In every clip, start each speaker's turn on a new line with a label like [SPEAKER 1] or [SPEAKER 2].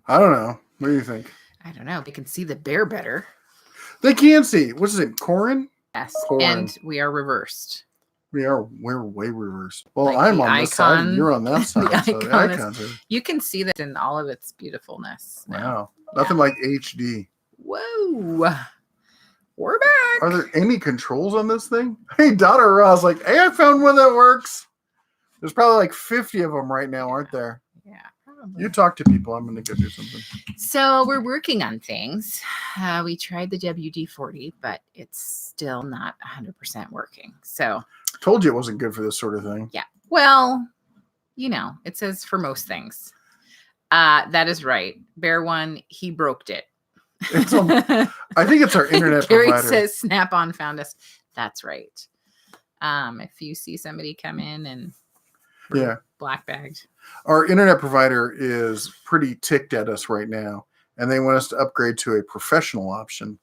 [SPEAKER 1] I don't know. What do you think?
[SPEAKER 2] I don't know. They can see the bear better.
[SPEAKER 1] They can see. What's his name? Corin?
[SPEAKER 2] Yes.
[SPEAKER 1] Corin.
[SPEAKER 2] And we are reversed.
[SPEAKER 1] We're way reversed. Well,
[SPEAKER 2] Like
[SPEAKER 1] I'm
[SPEAKER 2] the
[SPEAKER 1] on this side and
[SPEAKER 2] icon-
[SPEAKER 1] you're on that side.
[SPEAKER 2] the
[SPEAKER 1] So the
[SPEAKER 2] icon is-
[SPEAKER 1] icons are.
[SPEAKER 2] You can see that in all of its beautifulness. now.
[SPEAKER 1] Wow. Nothing like HD.
[SPEAKER 2] Whoa. We're back.
[SPEAKER 1] Are there any controls on this thing? Hey, daughter Ross, like, hey, I found one that works. There's probably like 50 of them right now, aren't there?
[SPEAKER 2] Yeah, probably.
[SPEAKER 1] You talk to people. I'm going to go do something.
[SPEAKER 2] So we're working on things. We tried the WD-40, but it's still not 100% working. So
[SPEAKER 1] Told you it wasn't good for this sort of thing.
[SPEAKER 2] yeah. Well, it says for most things. That is right. Bear One, he broke it.
[SPEAKER 1] I think it's our internet
[SPEAKER 2] Gary
[SPEAKER 1] provider.
[SPEAKER 2] says Snap-on found us. That's right. If you see somebody come in and black bagged.
[SPEAKER 1] Our internet provider is pretty ticked at us right now, and they want us to upgrade to a professional option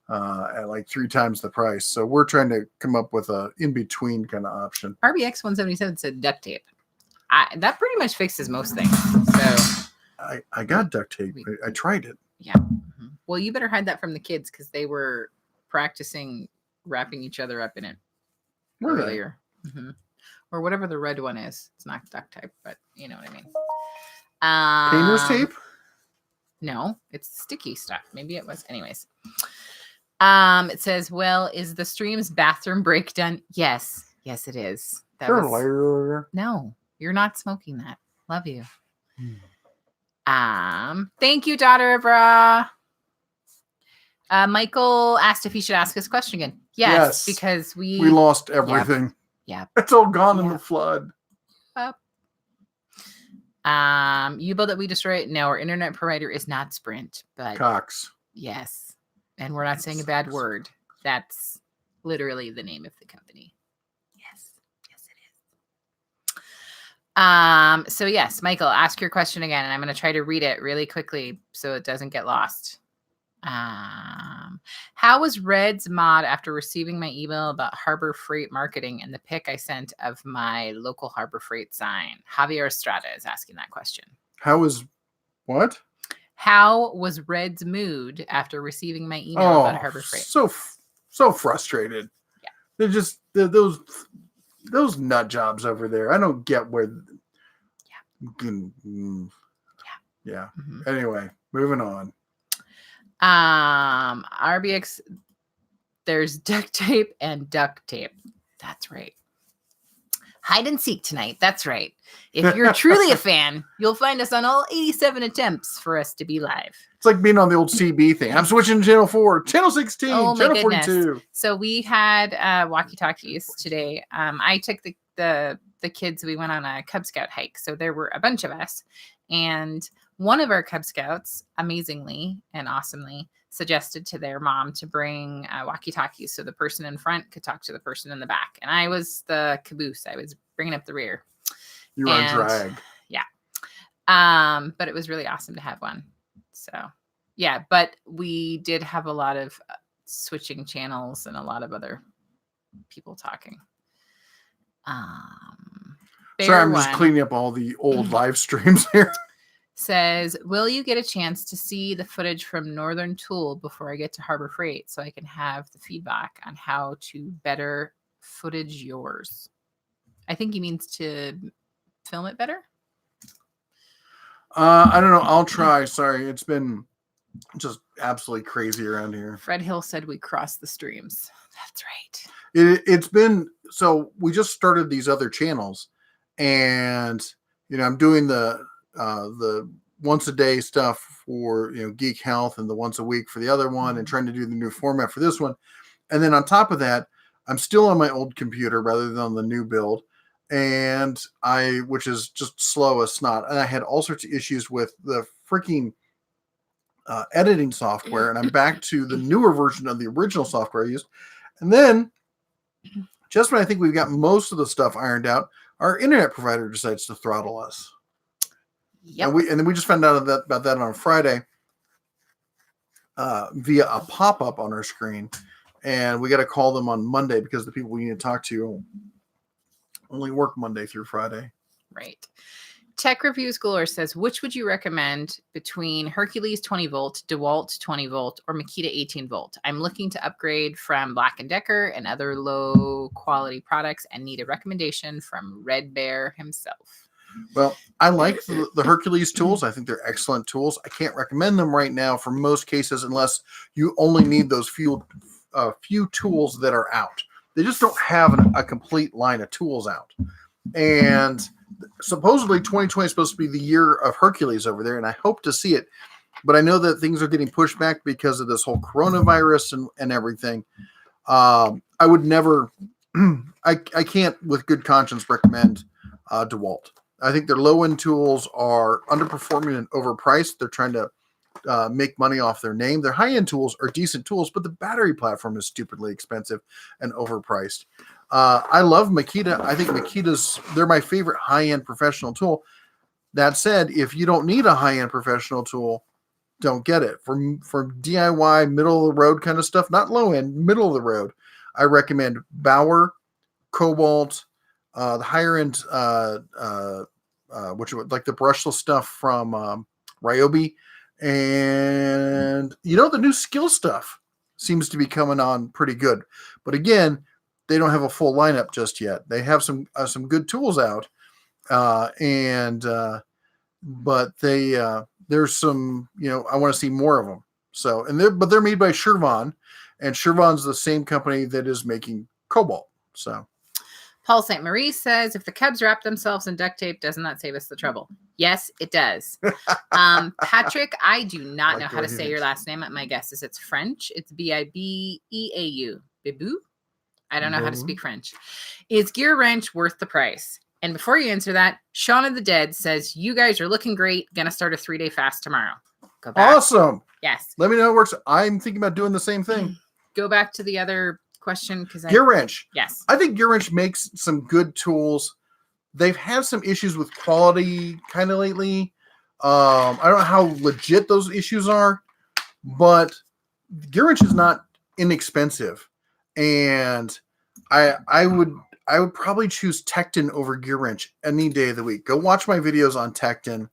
[SPEAKER 1] at like 3 times the price. So we're trying to come up with a in-between kind of option.
[SPEAKER 2] RBX 177 said duct tape. That pretty much fixes most things. So
[SPEAKER 1] I got duct tape. I tried it.
[SPEAKER 2] Yeah. Mm-hmm. Well, you better hide that from the kids because they were practicing wrapping each other up in it earlier. Mm-hmm. Or whatever the red one is. It's not duct tape, but you know what I mean.
[SPEAKER 1] Painter's tape?
[SPEAKER 2] No, it's sticky stuff. Maybe it was. Anyways. It says, well, is the stream's bathroom break done? Yes. Yes, it is. No, you're not smoking that. Love you. Thank you, daughter Abra. Michael asked if he should ask his question again. Yes. Because we
[SPEAKER 1] lost everything.
[SPEAKER 2] Yeah.
[SPEAKER 1] It's all gone in the flood.
[SPEAKER 2] U-boat that we destroyed. No, our internet provider is not Sprint, but
[SPEAKER 1] Cox.
[SPEAKER 2] Yes. And we're not saying a bad word. That's literally the name of the company. Yes. Yes, it is. So yes, Michael, ask your question again, and I'm going to try to read it really quickly so it doesn't get lost. How was Red's mod after receiving my email about Harbor Freight marketing and the pic I sent of my local Harbor Freight sign? Javier Estrada is asking that question.
[SPEAKER 1] How was what?
[SPEAKER 2] How was Red's mood after receiving my email about Harbor Freight?
[SPEAKER 1] So frustrated.
[SPEAKER 2] Yeah.
[SPEAKER 1] They're just those nut jobs over there. I don't get where. Yeah. Mm-hmm. Anyway, moving on.
[SPEAKER 2] RBX, there's duct tape and duct tape. That's right. Hide and seek tonight. That's right. If you're truly a fan, you'll find us on all 87 attempts for us to be live.
[SPEAKER 1] It's like being on the old CB thing. I'm switching to channel 4, channel 16, channel 42.
[SPEAKER 2] So we had walkie-talkies today. I took the kids. We went on a Cub Scout hike. So there were a bunch of us. And one of our Cub Scouts, amazingly and awesomely, suggested to their mom to bring walkie-talkies so the person in front could talk to the person in the back. And I was the caboose. I was bringing up the rear.
[SPEAKER 1] You were on drag.
[SPEAKER 2] Yeah. But it was really awesome to have one. So, yeah. But we did have a lot of switching channels and a lot of other people talking.
[SPEAKER 1] Sorry, I'm just cleaning up all the old live streams here.
[SPEAKER 2] Says, will you get a chance to see the footage from Northern Tool before I get to Harbor Freight so I can have the feedback on how to better footage yours? I think he means to film it better.
[SPEAKER 1] I don't know. I'll try. Sorry. It's been just absolutely crazy around here.
[SPEAKER 2] Fred Hill said we crossed the streams. That's right.
[SPEAKER 1] It's been, so we just started these other channels and, I'm doing the once a day stuff for, Geek Health and the once a week for the other one and trying to do the new format for this one. And then on top of that, I'm still on my old computer rather than on the new build. And which is just slow as snot. And I had all sorts of issues with the freaking editing software. And I'm back to the newer version of the original software I used. And then just when I think we've got most of the stuff ironed out, our internet provider decides to throttle us.
[SPEAKER 2] Yep.
[SPEAKER 1] And then we just found out about that on Friday via a pop-up on our screen. And we got to call them on Monday because the people we need to talk to only work Monday through Friday.
[SPEAKER 2] Right. Tech Review Schooler says, which would you recommend between Hercules 20 volt, DeWalt 20 volt, or Makita 18 volt? I'm looking to upgrade from Black & Decker and other low quality products and need a recommendation from Red Bear himself.
[SPEAKER 1] Well, I like the Hercules tools. I think they're excellent tools. I can't recommend them right now for most cases unless you only need those few tools that are out. They just don't have a complete line of tools out. And supposedly 2020 is supposed to be the year of Hercules over there, and I hope to see it. But I know that things are getting pushed back because of this whole coronavirus and everything. I would never, I can't with good conscience recommend DeWalt. I think their low-end tools are underperforming and overpriced. They're trying to make money off their name. Their high-end tools are decent tools, but the battery platform is stupidly expensive and overpriced. I love Makita. I think they're my favorite high-end professional tool. That said, if you don't need a high-end professional tool, don't get it. For DIY, middle-of-the-road kind of stuff, not low-end, middle-of-the-road, I recommend Bauer, Cobalt, the higher-end, which like the brushless stuff from Ryobi. And, the new skill stuff seems to be coming on pretty good. But again, they don't have a full lineup just yet. They have some good tools out. But there's some, I want to see more of them. So, they're made by Shervon, and Shervon's the same company that is making Cobalt. So.
[SPEAKER 2] Paul St. Marie says, if the Cubs wrap themselves in duct tape, doesn't that save us the trouble? Yes, it does. Patrick, I do not know how to say your last name. My guess is it's French. It's Bibeau. Bibou? I don't know how to speak French. Is Gear Wrench worth the price? And before you answer that, Shaun of the Dead says, you guys are looking great. Gonna start a 3-day fast tomorrow. Go back.
[SPEAKER 1] Awesome.
[SPEAKER 2] Yes.
[SPEAKER 1] Let me know how it works. I'm thinking about doing the same thing.
[SPEAKER 2] Go back to the other question because
[SPEAKER 1] Gear Wrench.
[SPEAKER 2] Yes.
[SPEAKER 1] I think Gear Wrench makes some good tools. They've had some issues with quality kind of lately. I don't know how legit those issues are, but Gear Wrench is not inexpensive. And I would probably choose Tekton over Gear Wrench any day of the week. Go watch my videos on Tekton.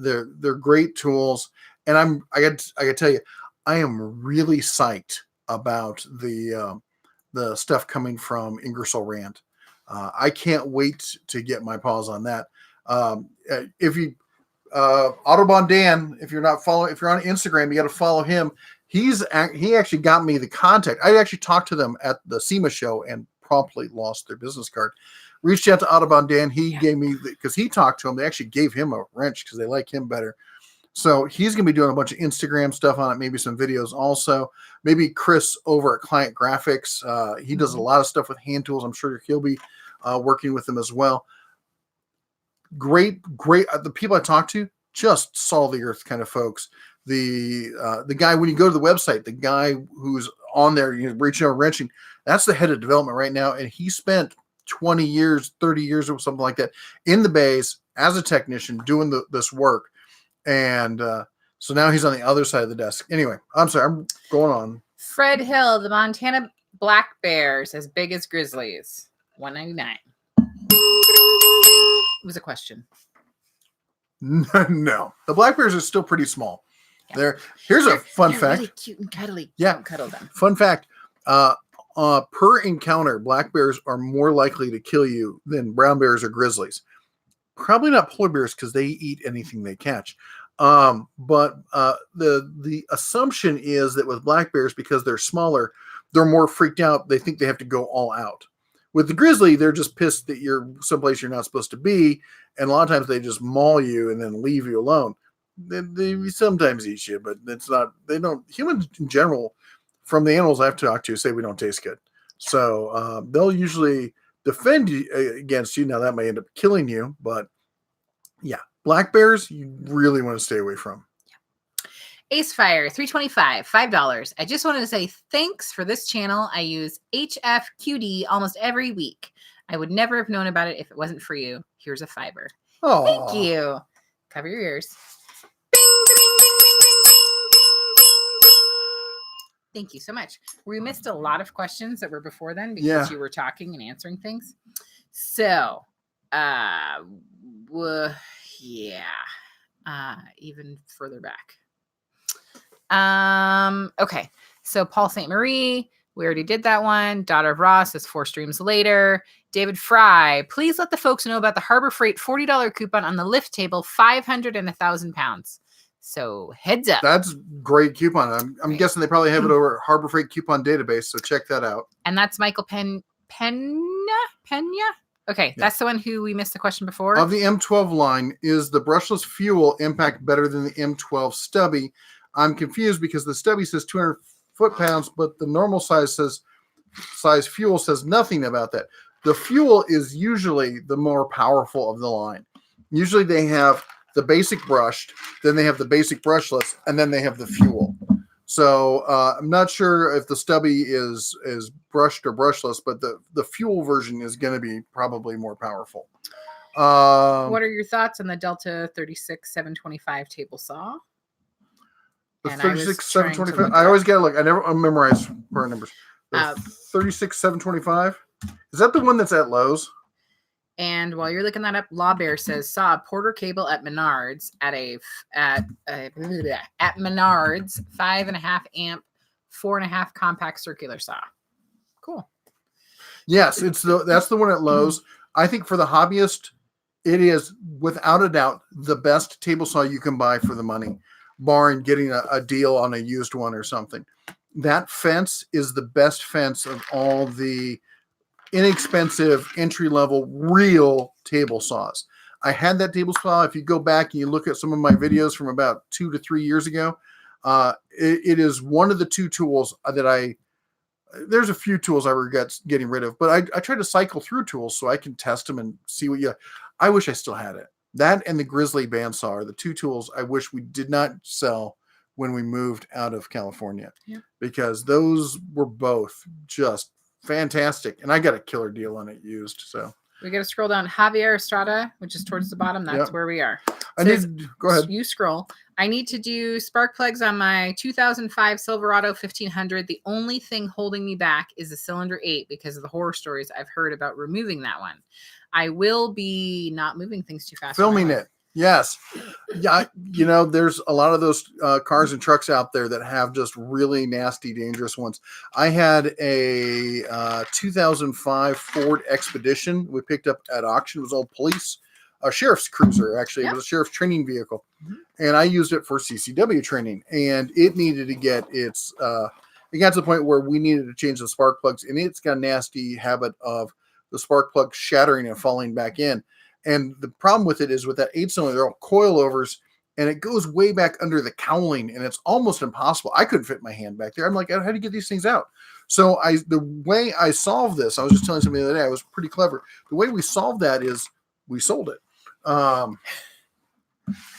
[SPEAKER 1] They're great tools. And I got to tell you, I am really psyched about the stuff coming from Ingersoll Rand. I can't wait to get my paws on that. If you Autobahn Dan, if you're on Instagram, you got to follow him. He actually got me the contact. I actually talked to them at the SEMA show and promptly lost their business card. Reached out to Autobahn Dan. He gave me, because he talked to him, they actually gave him a wrench because they like him better. So he's going to be doing a bunch of Instagram stuff on it, maybe some videos also. Maybe Chris over at Client Graphics. He does a lot of stuff with hand tools. I'm sure he'll be working with them as well. Great. The people I talked to, just saw the earth kind of folks. The guy, when you go to the website, the guy who's on there, reaching out, wrenching, that's the head of development right now. And he spent 20 years, 30 years or something like that in the bays as a technician doing this work. And so now he's on the other side of the desk. Anyway, I'm sorry, I'm going on.
[SPEAKER 2] Fred Hill, the Montana black bears as big as grizzlies. $199. It was a question.
[SPEAKER 1] No, the black bears are still pretty small. Yeah. Here's a fun fact.
[SPEAKER 2] Really cute and cuddly.
[SPEAKER 1] Yeah,
[SPEAKER 2] don't cuddle them.
[SPEAKER 1] Fun fact. Per encounter, black bears are more likely to kill you than brown bears or grizzlies. Probably not polar bears because they eat anything they catch. But the assumption is that with black bears, because they're smaller, they're more freaked out. They think they have to go all out. With the grizzly, they're just pissed that you're someplace you're not supposed to be. And a lot of times they just maul you and then leave you alone. They sometimes eat you, but humans in general, from the animals I've talked to, say we don't taste good. So they'll usually defend you against you. Now that may end up killing you, but yeah, black bears you really want to stay away from.
[SPEAKER 2] Ace Fire 325 $5. I just wanted to say thanks for this channel. I use HFQD almost every week. I would never have known about it if it wasn't for you. Here's a $5.
[SPEAKER 1] Oh,
[SPEAKER 2] thank you. Cover your ears. Thank you so much. We missed a lot of questions that were before then because you were talking and answering things. So Yeah. Even further back. Okay. So Paul St. Marie, we already did that one. Daughter of Ross is 4 streams later. David Fry, please let the folks know about the Harbor Freight $40 coupon on the lift table, 500 and 1,000 pounds. So heads up.
[SPEAKER 1] That's great coupon. I'm guessing they probably have it over Harbor Freight coupon database. So check that out.
[SPEAKER 2] And that's Michael Pena. Okay,
[SPEAKER 1] Yeah.
[SPEAKER 2] that's the one who we missed the question before.
[SPEAKER 1] Of the M12 line, is the brushless fuel impact better than the M12 stubby? I'm confused because the stubby says 200 foot-pounds, but the normal size fuel says nothing about that. The fuel is usually the more powerful of the line. Usually they have the basic brushed, then they have the basic brushless, and then they have the fuel. So I'm not sure if the stubby is brushed or brushless, but the fuel version is going to be probably more powerful.
[SPEAKER 2] What are your thoughts on the Delta 36-725 table saw?
[SPEAKER 1] The 36-725. I always got to look. I never memorize part numbers. The 36-725. Is that the one that's at Lowe's?
[SPEAKER 2] And while you're looking that up, Law Bear says saw a Porter cable at Menards at Menards 5.5 amp 4.5 compact circular saw. Cool.
[SPEAKER 1] Yes, that's the one at Lowe's. I think for the hobbyist, it is without a doubt the best table saw you can buy for the money, barring getting a deal on a used one or something. That fence is the best fence of all the inexpensive entry-level real table saws. I had that table saw. If you go back and you look at some of my videos from about 2 to 3 years ago, it is one of the 2 tools that there's a few tools I regret getting rid of, but I try to cycle through tools so I can test them and see I wish I still had it. That and the Grizzly bandsaw are the 2 tools I wish we did not sell when we moved out of California, because those were both just fantastic, and I got a killer deal on it used. So
[SPEAKER 2] we got to scroll down. Javier Estrada, which is towards the bottom. That's where we are.
[SPEAKER 1] Go ahead.
[SPEAKER 2] You scroll. I need to do spark plugs on my 2005 Silverado 1500. The only thing holding me back is the cylinder 8 because of the horror stories I've heard about removing that one. I will be not moving things too fast.
[SPEAKER 1] Filming it. Yes. Yeah. There's a lot of those cars and trucks out there that have just really nasty, dangerous ones. I had a 2005 Ford Expedition we picked up at auction. It was old a sheriff's cruiser, actually. It was a sheriff's training vehicle. And I used it for CCW training. And it needed to get it got to the point where we needed to change the spark plugs. And it's got a nasty habit of the spark plug shattering and falling back in. And the problem with it is with that 8-cylinder, they're all coilovers, and it goes way back under the cowling, and it's almost impossible. I couldn't fit my hand back there. I'm like, how do you get these things out? So the way I solved this, I was just telling somebody the other day, I was pretty clever. The way we solved that is we sold it.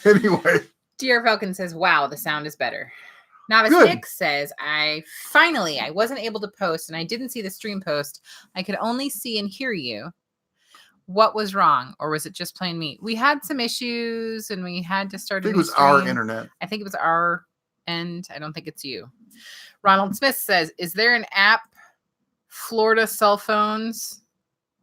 [SPEAKER 1] Anyway.
[SPEAKER 2] DR Falcon says, wow, the sound is better. Novice Nick says, I wasn't able to post, and I didn't see the stream post. I could only see and hear you. What was wrong, or was it just plain me? We had some issues, and we had to start.
[SPEAKER 1] I think it was our internet.
[SPEAKER 2] I think it was our end. I don't think it's you. Ronald Smith says, "Is there an app, Florida Cell Phones?"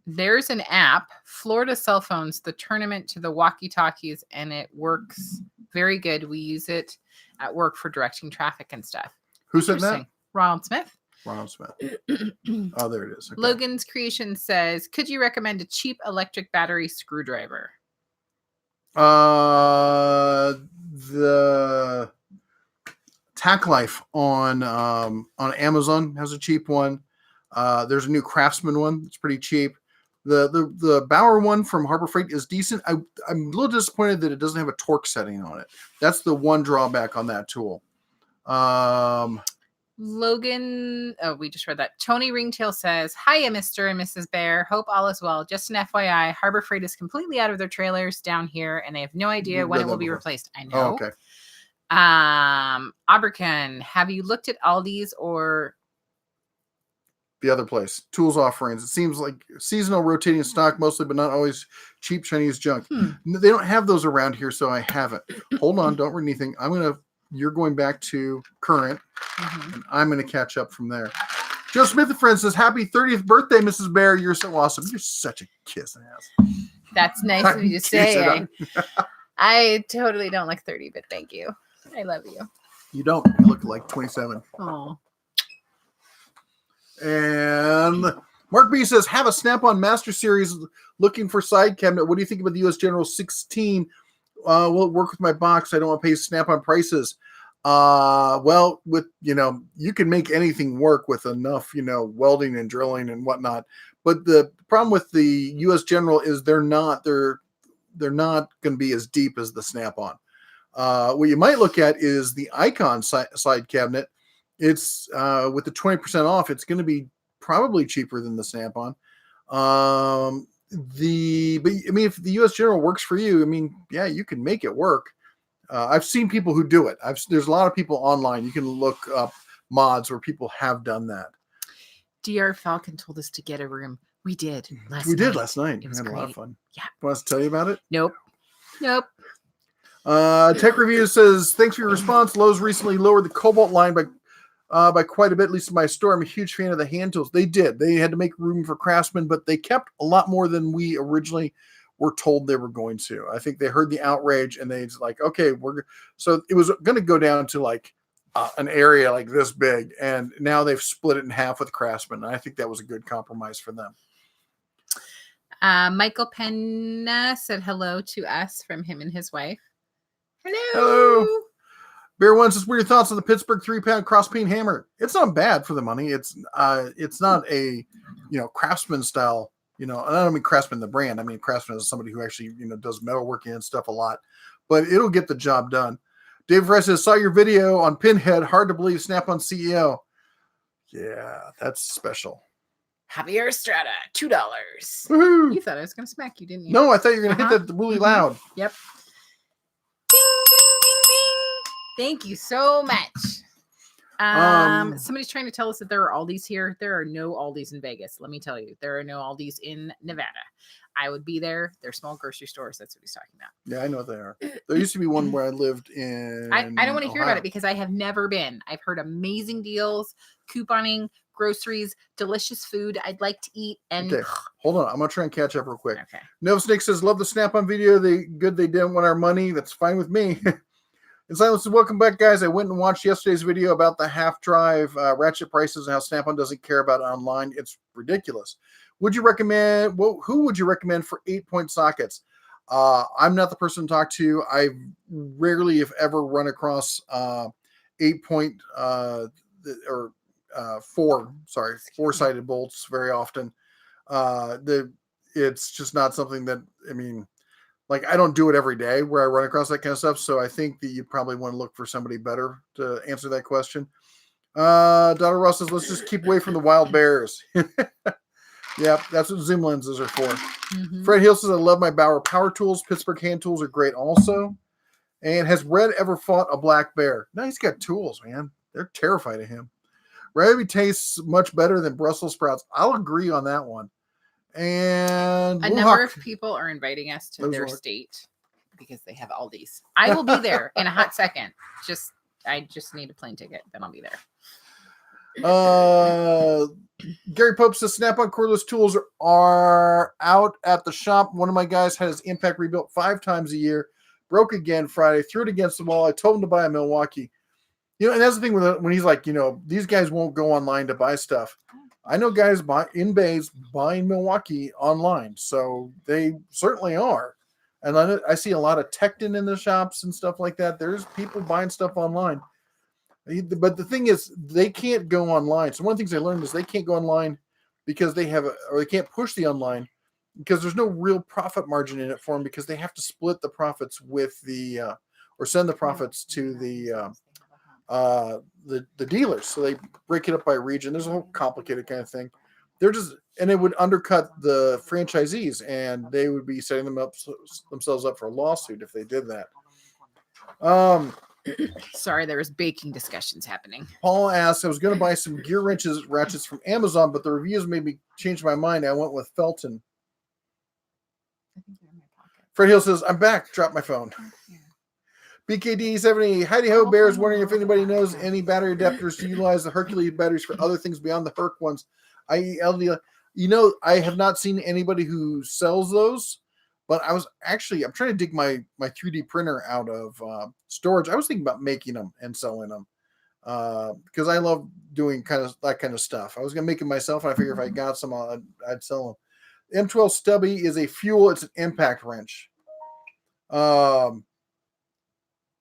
[SPEAKER 2] There's an app, Florida Cell Phones, the tournament to the walkie-talkies, and it works very good. We use it at work for directing traffic and stuff.
[SPEAKER 1] Who said that?
[SPEAKER 2] Ronald Smith.
[SPEAKER 1] Ronald Smith. Oh, there it is. Okay.
[SPEAKER 2] Logan's Creation says, could you recommend a cheap electric battery screwdriver?
[SPEAKER 1] The Tack Life on Amazon has a cheap one. There's a new Craftsman one. It's pretty cheap. The Bauer one from Harbor Freight is decent. I'm a little disappointed that it doesn't have a torque setting on it. That's the one drawback on that tool.
[SPEAKER 2] Logan, we just read that. Tony Ringtail says, hiya, Mr. and Mrs. Bear. Hope all is well. Just an FYI, Harbor Freight is completely out of their trailers down here, and they have no idea when it will be replaced. I know.
[SPEAKER 1] Oh, okay.
[SPEAKER 2] Abercon, have you looked at Aldi's or
[SPEAKER 1] the other place? Tools Offerings. It seems like seasonal rotating stock mostly, but not always cheap Chinese junk. They don't have those around here, so I haven't. Hold on, don't read anything. You're going back to current, and I'm going to catch up from there. Joe Smith and Friends says, happy 30th birthday, Mrs. Bear. You're so awesome. You're such a kiss ass.
[SPEAKER 2] That's nice of you to say. I totally don't look 30, but thank you. I love you.
[SPEAKER 1] You don't. You look like 27.
[SPEAKER 2] Oh.
[SPEAKER 1] And Mark B says, have a Snap-on Master Series looking for side cabinet. What do you think about the US General 16? Will it work with my box? I don't want to pay Snap-on prices. Well, with, you can make anything work with enough, welding and drilling and whatnot. But the problem with the US General is they're not going to be as deep as the Snap-on. What you might look at is the Icon side cabinet. It's with the 20% off, it's going to be probably cheaper than the Snap-on. But if the US General works for you, yeah, you can make it work. I've seen people who do it. There's a lot of people online. You can look up mods where people have done that.
[SPEAKER 2] DR Falcon told us to get a room. We did last night.
[SPEAKER 1] It was great. A lot of fun.
[SPEAKER 2] Yeah.
[SPEAKER 1] Want us to tell you about it?
[SPEAKER 2] Nope.
[SPEAKER 1] Tech Review says, thanks for your response. Lowe's recently lowered the Cobalt line by quite a bit, at least in my store. I'm a huge fan of the hand tools. They did. They had to make room for Craftsman, but they kept a lot more than we originally were told they were going to. I think they heard the outrage and they like, okay, so it was going to go down to like an area like this big. And now they've split it in half with Craftsman. And I think that was a good compromise for them.
[SPEAKER 2] Michael Penna said hello to us from him and his wife.
[SPEAKER 1] Hello. Bear One says, what are your thoughts on the Pittsburgh 3-pound cross peen hammer? It's not bad for the money. It's not a, Craftsman style, and I don't mean Craftsman the brand. I mean, Craftsman is somebody who actually, does metalworking and stuff a lot, but it'll get the job done. Dave Fresh says, saw your video on Pinhead. Hard to believe Snap-on CEO. Yeah, that's special.
[SPEAKER 2] Javier Estrada, $2.
[SPEAKER 1] Woohoo!
[SPEAKER 2] You thought I was going to smack you, didn't you?
[SPEAKER 1] No, I thought you were going to hit that really loud.
[SPEAKER 2] Yep. Ding, ding, ding, ding. Thank you so much. Somebody's trying to tell us that there are Aldis here. There are no Aldis in Vegas. Let me tell you, there are no Aldis in Nevada. I would be there. They're small grocery stores. That's what he's talking about.
[SPEAKER 1] Yeah, I know what they are. There used to be one where I lived in.
[SPEAKER 2] I don't want to hear about it because I have never been. I've heard amazing deals, couponing, groceries, delicious food I'd like to eat. And
[SPEAKER 1] okay, hold on. I'm going to try and catch up real quick.
[SPEAKER 2] Okay.
[SPEAKER 1] Nova Snake says, love the Snap-on video. They didn't want our money. That's fine with me. And Silence says, welcome back, guys. I went and watched yesterday's video about the half-drive ratchet prices and how Snap-on doesn't care about it online. It's ridiculous. Would you recommend, who would you recommend for 8-point sockets? I'm not the person to talk to. I rarely, if ever, run across 8-point or four-sided bolts very often. It's just not something that, I don't do it every day where I run across that kind of stuff. So I think that you probably want to look for somebody better to answer that question. Donna Ross says, let's just keep away from the wild bears. Yeah, that's what zoom lenses are for. Mm-hmm. Fred Hill says, I love my Bauer power tools. Pittsburgh hand tools are great also. And has Red ever fought a black bear? No, he's got tools, man. They're terrified of him. Rabbit tastes much better than Brussels sprouts. I'll agree on that one. And
[SPEAKER 2] a number of people are inviting us to their state because they have Aldi's. I will be there in a hot second. I just need a plane ticket, then I'll be there.
[SPEAKER 1] Gary Pope says Snap-on cordless tools are out at the shop. One of my guys had his impact rebuilt 5 times a year, broke again Friday, threw it against the wall. I told him to buy a Milwaukee. And that's the thing when he's like, these guys won't go online to buy stuff. I know guys in Bays buying Milwaukee online, so they certainly are. And I see a lot of Tecton in the shops and stuff like that. There's people buying stuff online. But the thing is, they can't go online. So one of the things I learned is they can't go online because they can't push the online because there's no real profit margin in it for them because they have to split the profits with or send the profits to the dealers. So they break it up by region. There's a whole complicated kind of thing. And it would undercut the franchisees and they would be setting themselves up for a lawsuit if they did that.
[SPEAKER 2] Sorry, there was baking discussions happening.
[SPEAKER 1] Paul asks, I was going to buy some gear ratchets from Amazon, but the reviews made me change my mind. I went with Felton. I think they're in my pocket. Fred Hill says, I'm back. Drop my phone. Yeah. BKD70, Heidi Ho Bears wondering if anybody knows any battery adapters to utilize the Hercules batteries for other things beyond the Herc ones, i.e. LD. You know, I have not seen anybody who sells those, but I'm trying to dig my 3D printer out of storage. I was thinking about making them and selling them because I love doing that kind of stuff. I was going to make it myself, and I figure if I got some, I'd sell them. M12 Stubby is a fuel. It's an impact wrench.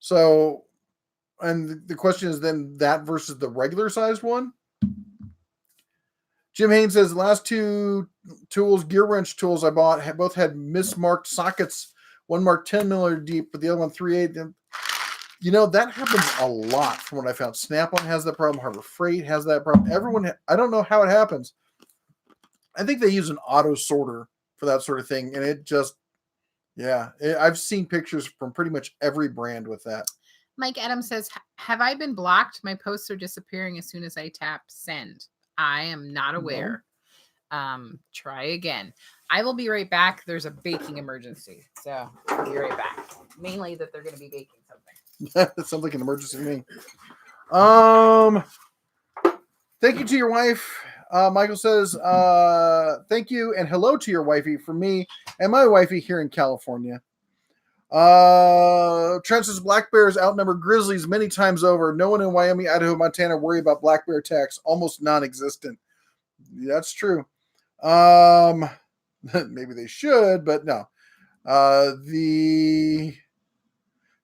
[SPEAKER 1] So, and the question is then that versus the regular sized one. Jim Haynes says the last two tools, gear wrench tools I bought, both had mismarked sockets. One marked 10 millimeter deep, but the other one 3/8. You know, that happens a lot from what I found. Snap-on has that problem. Harbor Freight has that problem. I don't know how it happens. I think they use an auto sorter for that sort of thing, and it just, I've seen pictures from pretty much every brand with that.
[SPEAKER 2] Mike Adams says, have I been blocked? My posts are disappearing as soon as I tap send. I am not aware. No. Try again. I will be right back. There's a baking emergency, so I'll be right back. Mainly that they're going to be baking something.
[SPEAKER 1] That sounds like an emergency to me. Thank you to your wife. Michael says, thank you and hello to your wifey from me and my wifey here in California. Trent says black bears outnumber grizzlies many times over. No one in Wyoming, Idaho, Montana worry about black bear attacks. Almost non-existent. That's true. Maybe they should, but no. The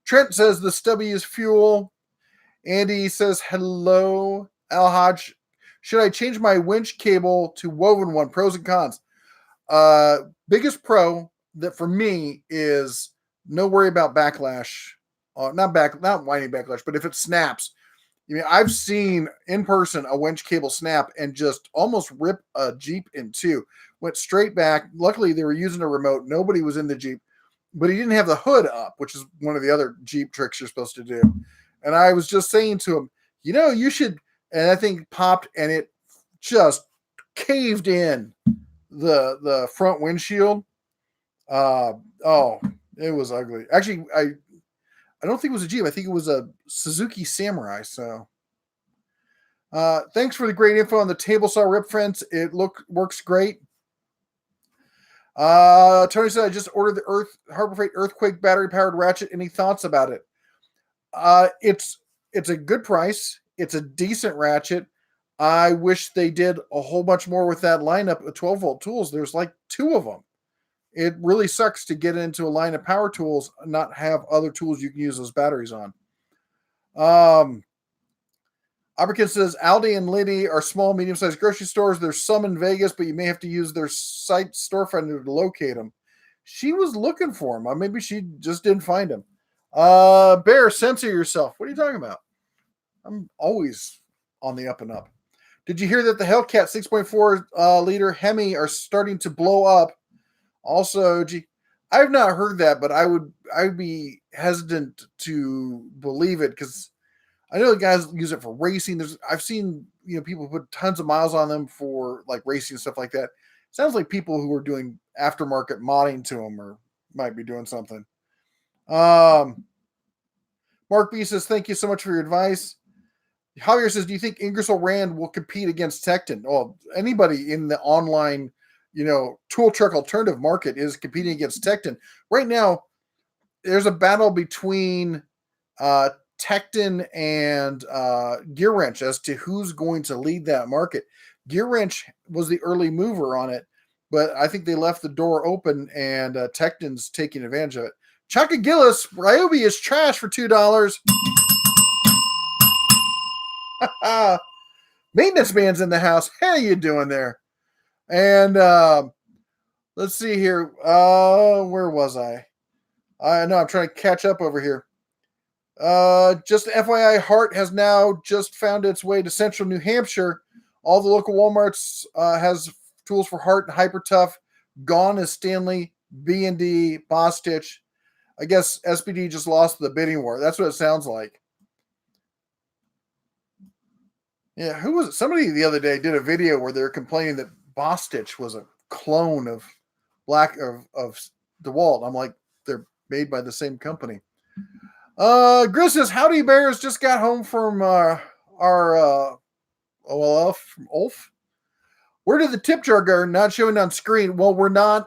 [SPEAKER 1] Trent says the stubby is fuel. Andy says hello. Al Hodge, should I change my winch cable to woven one? Pros and cons. Biggest pro that for me is no worry about backlash. Not whiny backlash, but if it snaps. I've seen in person a winch cable snap and just almost rip a Jeep in two. Went straight back. Luckily, they were using a remote. Nobody was in the Jeep, but he didn't have the hood up, which is one of the other Jeep tricks you're supposed to do. And I was just saying to him, you should. And that thing popped, and it just caved in the front windshield. It was ugly. Actually, I don't think it was a Jeep. I think it was a Suzuki Samurai. So, thanks for the great info on the table saw rip fence. It works great. Tony said I just ordered the Harbor Freight Earthquake battery powered ratchet. Any thoughts about it? It's a good price. It's a decent ratchet. I wish they did a whole bunch more with that lineup of 12 volt tools. There's like 2 of them. It really sucks to get into a line of power tools and not have other tools you can use those batteries on. Aberkin says Aldi and Liddy are small, medium-sized grocery stores. There's some in Vegas, but you may have to use their site storefront to locate them. She was looking for them. Maybe she just didn't find them. Bear, censor yourself. What are you talking about? I'm always on the up and up. Did you hear that the Hellcat 6.4 liter Hemi are starting to blow up? Also, I've not heard that, but I'd be hesitant to believe it because I know the guys use it for racing. I've seen people put tons of miles on them for like racing and stuff like that. Sounds like people who are doing aftermarket modding to them or might be doing something. Mark B says, thank you so much for your advice. Javier says, do you think Ingersoll Rand will compete against Tecton? Well, anybody in the online, tool truck alternative market is competing against Tecton. Right now, there's a battle between Tecton and Gear Wrench as to who's going to lead that market. Gear Wrench was the early mover on it, but I think they left the door open and Tecton's taking advantage of it. Chaka Gillis, Ryobi is trash for $2. Maintenance man's in the house. How you doing there? And let's see here. Where was I? I know I'm trying to catch up over here. Just FYI, Hart has now just found its way to central New Hampshire. All the local Walmarts has tools for Hart and Hyper Tough. Gone is Stanley, B&D, Boss Stitch. I guess SPD just lost the bidding war. That's what it sounds like. Yeah, who was it? Somebody the other day did a video where they were complaining that Boss Stitch was a clone of DeWalt. I'm like, they're made by the same company. Gris says, howdy bears, just got home from our OLF from Ulf. Where did the tip jar go? Not showing on screen. Well, we're not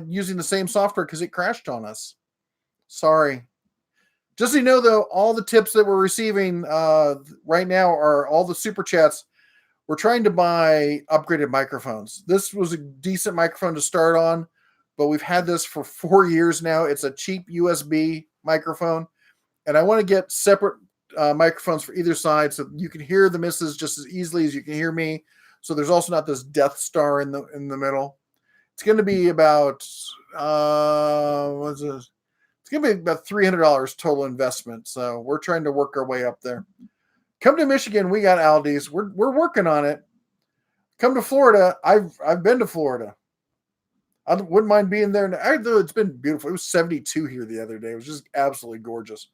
[SPEAKER 1] using the same software because it crashed on us. Sorry. Just so you know, though, all the tips that we're receiving right now are all the super chats. We're trying to buy upgraded microphones. This was a decent microphone to start on, but we've had this for 4 years now. It's a cheap USB microphone, and I want to get separate microphones for either side so you can hear the misses just as easily as you can hear me. So there's also not this Death Star in the middle. It's going to be about what's this? It's going to be about $300 total investment. So we're trying to work our way up there. Come to Michigan, we got Aldi's. We're working on it. Come to Florida. I've been to Florida. I wouldn't mind being there. Though it's been beautiful. It was 72 here the other day. It was just absolutely gorgeous.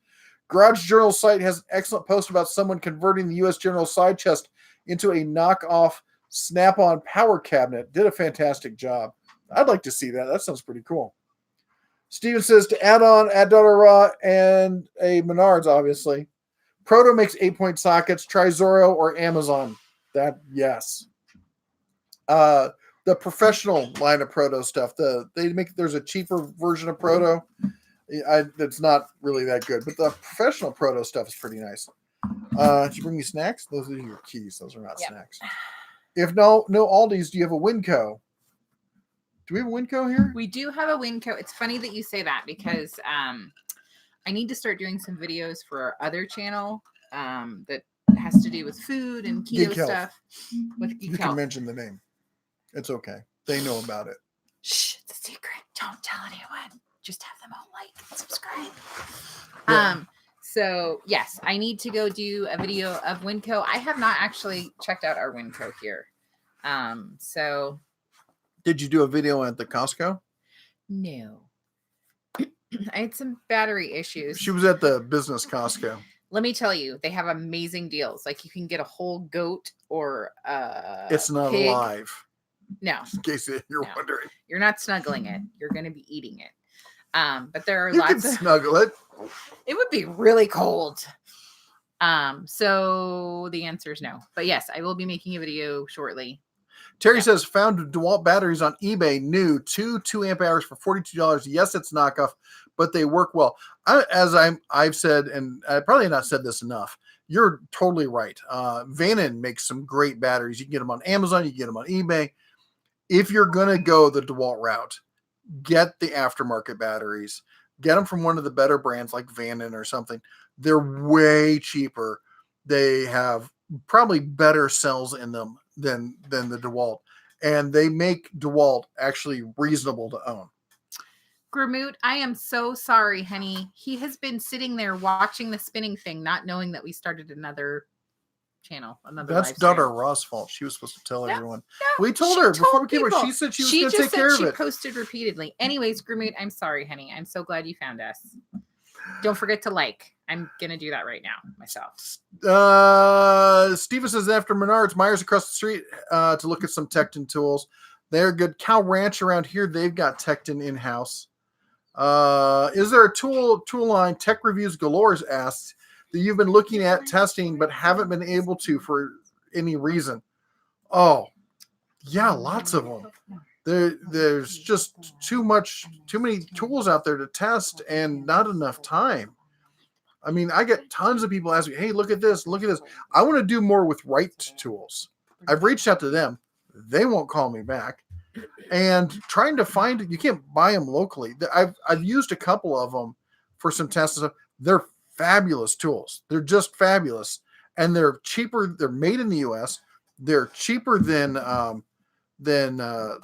[SPEAKER 1] Garage Journal site has an excellent post about someone converting the U.S. General side chest into a knockoff Snap-on power cabinet. Did a fantastic job. I'd like to see that. That sounds pretty cool. Steven says to add Dollar Raw and a Menards, obviously. Proto makes 8-point sockets. Try Zorro or Amazon. Yes. The professional line of Proto stuff. There's a cheaper version of Proto. That's not really that good, but the professional Proto stuff is pretty nice. Did you bring me snacks? Those are your keys. Those are not snacks. If no Aldi's, do you have a Winco? Do we have a Winco here?
[SPEAKER 2] We do have a Winco. It's funny that you say that because I need to start doing some videos for our other channel that has to do with food and keto stuff. With Geek
[SPEAKER 1] You
[SPEAKER 2] Health.
[SPEAKER 1] can mention the name. It's okay. They know about it.
[SPEAKER 2] Shh, it's a secret. Don't tell anyone. Just have them all like and subscribe.
[SPEAKER 1] Yeah.
[SPEAKER 2] So yes, I need to go do a video of Winco. I have not actually checked out our Winco here. So
[SPEAKER 1] did you do a video at the Costco?
[SPEAKER 2] No. I had some battery issues.
[SPEAKER 1] She was at the business Costco.
[SPEAKER 2] Let me tell you, they have amazing deals. Like you can get a whole goat or
[SPEAKER 1] it's not
[SPEAKER 2] pig.
[SPEAKER 1] alive.
[SPEAKER 2] No.
[SPEAKER 1] In case you're wondering.
[SPEAKER 2] You're not snuggling it. You're going to be eating it. But there are
[SPEAKER 1] you
[SPEAKER 2] lots
[SPEAKER 1] can
[SPEAKER 2] of
[SPEAKER 1] snuggle it.
[SPEAKER 2] It would be really cold. So the answer is no. But yes, I will be making a video shortly.
[SPEAKER 1] Terry says found DeWalt batteries on eBay, new 2 amp hours for $42. Yes, it's knockoff, but they work well. I've said, and I probably not said this enough. You're totally right. Vanon makes some great batteries. You can get them on Amazon. You can get them on eBay. If you're going to go the DeWalt route, get the aftermarket batteries. Get them from one of the better brands like Vanon or something. They're way cheaper. They have probably better cells in them than the DeWalt. And they make DeWalt actually reasonable to own.
[SPEAKER 2] Gramoot, I am so sorry, honey. He has been sitting there watching the spinning thing, not knowing that we started another channel.
[SPEAKER 1] That's Daughter Ross' fault. She was supposed to tell everyone. We told her before we came here. She said she was going to take care of it.
[SPEAKER 2] She posted repeatedly. Anyways, Gramoot, I'm sorry, honey. I'm so glad you found us. Don't forget to like. I'm going to do that right now myself.
[SPEAKER 1] Steven says after Menards, Myers across the street to look at some Tecton tools. They're good. Cow Ranch around here, they've got Tecton in-house. Is there a tool line? Tech Reviews Galore asked that you've been looking at testing but haven't been able to for any reason. Oh, yeah, lots of them. There's just too many tools out there to test and not enough time. I mean, I get tons of people asking, hey, look at this, look at this. I want to do more with Right Tools. I've reached out to them. They won't call me back. And trying to find it, you can't buy them locally. I've used a couple of them for some tests. They're fabulous tools. They're just fabulous. And they're cheaper. They're made in the U.S. They're cheaper than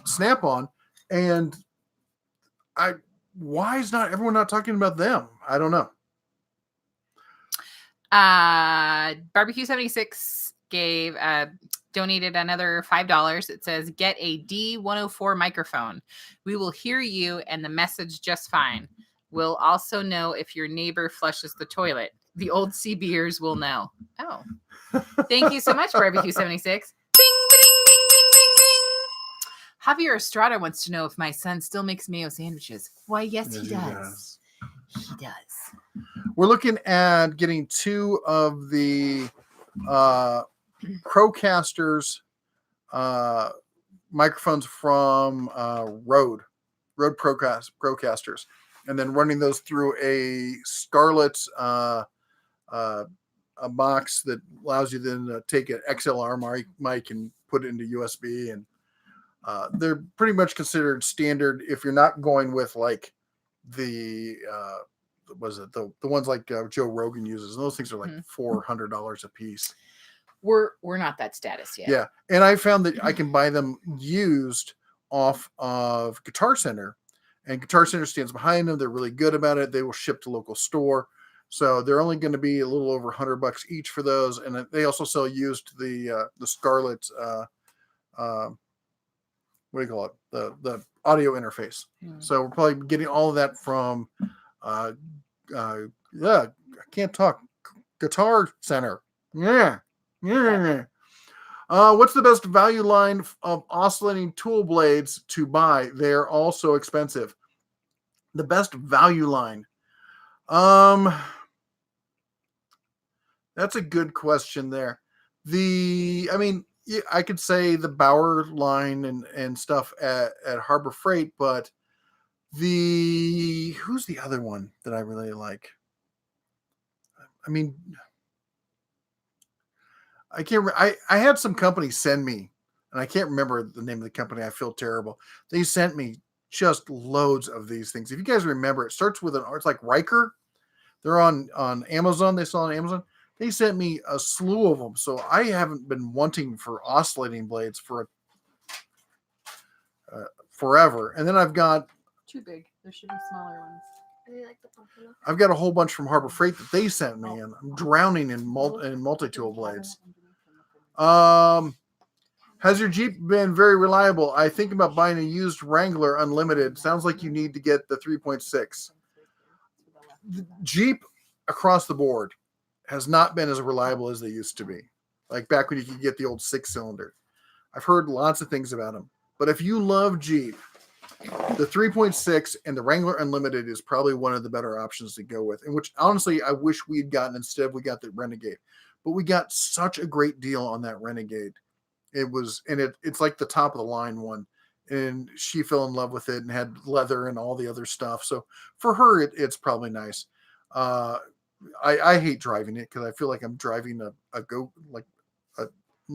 [SPEAKER 1] Snap-on. And why is not everyone not talking about them? I don't know.
[SPEAKER 2] Barbecue 76 donated another $5. It says, get a D104 microphone. We will hear you and the message just fine. We'll also know if your neighbor flushes the toilet. The old CBers will know. Oh, thank you so much, Barbecue 76. Bing, bing, bing, bing, bing, bing. Javier Estrada wants to know if my son still makes mayo sandwiches. Why, yes, he does. He does.
[SPEAKER 1] We're looking at getting 2 of the Procasters microphones from Rode Procasters, and then running those through a Scarlett a box that allows you then to take an XLR mic and put it into USB, and they're pretty much considered standard if you're not going with like the the ones like Joe Rogan uses. And those things are like $400 a piece.
[SPEAKER 2] We're not that status yet.
[SPEAKER 1] Yeah, and I found that I can buy them used off of Guitar Center, and Guitar Center stands behind them. They're really good about it. They will ship to local store. So they're only going to be a little over $100 each for those, and they also sell used the Scarlett what do you call it, the audio interface. So we're probably getting all of that from I can't talk, Guitar Center. What's the best value line of oscillating tool blades to buy? They're all so expensive. The best value line. That's a good question there. I could say the Bauer line and stuff at Harbor Freight, but who's the other one that I really like? I can't. I had some company send me, and I can't remember the name of the company. I feel terrible. They sent me just loads of these things. If you guys remember, it starts with it's like Riker. They're on Amazon. They sell on Amazon. They sent me a slew of them. So I haven't been wanting for oscillating blades for forever. And then I've got
[SPEAKER 2] too big. There should be smaller ones.
[SPEAKER 1] I've got a whole bunch from Harbor Freight that they sent me, and I'm drowning in multi-tool blades. Has your Jeep been very reliable? I think about buying a used Wrangler Unlimited. Sounds like you need to get the 3.6. Jeep across the board has not been as reliable as they used to be. Like back when you could get the old 6-cylinder. I've heard lots of things about them. But if you love Jeep, the 3.6 and the Wrangler Unlimited is probably one of the better options to go with. And which honestly, I wish we had gotten instead. We got the Renegade. But we got such a great deal on that Renegade. It's like the top of the line one. And she fell in love with it and had leather and all the other stuff. So for her, it's probably nice. I hate driving it because I feel like I'm driving not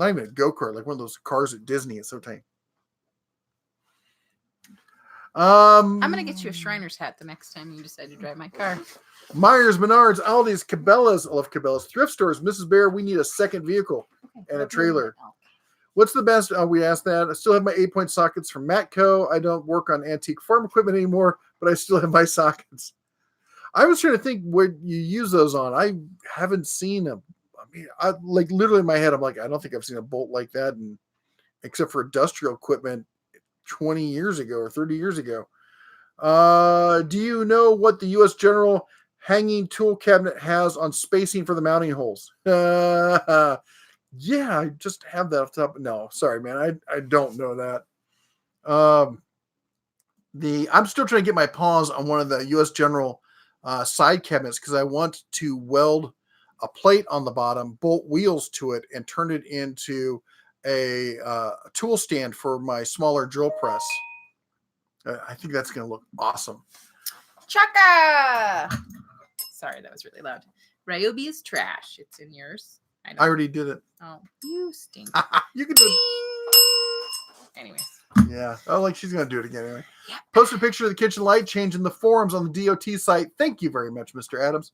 [SPEAKER 1] even a go-kart, like one of those cars at Disney. It's so tiny.
[SPEAKER 2] I'm gonna get you a Shriner's hat the next time you decide to drive my car.
[SPEAKER 1] Myers, Menards, Aldi's, Cabela's. I love Cabela's. Thrift stores. Mrs. Bear, we need a second vehicle and a trailer. What's the best? We asked that. I still have my 8-point sockets from Matco. I don't work on antique farm equipment anymore, but I still have my sockets. I was trying to think what you use those on. I haven't seen literally in my head, I'm like, I don't think I've seen a bolt like that, except for industrial equipment 20 years ago or 30 years ago. Do you know what the U.S. General hanging tool cabinet has on spacing for the mounting holes? Yeah, I just have that off the top. No, sorry, man. I don't know that. I'm still trying to get my paws on one of the U.S. General side cabinets because I want to weld a plate on the bottom, bolt wheels to it, and turn it into a tool stand for my smaller drill press. I think that's going to look awesome.
[SPEAKER 2] Chaka! Sorry, that was really loud. Ryobi is trash. It's in yours.
[SPEAKER 1] I already did it.
[SPEAKER 2] Oh, you stink.
[SPEAKER 1] You can do it.
[SPEAKER 2] Anyways.
[SPEAKER 1] Yeah. Oh, she's going to do it again anyway. Yep. Post a picture of the kitchen light change in the forums on the DOT site. Thank you very much, Mr. Adams.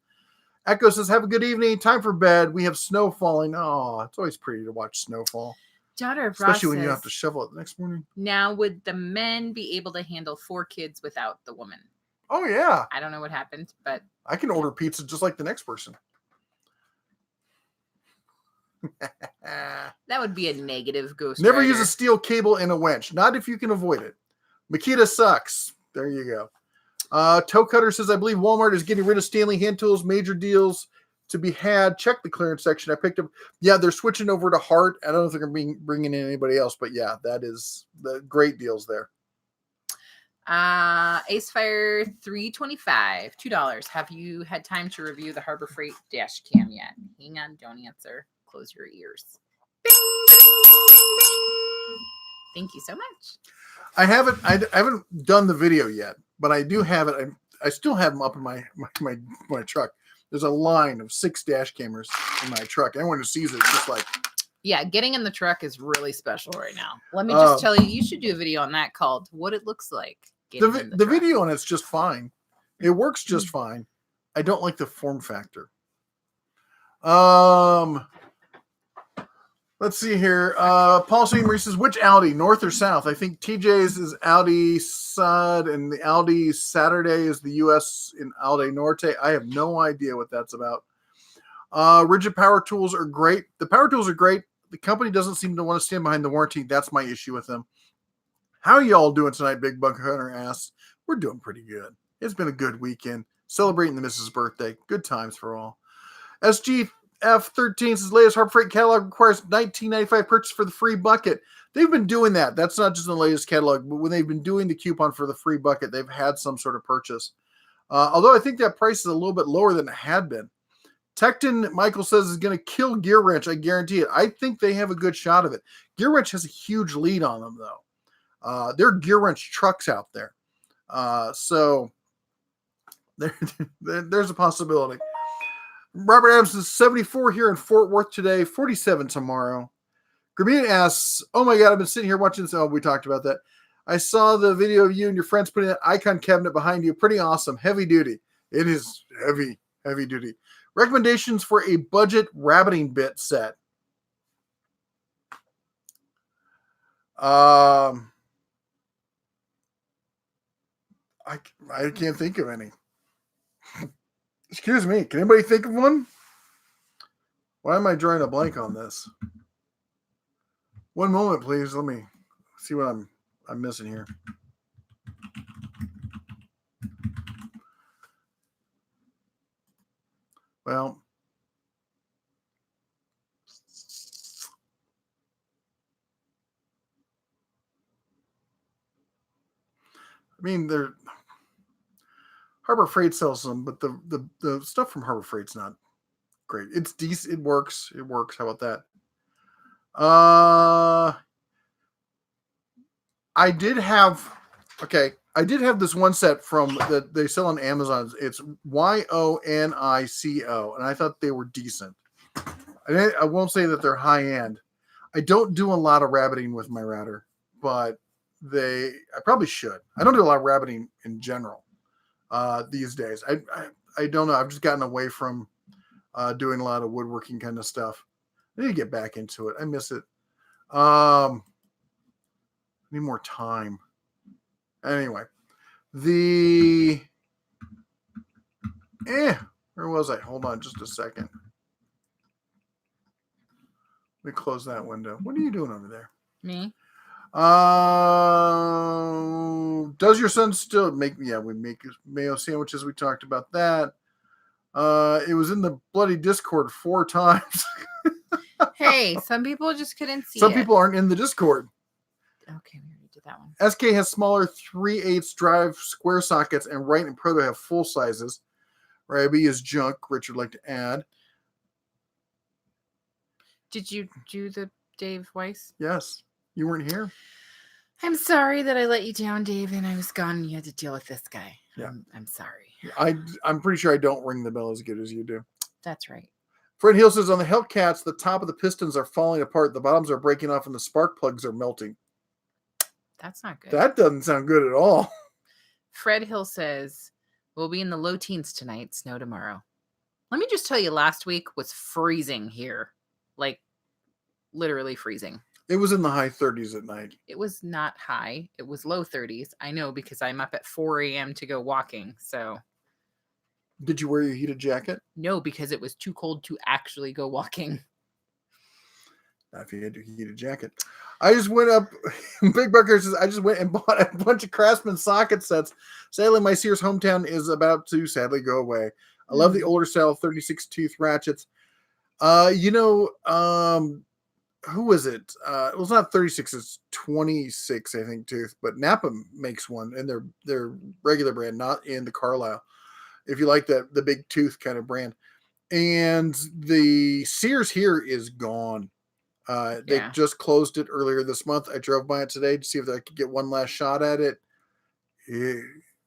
[SPEAKER 1] Echo says, have a good evening. Time for bed. We have snow falling. Oh, it's always pretty to watch snow fall.
[SPEAKER 2] Daughter of
[SPEAKER 1] Especially
[SPEAKER 2] Ross
[SPEAKER 1] when you
[SPEAKER 2] says,
[SPEAKER 1] have to shovel it the next morning.
[SPEAKER 2] Now, would the men be able to handle 4 kids without the woman?
[SPEAKER 1] Oh, yeah.
[SPEAKER 2] I don't know what happened, but...
[SPEAKER 1] I can order pizza just like the next person.
[SPEAKER 2] That would be a negative ghost.
[SPEAKER 1] Never use a steel cable in a winch. Not if you can avoid it. Makita sucks. There you go. Toe Cutter says, I believe Walmart is getting rid of Stanley hand tools. Major deals to be had. Check the clearance section. I picked up. Yeah, they're switching over to Hart. I don't know if they're going to be bringing in anybody else, but yeah, that is the great deals there.
[SPEAKER 2] Ace Fire 325, $2. Have you had time to review the Harbor Freight dash cam yet? Hang on, don't answer. Close your ears. Bing, bing, bing, bing, bing. Thank you so much.
[SPEAKER 1] I haven't done the video yet, but I do have it. I still have them up in my truck. There's a line of 6 dash cameras in my truck. Anyone who sees it, it's just like,
[SPEAKER 2] yeah, getting in the truck is really special right now. Let me just tell you, you should do a video on that called "What It Looks Like."
[SPEAKER 1] The video on it's just fine. It works just fine. I don't like the form factor. Let's see here. Paul C. Marie says, which Audi, north or south? I think TJ's is Audi Sud, and the Audi Saturday is the US in Audi Norte. I have no idea what that's about. Rigid power tools are great. The power tools are great. The company doesn't seem to want to stand behind the warranty. That's my issue with them. How are y'all doing tonight, Big Buck Hunter asks? We're doing pretty good. It's been a good weekend. Celebrating the missus' birthday. Good times for all. SGF13 says, latest Harbor Freight catalog requires $19.95 purchase for the free bucket. They've been doing that. That's not just in the latest catalog, but when they've been doing the coupon for the free bucket, they've had some sort of purchase. Although I think that price is a little bit lower than it had been. Tecton, Michael says, is going to kill Gear Wrench. I guarantee it. I think they have a good shot of it. Gear Wrench has a huge lead on them, though. There are Gear Wrench trucks out there. So there's a possibility. Robert Adams is 74 here in Fort Worth today, 47 tomorrow. Grameen asks, oh my God, I've been sitting here watching this. Oh, we talked about that. I saw the video of you and your friends putting that icon cabinet behind you. Pretty awesome. Heavy duty. It is heavy duty. Recommendations for a budget rabbiting bit set. I can't think of any. Excuse me. Can anybody think of one? Why am I drawing a blank on this? One moment, please. Let me see what I'm missing here. Well, I mean, Harbor Freight sells them, but the stuff from Harbor Freight's not great. It's decent. It works. How about that? I did have this one set from that they sell on Amazon. It's YONICO, and I thought they were decent. I won't say that they're high end. I don't do a lot of rabbiting with my router, but I probably should. I don't do a lot of rabbiting in general these days. I don't know. I've just gotten away from doing a lot of woodworking kind of stuff. I need to get back into it. I miss it. I need more time. Anyway, where was I? Hold on just a second. Let me close that window. What are you doing over there?
[SPEAKER 2] Me?
[SPEAKER 1] Does your son still we make mayo sandwiches. We talked about that. It was in the bloody Discord 4 times.
[SPEAKER 2] Hey, some people just couldn't see
[SPEAKER 1] Some people aren't in the Discord.
[SPEAKER 2] Okay, we already did that one.
[SPEAKER 1] SK has smaller 3/8 drive square sockets, and Wright and Proto have full sizes. Rabbi is junk, Richard would like to add.
[SPEAKER 2] Did you do the Dave Weiss?
[SPEAKER 1] Yes. You weren't here?
[SPEAKER 2] I'm sorry that I let you down, Dave, and I was gone and you had to deal with this guy.
[SPEAKER 1] Yeah.
[SPEAKER 2] I'm sorry.
[SPEAKER 1] I'm pretty sure I don't ring the bell as good as you do.
[SPEAKER 2] That's right.
[SPEAKER 1] Fred Hill says, on the Hellcats, the top of the pistons are falling apart, the bottoms are breaking off, and the spark plugs are melting.
[SPEAKER 2] That's not good.
[SPEAKER 1] That doesn't sound good at all.
[SPEAKER 2] Fred Hill says, we'll be in the low teens tonight, snow tomorrow. Let me just tell you, last week was freezing here. Like, literally freezing.
[SPEAKER 1] It was in the high 30s at night.
[SPEAKER 2] It was not high. It was low 30s. I know because I'm up at 4 a.m. to go walking. So,
[SPEAKER 1] did you wear your heated jacket?
[SPEAKER 2] No, because it was too cold to actually go walking.
[SPEAKER 1] Not if you had your heated jacket. I just went up. Big Bucker says, I just went and bought a bunch of Craftsman socket sets. Sadly, my Sears hometown is about to sadly go away. I love the older style 36 tooth ratchets. who was it? It was not 36, it's 26, I think, tooth. But Napa makes one in their regular brand, not in the Carlisle. If you like that, the big tooth kind of brand. And the Sears here is gone. They
[SPEAKER 2] Yeah.
[SPEAKER 1] just closed it earlier this month. I drove by it today to see if I could get one last shot at it.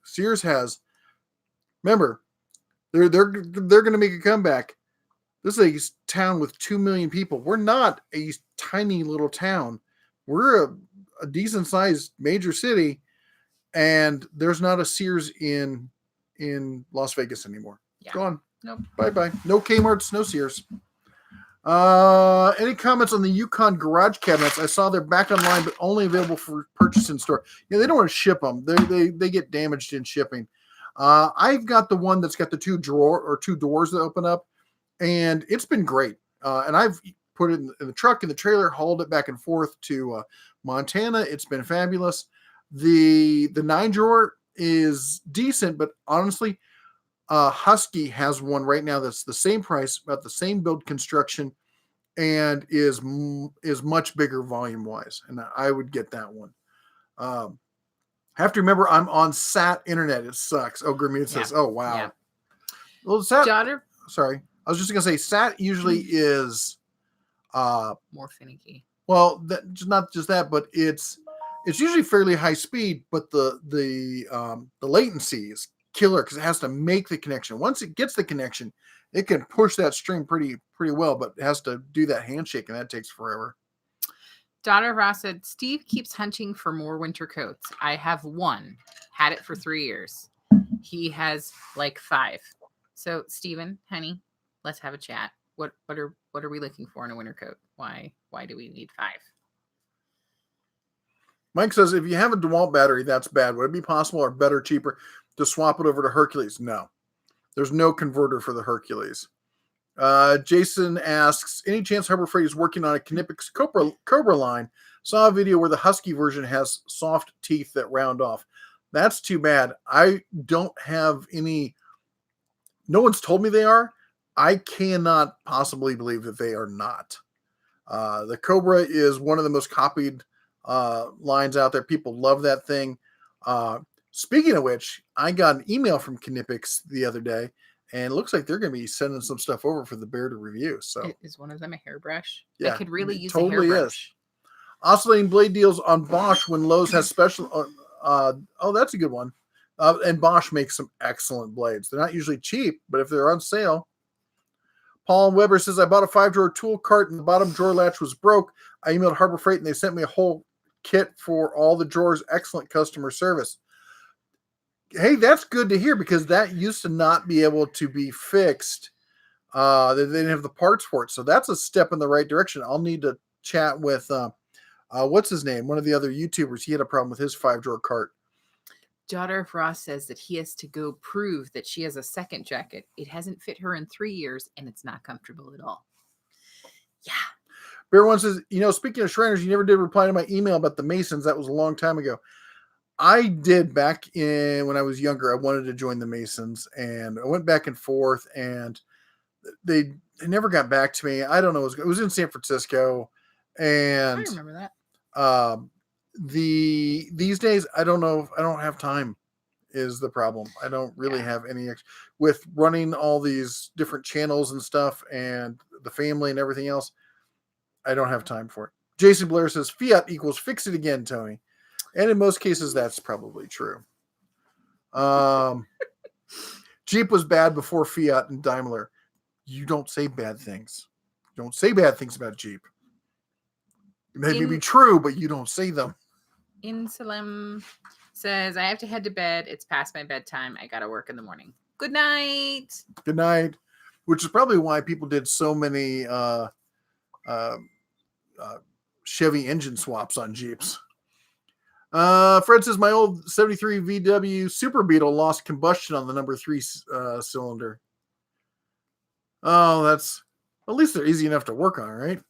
[SPEAKER 1] Sears has. Remember, they're going to make a comeback. This is a town with 2 million people. We're not a tiny little town. We're a decent sized major city, and there's not a Sears in Las Vegas anymore.
[SPEAKER 2] Yeah.
[SPEAKER 1] Gone.
[SPEAKER 2] Nope.
[SPEAKER 1] Bye. No Kmart's, no Sears. Any comments on the Yukon garage cabinets? I saw they're back online, but only available for purchase in store. Yeah, they don't want to ship them. They get damaged in shipping. I've got the one that's got the two doors that open up, and it's been great. And I've put it in the truck, in the trailer, hauled it back and forth to Montana. It's been fabulous. The 9-drawer is decent, but honestly, Husky has one right now that's the same price, about the same build construction, and is much bigger volume wise. And I would get that one. Have to remember I'm on SAT internet. It sucks. Oh, Grimmy says, "Oh wow."
[SPEAKER 2] Yeah.
[SPEAKER 1] Well, SAT.
[SPEAKER 2] Daughter.
[SPEAKER 1] Sorry, I was just gonna say SAT usually is
[SPEAKER 2] more finicky.
[SPEAKER 1] Well, not just that, but it's usually fairly high speed, but the latency is killer because it has to make the connection. Once it gets the connection, it can push that string pretty well, but it has to do that handshake, and that takes forever.
[SPEAKER 2] Daughter of Ross said, Steve keeps hunting for more winter coats. I have one. Had it for 3 years. He has like 5. So, Steven, honey, let's have a chat. What are we looking for in a winter coat? Why do we need 5?
[SPEAKER 1] Mike says, if you have a DeWalt battery, that's bad. Would it be possible or better, cheaper to swap it over to Hercules? No. There's no converter for the Hercules. Jason asks, any chance Harbor Freight is working on a Knipex Cobra line? Saw a video where the Husky version has soft teeth that round off. That's too bad. I don't have any. No one's told me they are. I cannot possibly believe that they are not. The Cobra is one of the most copied lines out there. People love that thing. Speaking of which, I got an email from Knipex the other day, and it looks like they're going to be sending some stuff over for the bear to review. So,
[SPEAKER 2] is one of them a hairbrush?
[SPEAKER 1] Yeah,
[SPEAKER 2] I could really use
[SPEAKER 1] totally
[SPEAKER 2] a hairbrush.
[SPEAKER 1] Is. Oscillating blade deals on Bosch when Lowe's has special. Oh, that's a good one. And Bosch makes some excellent blades. They're not usually cheap, but if they're on sale. Paul Weber says, I bought a 5-drawer tool cart and the bottom drawer latch was broke. I emailed Harbor Freight and they sent me a whole kit for all the drawers. Excellent customer service. Hey, that's good to hear because that used to not be able to be fixed. They didn't have the parts for it. So that's a step in the right direction. I'll need to chat with, what's his name? One of the other YouTubers. He had a problem with his 5-drawer cart.
[SPEAKER 2] Daughter of Ross says that he has to go prove that she has a second jacket. It hasn't fit her in 3 years and it's not comfortable at all. Yeah.
[SPEAKER 1] Bear One says, speaking of Shriners, you never did reply to my email about the Masons. That was a long time ago. I did back when I was younger. I wanted to join the Masons and I went back and forth and they never got back to me. I don't know. It was in San Francisco. And
[SPEAKER 2] I remember that.
[SPEAKER 1] These days, I don't know. I don't have time is the problem. I don't really have any with running all these different channels and stuff and the family and everything else. I don't have time for it. Jason Blair says Fiat equals fix it again, Tony. And in most cases, that's probably true. Jeep was bad before Fiat and Daimler. You don't say bad things. Don't say bad things about Jeep. It may be true, but you don't say them.
[SPEAKER 2] Insulem says, I have to head to bed. It's past my bedtime. I got to work in the morning. Good night.
[SPEAKER 1] Good night. Which is probably why people did so many Chevy engine swaps on Jeeps. Fred says, my old 73 VW Super Beetle lost combustion on the number 3 cylinder. Oh, that's at least they're easy enough to work on, right?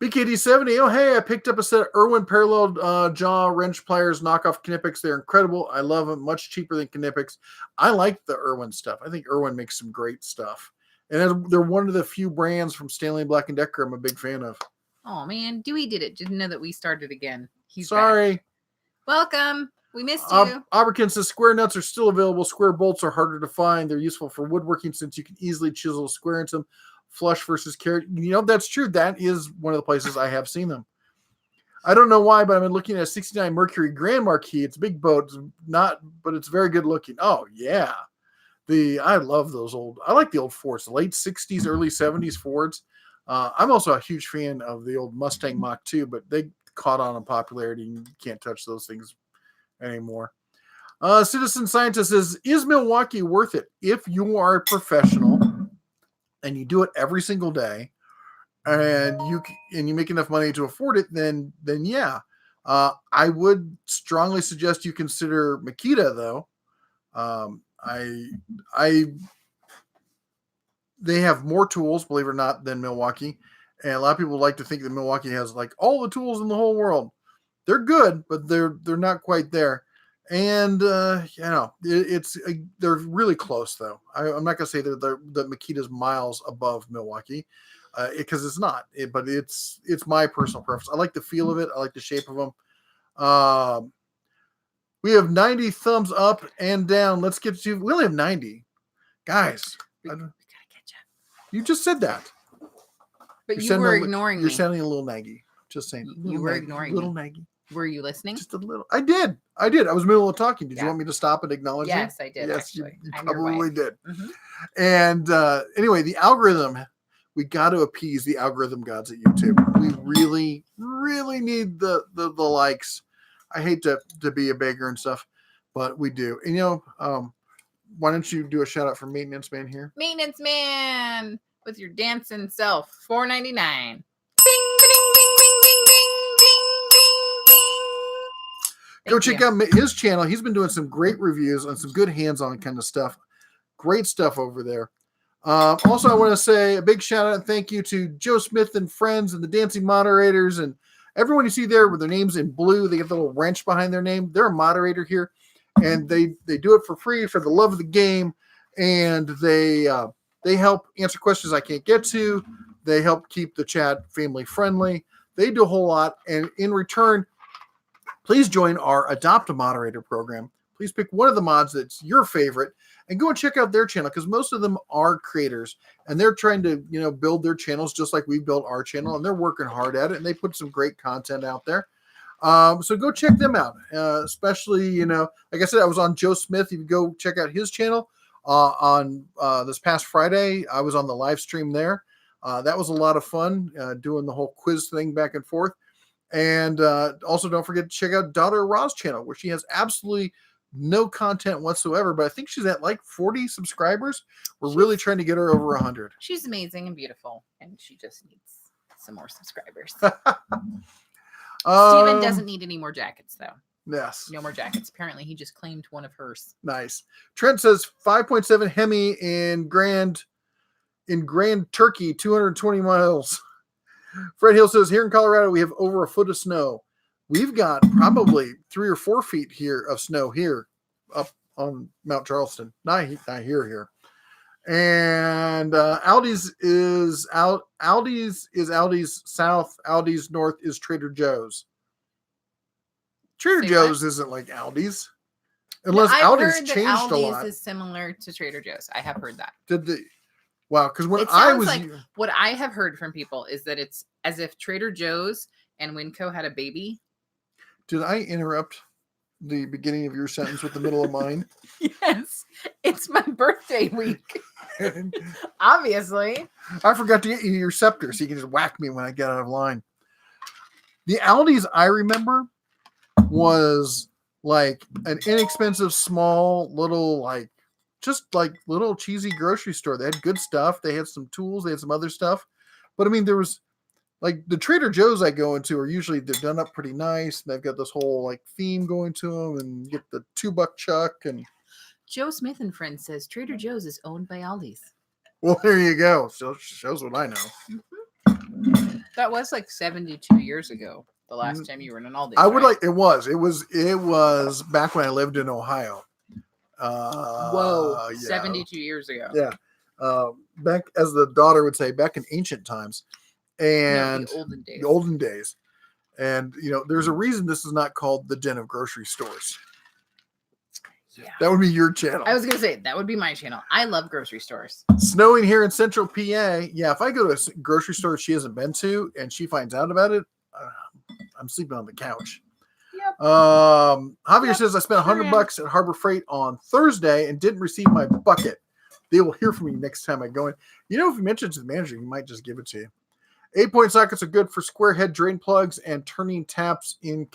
[SPEAKER 1] BKD70. Oh, hey, I picked up a set of Irwin parallel jaw wrench pliers, knockoff Knipex. They're incredible. I love them. Much cheaper than Knipex. I like the Irwin stuff. I think Irwin makes some great stuff. And they're one of the few brands from Stanley Black & Decker I'm a big fan of.
[SPEAKER 2] Oh man, Dewey did it. Didn't know that we started again. He's
[SPEAKER 1] Sorry.
[SPEAKER 2] back. Welcome. We missed you.
[SPEAKER 1] Auberkin says square nuts are still available. Square bolts are harder to find. They're useful for woodworking since you can easily chisel a square into them. Flush versus carrot. That's true. That is one of the places I have seen them. I don't know why, but I've been looking at a 69 Mercury Grand Marquis. It's a big boat, but it's very good looking. Oh yeah. I love those I like the old Fords, the late 60s, early 70s Fords. I'm also a huge fan of the old Mustang Mach 2, but they caught on in popularity and you can't touch those things anymore. Citizen Scientist says, is Milwaukee worth it? If you are a professional and you do it every single day and you make enough money to afford it, then yeah. I would strongly suggest you consider Makita though. They have more tools, believe it or not, than Milwaukee. And a lot of people like to think that Milwaukee has like all the tools in the whole world. They're good, but they're not quite there. And they're really close though. I'm not gonna say that Makita's miles above Milwaukee, because it's not. But it's my personal preference. I like the feel of it. I like the shape of them. We have 90 thumbs up and down. Let's get to. We only have 90, guys.
[SPEAKER 2] We gotta catch up.
[SPEAKER 1] You just said that.
[SPEAKER 2] But you were ignoring me.
[SPEAKER 1] You're sounding a little naggy. Just saying.
[SPEAKER 2] You were ignoring me.
[SPEAKER 1] Little naggy.
[SPEAKER 2] Were you listening?
[SPEAKER 1] Just a little. I did. I was in the middle of talking. Did you want me to stop and acknowledge you?
[SPEAKER 2] Yes, I did.
[SPEAKER 1] Yes,
[SPEAKER 2] actually.
[SPEAKER 1] you probably did.
[SPEAKER 2] Mm-hmm.
[SPEAKER 1] And anyway, the algorithm. We got to appease the algorithm gods at YouTube. We really, really need the likes. I hate to be a beggar and stuff, but we do. And why don't you do a shout out for Maintenance Man here?
[SPEAKER 2] Maintenance Man with your dancing self, $4.99.
[SPEAKER 1] Go check out his channel. He's been doing some great reviews on some good hands-on kind of stuff. Great stuff over there. Also, I want to say a big shout out and thank you to Joe Smith and friends and the dancing moderators and everyone you see there with their names in blue. They get the little wrench behind their name. They're a moderator here, and they do it for free for the love of the game. And they help answer questions I can't get to. They help keep the chat family friendly. They do a whole lot, and in return, please join our Adopt a Moderator program. Please pick one of the mods that's your favorite and go and check out their channel because most of them are creators and they're trying to, build their channels just like we built our channel and they're working hard at it and they put some great content out there. So go check them out. Especially, like I said, I was on Joe Smith. You can go check out his channel on this past Friday. I was on the live stream there. That was a lot of fun doing the whole quiz thing back and forth. And also don't forget to check out Daughter Ra's channel where she has absolutely no content whatsoever, but I think she's at like 40 subscribers. We're really trying to get her over 100.
[SPEAKER 2] She's amazing and beautiful, and she just needs some more subscribers. Steven doesn't need any more jackets, though.
[SPEAKER 1] Yes.
[SPEAKER 2] No more jackets. Apparently, he just claimed one of hers.
[SPEAKER 1] Nice. Trent says 5.7 Hemi in Grand Turkey, 220 miles. Fred Hill says, here in Colorado, we have over a foot of snow. We've got probably 3 or 4 feet here of snow here up on Mount Charleston. Not here. And Aldi's is Aldi's south. Aldi's north is Trader Joe's. Trader Joe's isn't like Aldi's. Unless Aldi's changed a lot.
[SPEAKER 2] Aldi's is similar to Trader Joe's. I have heard that.
[SPEAKER 1] Wow, because when I was
[SPEAKER 2] what I have heard from people is that it's as if Trader Joe's and Winco had a baby.
[SPEAKER 1] Did I interrupt the beginning of your sentence with the middle of mine?
[SPEAKER 2] Yes, it's my birthday week. Obviously.
[SPEAKER 1] I forgot to get you your scepter so you can just whack me when I get out of line. The Aldi's I remember was like an inexpensive, small, little, little cheesy grocery store. They had good stuff. They had some tools. They had some other stuff. But I mean, there was like the Trader Joe's I go into are usually they're done up pretty nice. They've got this whole like theme going to them and you get the $2 chuck and
[SPEAKER 2] Joe Smith and Friends says Trader Joe's is owned by Aldi's.
[SPEAKER 1] Well, there you go. So shows what I know.
[SPEAKER 2] Mm-hmm. That was like 72 years ago. The last time you were in an Aldi's.
[SPEAKER 1] I would it was back when I lived in Ohio.
[SPEAKER 2] Whoa,
[SPEAKER 1] yeah.
[SPEAKER 2] 72 years ago.
[SPEAKER 1] Yeah. Back, as the daughter would say, back in ancient times. And
[SPEAKER 2] the olden days.
[SPEAKER 1] the olden days. And, there's a reason this is not called the Den of Grocery Stores.
[SPEAKER 2] Yeah.
[SPEAKER 1] That would be your channel.
[SPEAKER 2] I was going to say, that would be my channel. I love grocery stores.
[SPEAKER 1] Snowing here in central PA. Yeah, if I go to a grocery store she hasn't been to and she finds out about it, I'm sleeping on the couch.
[SPEAKER 2] Yep.
[SPEAKER 1] Javier says I spent $100 at Harbor Freight on Thursday and didn't receive my bucket. They will hear from me next time I go in. If you mention it to the manager, he might just give it to you. 8-point sockets are good for square head drain plugs and turning taps in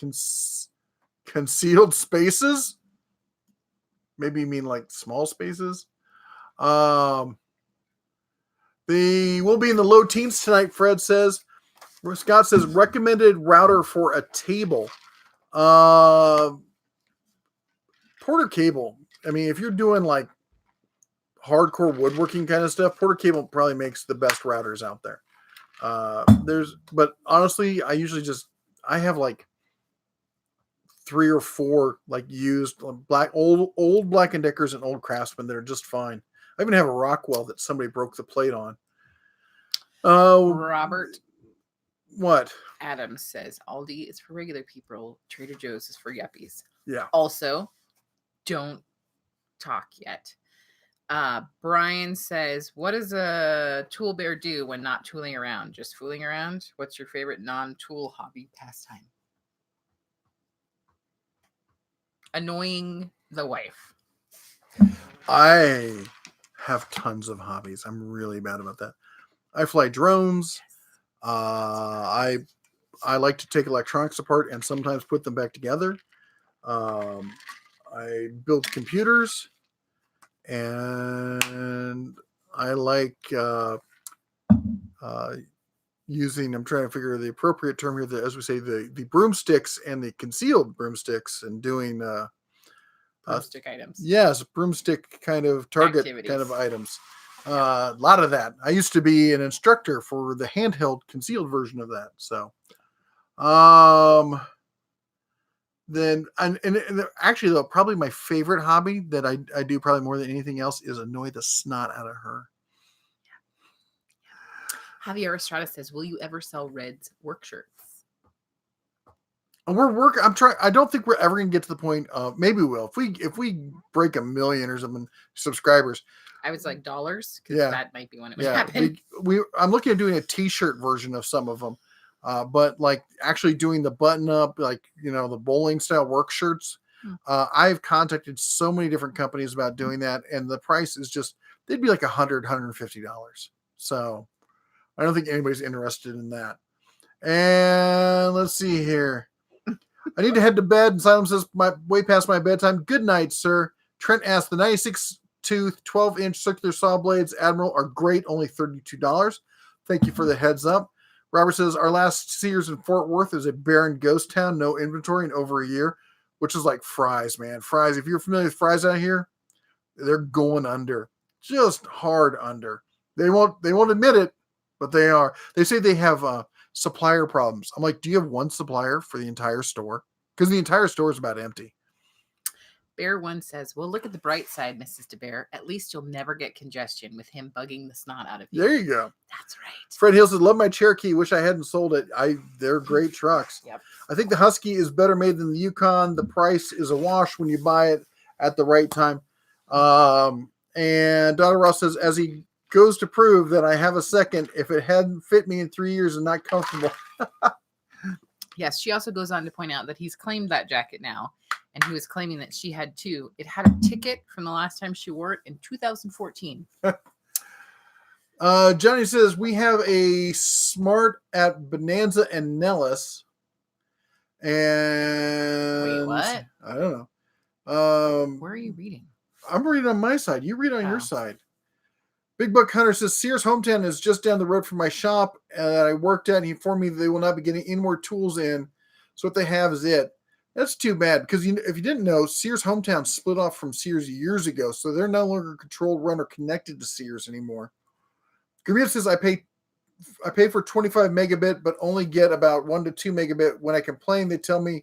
[SPEAKER 1] concealed spaces. Maybe you mean like small spaces. They will be in the low teens tonight, Fred says. Scott says recommended router for a table. Porter cable. I mean, if you're doing like hardcore woodworking kind of stuff, Porter cable probably makes the best routers out there. But honestly, I have like 3 or 4 like used old Black and Deckers and old Craftsman that are just fine. I even have a Rockwell that somebody broke the plate on.
[SPEAKER 2] Robert.
[SPEAKER 1] What?
[SPEAKER 2] Adams says Aldi is for regular people. Trader Joe's is for yuppies.
[SPEAKER 1] Yeah.
[SPEAKER 2] Also, don't talk yet. Brian says, what does a tool bear do when not tooling around? Just fooling around? What's your favorite non-tool hobby pastime? Annoying the wife.
[SPEAKER 1] I have tons of hobbies. I'm really bad about that. I fly drones. I like to take electronics apart and sometimes put them back together. I build computers. And I like using, I'm trying to figure the appropriate term here, as we say, the broomsticks and the concealed broomsticks and doing
[SPEAKER 2] broomstick items.
[SPEAKER 1] Yes, broomstick kind of target
[SPEAKER 2] Activities.
[SPEAKER 1] kind of items. A lot of that. I used to be an instructor for the handheld concealed version of that. So, then and actually though, probably my favorite hobby that I do probably more than anything else is annoy the snot out of her.
[SPEAKER 2] Javier Estrada says, will you ever sell Red's work shirts?
[SPEAKER 1] I'm trying. I don't think we're ever gonna get to the point of, maybe we will if we break 1 million or something subscribers.
[SPEAKER 2] I was like dollars, because that might be when it would happen.
[SPEAKER 1] I'm looking at doing a t-shirt version of some of them. But like actually doing the button up, like, the bowling style work shirts. I've contacted so many different companies about doing that. And the price is they'd be like $150. So I don't think anybody's interested in that. And let's see here. I need to head to bed. And Silence says way past my bedtime. Good night, sir. Trent asks, the 96 tooth, 12-inch circular saw blades, Admiral, are great. Only $32. Thank you for the heads up. Robert says, our last Sears in Fort Worth is a barren ghost town, no inventory in over a year, which is like Fry's, man. Fry's, if you're familiar with Fry's out here, they're going under. Just hard under. They won't admit it, but they are. They say they have supplier problems. I'm like, do you have one supplier for the entire store? Because the entire store is about empty.
[SPEAKER 2] Bear One says, well, look at the bright side, Mrs. DeBear. At least you'll never get congestion with him bugging the snot out of you.
[SPEAKER 1] There you go.
[SPEAKER 2] That's right.
[SPEAKER 1] Fred Hill says, love my Cherokee. Wish I hadn't sold it. They're great trucks.
[SPEAKER 2] Yep.
[SPEAKER 1] I think the Husky is better made than the Yukon. The price is a wash when you buy it at the right time. And Donna Ross says, as he goes to prove that I have a second, if it hadn't fit me in 3 years and not comfortable.
[SPEAKER 2] Yes, she also goes on to point out that he's claimed that jacket now. And he was claiming that she had too. It had a ticket from the last time she wore it in 2014.
[SPEAKER 1] Johnny says, we have a smart at Bonanza and Nellis. And
[SPEAKER 2] wait, what?
[SPEAKER 1] I don't know.
[SPEAKER 2] Where are you reading?
[SPEAKER 1] I'm reading on my side. You read on your side. Big Buck Hunter says, Sears Hometown is just down the road from my shop that I worked at. He informed me that they will not be getting any more tools in. So what they have is it. That's too bad, because if you didn't know, Sears Hometown split off from Sears years ago, so they're no longer controlled, run, or connected to Sears anymore. Grimia says, I pay for 25 megabit, but only get about 1 to 2 megabit. When I complain, they tell me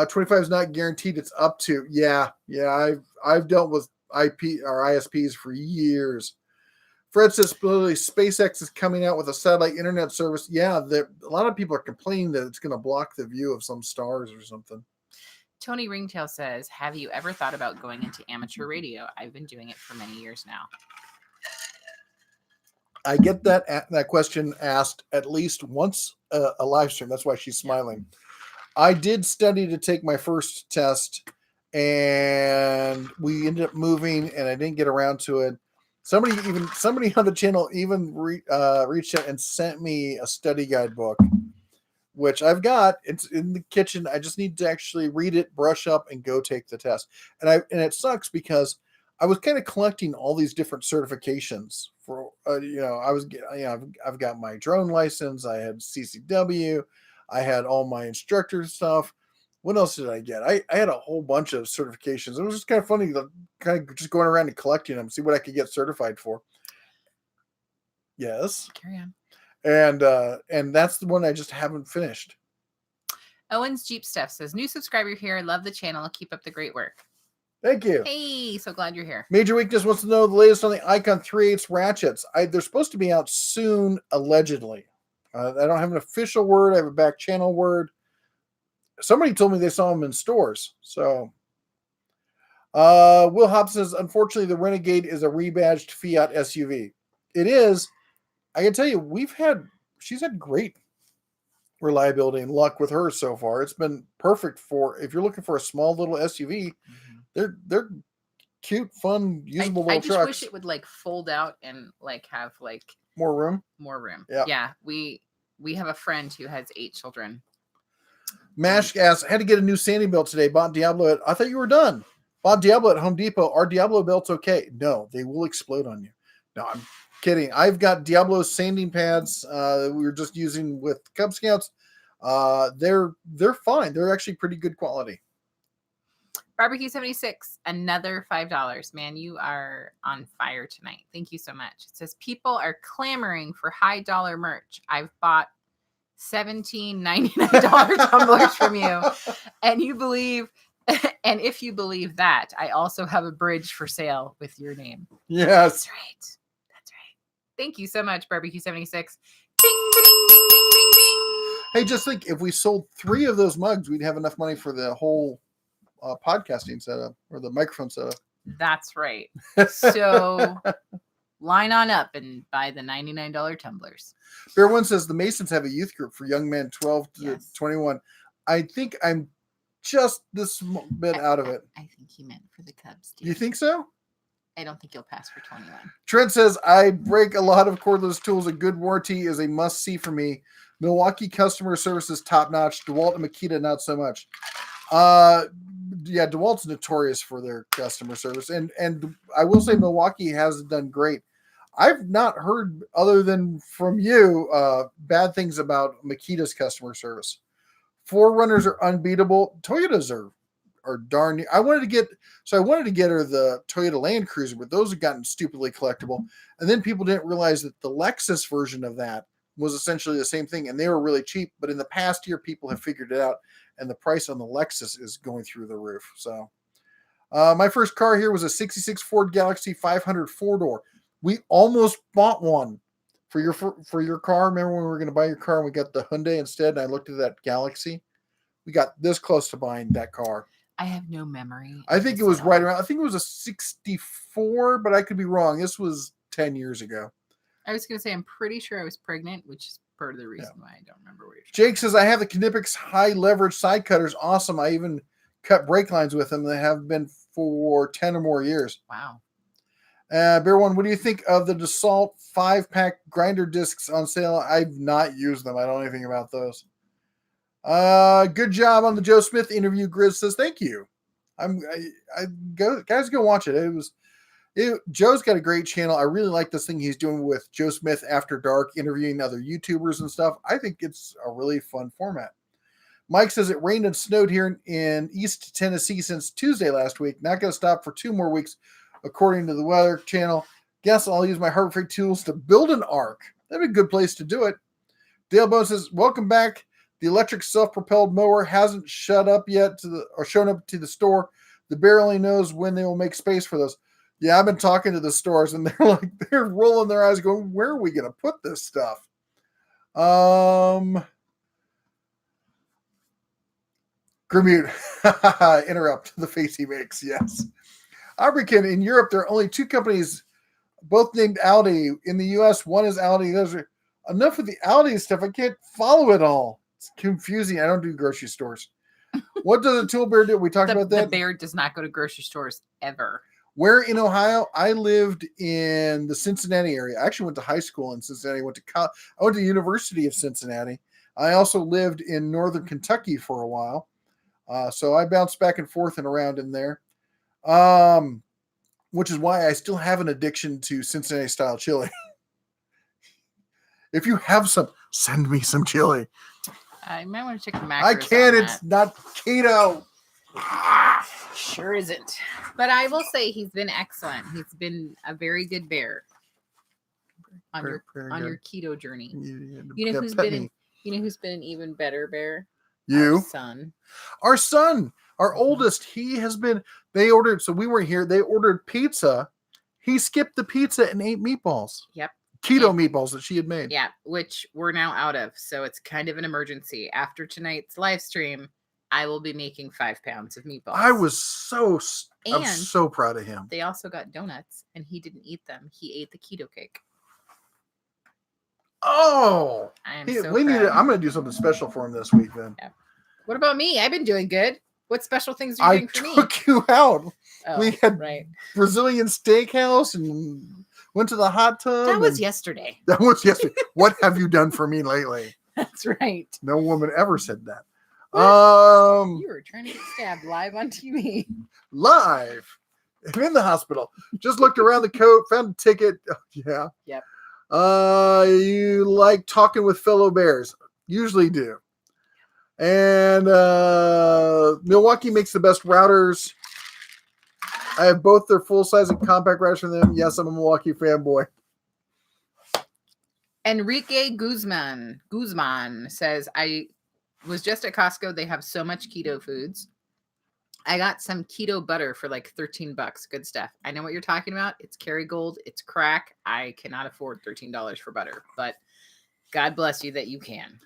[SPEAKER 1] 25 is not guaranteed. It's up to. Yeah. I've dealt with IP or ISPs for years. Fred says supposedly SpaceX is coming out with a satellite internet service. Yeah, a lot of people are complaining that it's going to block the view of some stars or something.
[SPEAKER 2] Tony Ringtail says, have you ever thought about going into amateur radio? I've been doing it for many years now.
[SPEAKER 1] I get that question asked at least once a live stream. That's why she's smiling. Yeah. I did study to take my first test, and we ended up moving, and I didn't get around to it. Somebody on the channel even reached out and sent me a study guide book, which I've got. It's in the kitchen. I just need to actually read it, brush up, and go take the test. And it sucks because I was kind of collecting all these different certifications for, I've got my drone license. I had CCW. I had all my instructor stuff. What else did I get? I had a whole bunch of certifications. It was just kind of funny, kind of just going around and collecting them, see what I could get certified for. Yes.
[SPEAKER 2] Carry on.
[SPEAKER 1] And that's the one I just haven't finished.
[SPEAKER 2] Owens Jeep Stuff says, new subscriber here. Love the channel. Keep up the great work.
[SPEAKER 1] Thank you.
[SPEAKER 2] Hey, so glad you're here.
[SPEAKER 1] Major Weakness wants to know the latest on the Icon 3/8 ratchets. They're supposed to be out soon, allegedly. I don't have an official word. I have a back channel word. Somebody told me they saw them in stores. So, Will Hobbs says, unfortunately, the Renegade is a rebadged Fiat SUV. It is. I can tell you, she's had great reliability and luck with hers so far. It's been perfect for, if you're looking for a small little SUV, they're cute, fun, usable little trucks.
[SPEAKER 2] I just wish it would like fold out and like have like
[SPEAKER 1] more room.
[SPEAKER 2] Yeah. We have a friend who has 8 children.
[SPEAKER 1] Mash asks, had to get a new sanding belt today. Bought Diablo I thought you were done. Bought Diablo at Home Depot. Are Diablo belts okay? No, they will explode on you. No, I'm kidding. I've got Diablo sanding pads that we were just using with Cub Scouts. They're fine. They're actually pretty good quality.
[SPEAKER 2] Barbecue 76, another $5. Man, you are on fire tonight. Thank you so much. It says people are clamoring for high dollar merch. I've bought $17.99 tumblers from you, and if you believe that, I also have a bridge for sale with your name.
[SPEAKER 1] Yes,
[SPEAKER 2] that's right. Thank you so much, Barbecue 76. Ding, ding, ding, ding, ding, ding.
[SPEAKER 1] Hey, just think, if we sold 3 of those mugs, we'd have enough money for the whole podcasting setup or the microphone setup.
[SPEAKER 2] That's right. So line on up and buy the $99 tumblers.
[SPEAKER 1] Bear One says the Masons have a youth group for young men 12 to 21. I think I'm just this bit out of it.
[SPEAKER 2] I think he meant for the Cubs. Dude.
[SPEAKER 1] You think so?
[SPEAKER 2] I don't think you'll pass for 21.
[SPEAKER 1] Trent says, I break a lot of cordless tools. A good warranty is a must-see for me. Milwaukee customer service is top-notch. DeWalt and Makita, not so much. Yeah, DeWalt's notorious for their customer service. And I will say Milwaukee has done great. I've not heard, other than from you, bad things about Makita's customer service. 4Runners are unbeatable. Toyotas are darn. I wanted to get her the Toyota Land Cruiser, but those have gotten stupidly collectible. And then people didn't realize that the Lexus version of that was essentially the same thing, and they were really cheap. But in the past year, people have figured it out, and the price on the Lexus is going through the roof. So my first car here was a 66 Ford Galaxy 500 4-door. We almost bought one for your car. Remember when we were going to buy your car and we got the Hyundai instead, and I looked at that Galaxy? We got this close to buying that car.
[SPEAKER 2] I have no memory.
[SPEAKER 1] I think it was right around, I think it was a 64, but I could be wrong. This was 10 years ago.
[SPEAKER 2] I was going to say, I'm pretty sure I was pregnant, which is part of the reason why I don't remember where you're
[SPEAKER 1] Jake says, I have the Knipex high leverage side cutters. Awesome. I even cut brake lines with them. They have been for 10 or more years.
[SPEAKER 2] Wow.
[SPEAKER 1] Bear One, what do you think of the Dassault 5-pack grinder discs on sale? I've not used them. I don't know anything about those. Good job on the Joe Smith interview. Grizz says, thank you. Guys, go watch it. Joe's got a great channel. I really like this thing he's doing with Joe Smith After Dark, interviewing other YouTubers and stuff. I think it's a really fun format. Mike says it rained and snowed here in East Tennessee since Tuesday last week. Not going to stop for 2 more weeks, according to the Weather Channel. Guess I'll use my Harbor Freight tools to build an ark. That'd be a good place to do it. Dale Bone says, welcome back. The electric self-propelled mower hasn't shown up to the store. The bear only knows when they will make space for those. Yeah, I've been talking to the stores, and they're rolling their eyes, going, "Where are we going to put this stuff?" Grimute, interrupt the face he makes. Yes, Abrican, in Europe, there are only two companies, both named Aldi. In the U.S., one is Aldi. Those are enough of the Aldi stuff. I can't follow it all. It's confusing. I don't do grocery stores. What does a tool bear do? We talked about that.
[SPEAKER 2] The bear does not go to grocery stores ever.
[SPEAKER 1] Where in Ohio? I lived in the Cincinnati area. I actually went to high school in Cincinnati. I went to the University of Cincinnati. I also lived in northern Kentucky for a while. So I bounced back and forth and around in there. Which is why I still have an addiction to Cincinnati style chili. If you have some, send me some chili.
[SPEAKER 2] You might want to check the macros.
[SPEAKER 1] I can't. It's not keto.
[SPEAKER 2] Sure isn't. But I will say he's been excellent. He's been a very good bear on your keto journey. You know who's been an even better bear?
[SPEAKER 1] You.
[SPEAKER 2] Our son.
[SPEAKER 1] Our oldest, they ordered, so we weren't here. They ordered pizza. He skipped the pizza and ate meatballs.
[SPEAKER 2] Yep.
[SPEAKER 1] Keto meatballs that she had made.
[SPEAKER 2] Yeah, which we're now out of. So it's kind of an emergency. After tonight's live stream, I will be making 5 pounds of meatballs.
[SPEAKER 1] I'm so proud of him.
[SPEAKER 2] They also got donuts, and he didn't eat them. He ate the keto cake.
[SPEAKER 1] Oh,
[SPEAKER 2] I'm
[SPEAKER 1] going to do something special for him this week then.
[SPEAKER 2] Yeah. What about me? I've been doing good. What special things are you doing for me?
[SPEAKER 1] I took you out.
[SPEAKER 2] Oh,
[SPEAKER 1] we had Brazilian steakhouse and went to the hot tub.
[SPEAKER 2] That was yesterday.
[SPEAKER 1] What have you done for me lately?
[SPEAKER 2] That's right.
[SPEAKER 1] No woman ever said that.
[SPEAKER 2] You were trying to get stabbed live on TV.
[SPEAKER 1] Live. I'm in the hospital. Just looked around the coat, found a ticket. Oh, yeah.
[SPEAKER 2] Yep.
[SPEAKER 1] You like talking with fellow bears. Usually do. And Milwaukee makes the best routers. I have both their full-size and compact routers from them. Yes, I'm a Milwaukee fanboy.
[SPEAKER 2] Enrique Guzman says, I was just at Costco. They have so much keto foods. I got some keto butter for like $13. Good stuff. I know what you're talking about. It's Kerrygold. It's crack. I cannot afford $13 for butter, but God bless you that you can.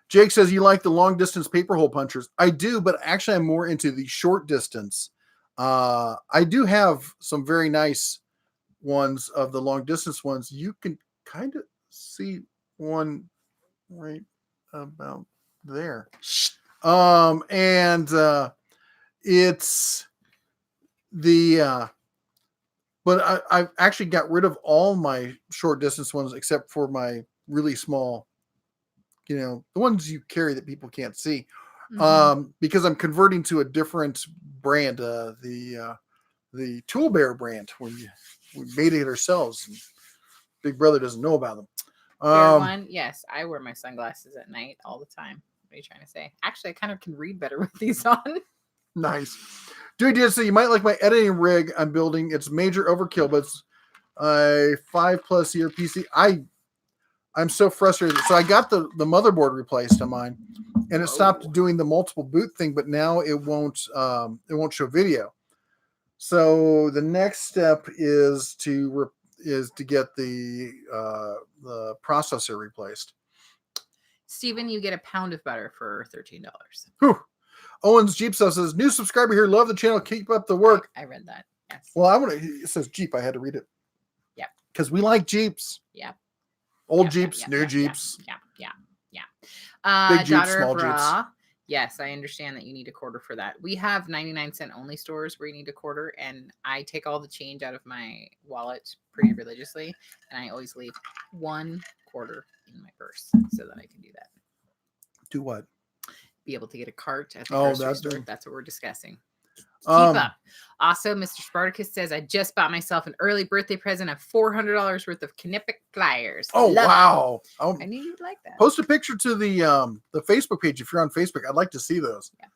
[SPEAKER 1] Jake says you like the long distance paper hole punchers. I do, but actually I'm more into the short distance. I do have some very nice ones of the long distance ones. You can kind of see one right about there. It's the but I've actually got rid of all my short distance ones except for my really small, the ones you carry that people can't see, because I'm converting to a different brand, the Tool Bear brand. We made it ourselves. And Big Brother doesn't know about them.
[SPEAKER 2] One, yes, I wear my sunglasses at night all the time. What are you trying to say? Actually, I kind of can read better with these on.
[SPEAKER 1] Nice. Dude did say you might like my editing rig I'm building. It's major overkill, but it's a 5+ year PC. I'm so frustrated. So I got the motherboard replaced on mine, and it stopped doing the multiple boot thing, but now it won't show video. So the next step is to get the processor replaced.
[SPEAKER 2] Steven, you get a pound of butter for $13.
[SPEAKER 1] Whew. Owens Jeep says, new subscriber here. Love the channel. Keep up the work.
[SPEAKER 2] I read that. Yes.
[SPEAKER 1] Well, it says Jeep. I had to read it.
[SPEAKER 2] Yeah.
[SPEAKER 1] Because we like Jeeps.
[SPEAKER 2] Yeah.
[SPEAKER 1] Old Jeeps, new Jeeps.
[SPEAKER 2] Yeah.
[SPEAKER 1] Big Jeeps,
[SPEAKER 2] Daughter
[SPEAKER 1] small
[SPEAKER 2] of Ra,
[SPEAKER 1] Jeeps.
[SPEAKER 2] Yes, I understand that you need a quarter for that. We have 99-cent only stores where you need a quarter, and I take all the change out of my wallet pretty religiously, and I always leave 1 quarter in my purse so that I can do that.
[SPEAKER 1] Do what?
[SPEAKER 2] Be able to get a cart at the grocery store. That's what we're discussing. Keep up. Also, Mr. Spartacus says, I just bought myself an early birthday present of $400 worth of Knippet pliers.
[SPEAKER 1] Oh, wow.
[SPEAKER 2] I knew you'd like that.
[SPEAKER 1] Post a picture to the Facebook page if you're on Facebook. I'd like to see those.
[SPEAKER 2] Yeah.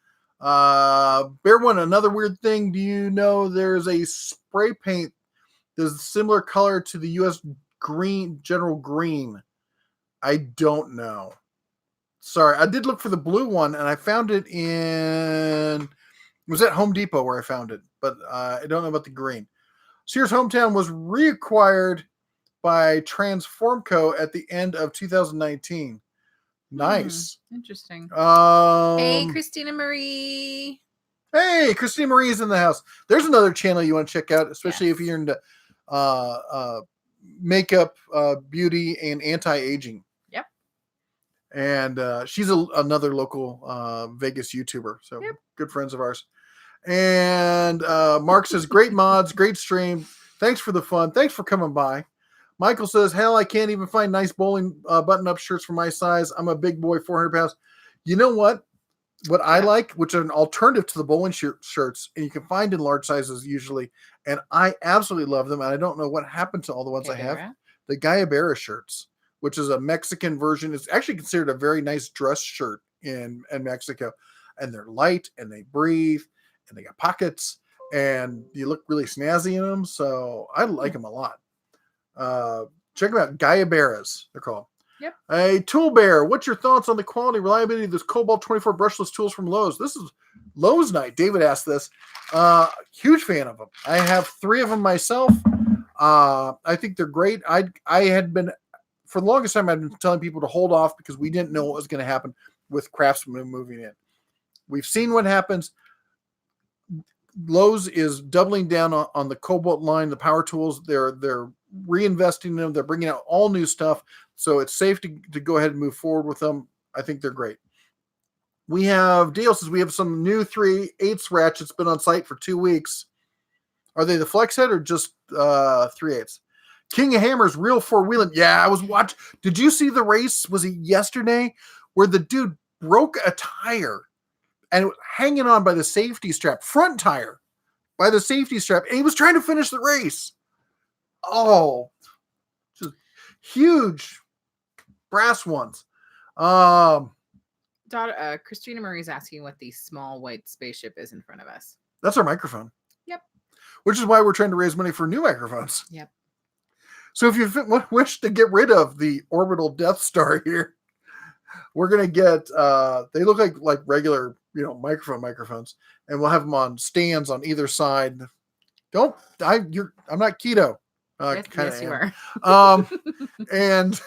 [SPEAKER 1] Bear One, another weird thing. Do you know there's a spray paint that's similar color to the U.S. General Green? I don't know. Sorry, I did look for the blue one, and I found it it was at Home Depot where I found it, but I don't know about the green. Sears Hometown was reacquired by Transformco at the end of 2019. Nice.
[SPEAKER 2] Interesting.
[SPEAKER 1] Um,
[SPEAKER 2] Hey, Christina Marie.
[SPEAKER 1] Hey, Christina Marie's in the house. There's another channel you want to check out, especially if you're into makeup, beauty, and anti-aging.
[SPEAKER 2] Yep.
[SPEAKER 1] And she's another local Vegas YouTuber, so good friends of ours. And Mark says, great mods, great stream. Thanks for the fun. Thanks for coming by. Michael says, hell, I can't even find nice bowling button-up shirts for my size. I'm a big boy, 400 pounds. You know what? What I like, which are an alternative to the bowling shirts, and you can find in large sizes usually, and I absolutely love them, and I don't know what happened to all the ones I have. The Guayabera shirts, which is a Mexican version. It's actually considered a very nice dress shirt in Mexico, and they're light, and they breathe, and they got pockets, and you look really snazzy in them, so I like them a lot. Check them out, Guayaberas, they're called.
[SPEAKER 2] Yep.
[SPEAKER 1] Hey, Tool Bear, what's your thoughts on the quality, reliability of this Cobalt 24 brushless tools from Lowe's? This is Lowe's night. David asked this. Huge fan of them. I have 3 of them myself. I think they're great. I had been, for the longest time, I've been telling people to hold off because we didn't know what was going to happen with Craftsman moving in. We've seen what happens. Lowe's is doubling down on the Cobalt line, the power tools. They're reinvesting in them. They're bringing out all new stuff. So it's safe to go ahead and move forward with them. I think they're great. We have, Dale says, we have some new 3/8 ratchets been on site for 2 weeks. Are they the flex head or just 3/8? King of Hammers, real 4-wheeling. Yeah, I was watching. Did you see the race? Was it yesterday? Where the dude broke a tire and it was hanging on by the safety strap, front tire by the safety strap. And he was trying to finish the race. Oh, just huge brass ones.
[SPEAKER 2] Christina Marie's asking what the small white spaceship is in front of us.
[SPEAKER 1] That's our microphone.
[SPEAKER 2] Yep.
[SPEAKER 1] Which is why we're trying to raise money for new microphones.
[SPEAKER 2] Yep.
[SPEAKER 1] So if you wish to get rid of the orbital Death Star here, we're going to get, they look like regular, microphones, and we'll have them on stands on either side. I'm not keto.
[SPEAKER 2] Yes, you are.
[SPEAKER 1] And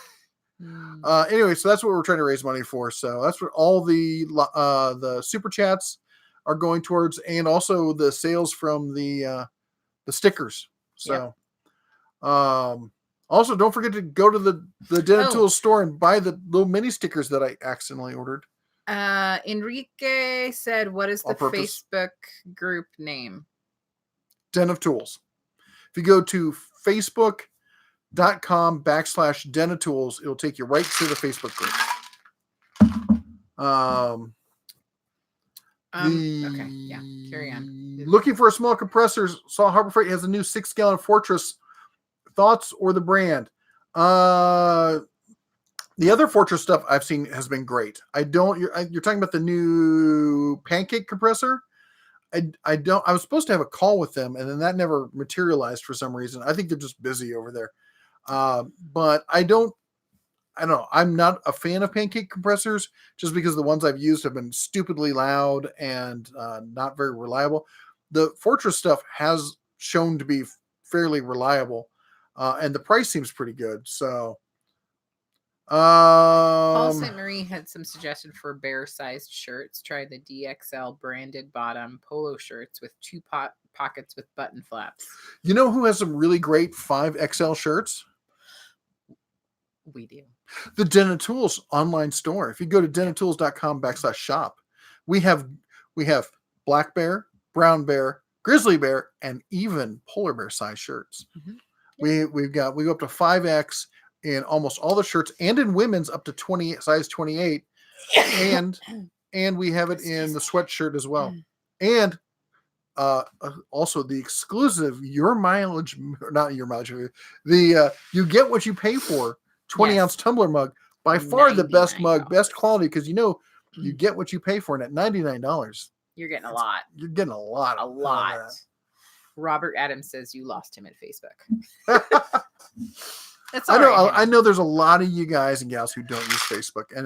[SPEAKER 1] anyway, so that's what we're trying to raise money for. So that's what all the super chats are going towards, and also the sales from the stickers. So, also don't forget to go to the Dental Tools store and buy the little mini stickers that I accidentally ordered.
[SPEAKER 2] Enrique said, "What is the Facebook group name?"
[SPEAKER 1] Den of Tools. If you go to Facebook.com/Den of Tools, it'll take you right to the Facebook group.
[SPEAKER 2] Okay, yeah, carry on.
[SPEAKER 1] Looking for a small compressor, saw Harbor Freight has a new 6-gallon Fortress. Thoughts or the brand? The other Fortress stuff I've seen has been great. You're talking about the new pancake compressor? I was supposed to have a call with them, and then that never materialized for some reason. I think they're just busy over there. But I don't know. I'm not a fan of pancake compressors just because the ones I've used have been stupidly loud and not very reliable. The Fortress stuff has shown to be fairly reliable, and the price seems pretty good. So,
[SPEAKER 2] Paul St. Marie had some suggestion for bear-sized shirts. Try the DXL branded bottom polo shirts with 2 pockets with button flaps.
[SPEAKER 1] You know who has some really great 5XL shirts?
[SPEAKER 2] We do.
[SPEAKER 1] The Den of Tools online store. If you go to denofTools.com/shop, we have black bear, brown bear, grizzly bear, and even polar bear size shirts. Mm-hmm. We go up to 5X in almost all the shirts, and in women's up to size 28, and we have it in the sweatshirt as well, and also the exclusive you get what you pay for 20-ounce tumbler mug, by far the best mug, best quality, because you get what you pay for, and at $99
[SPEAKER 2] you're getting a lot.
[SPEAKER 1] You're getting a lot.
[SPEAKER 2] Robert Adams says you lost him at Facebook.
[SPEAKER 1] I know there's a lot of you guys and gals who don't use Facebook, and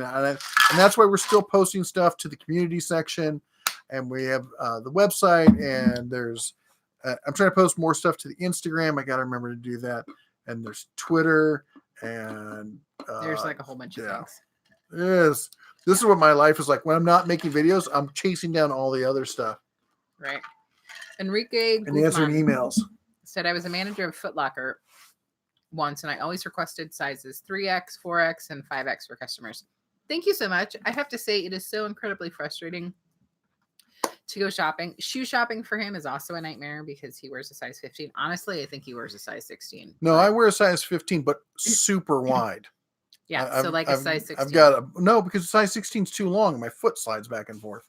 [SPEAKER 1] that's why we're still posting stuff to the community section, and we have the website, and there's I'm trying to post more stuff to the Instagram. I got to remember to do that. And there's Twitter and
[SPEAKER 2] There's like a whole bunch of things.
[SPEAKER 1] Yes. This is what my life is like. When I'm not making videos, I'm chasing down all the other stuff.
[SPEAKER 2] Right. Enrique
[SPEAKER 1] and answering emails.
[SPEAKER 2] Said, I was a manager of Foot Locker once, and I always requested sizes 3X, 4X, and 5X for customers. Thank you so much. I have to say, it is so incredibly frustrating to go shopping. Shoe shopping for him is also a nightmare because he wears a size 15. Honestly, I think he wears a size 16.
[SPEAKER 1] No, I wear a size 15, but super wide.
[SPEAKER 2] Yeah, so like a size 16.
[SPEAKER 1] I've got no, because size 16 is too long and my foot slides back and forth.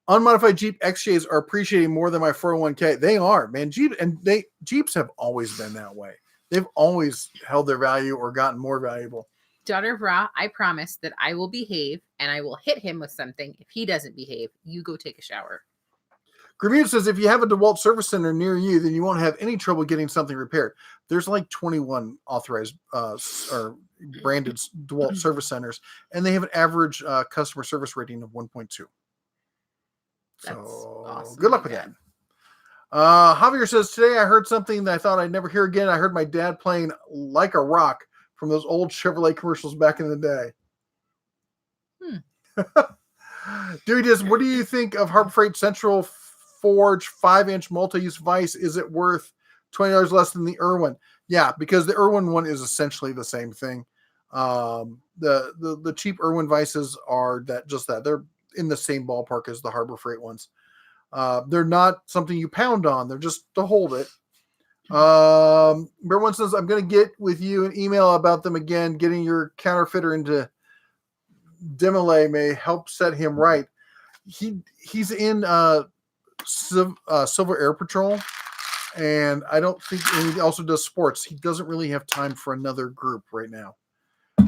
[SPEAKER 1] Unmodified Jeep XJs are appreciating more than my 401k. They are, man. Jeeps have always been that way. They've always held their value or gotten more valuable.
[SPEAKER 2] Daughter of Ra, I promise that I will behave and I will hit him with something if he doesn't behave. You go take a shower.
[SPEAKER 1] Gramute says, if you have a DeWalt service center near you, then you won't have any trouble getting something repaired. There's like 21 authorized or branded DeWalt service centers, and they have an average customer service rating of 1.2.
[SPEAKER 2] That's awesome.
[SPEAKER 1] Good luck with that. Javier says, today I heard something that I thought I'd never hear again. I heard my dad playing Like a Rock from those old Chevrolet commercials back in the day. Dude, what do you think of Harbor Freight Central Forge 5-inch multi-use vise? Is it worth $20 less than the Irwin? Yeah, because the Irwin one is essentially the same thing. The cheap Irwin vices are that they're in the same ballpark as the Harbor Freight ones. They're not something you pound on. They're just to hold it. Bear One says, I'm going to get with you an email about them again. Getting your counterfeiter into Demolay may help set him right. He's in Silver Air Patrol, and I don't think he also does sports. He doesn't really have time for another group right now.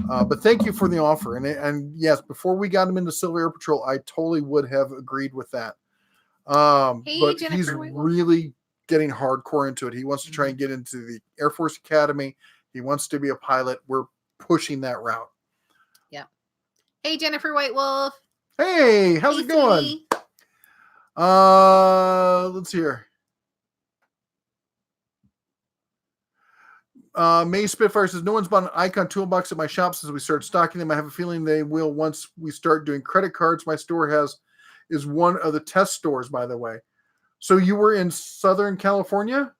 [SPEAKER 1] But thank you for the offer. And yes, before we got him into Silver Air Patrol, I totally would have agreed with that. But
[SPEAKER 2] Jennifer,
[SPEAKER 1] he's really getting hardcore into it. He wants to try and get into the Air Force Academy. He wants to be a pilot. We're pushing that route.
[SPEAKER 2] Yeah. Hey, Jennifer White Wolf.
[SPEAKER 1] Hey, how's it going?
[SPEAKER 2] Sweetie.
[SPEAKER 1] Let's hear. May Spitfire says, no one's bought an Icon toolbox at my shop since we started stocking them. I have a feeling they will once we start doing credit cards. My store is one of the test stores, by the way. So you were in Southern California?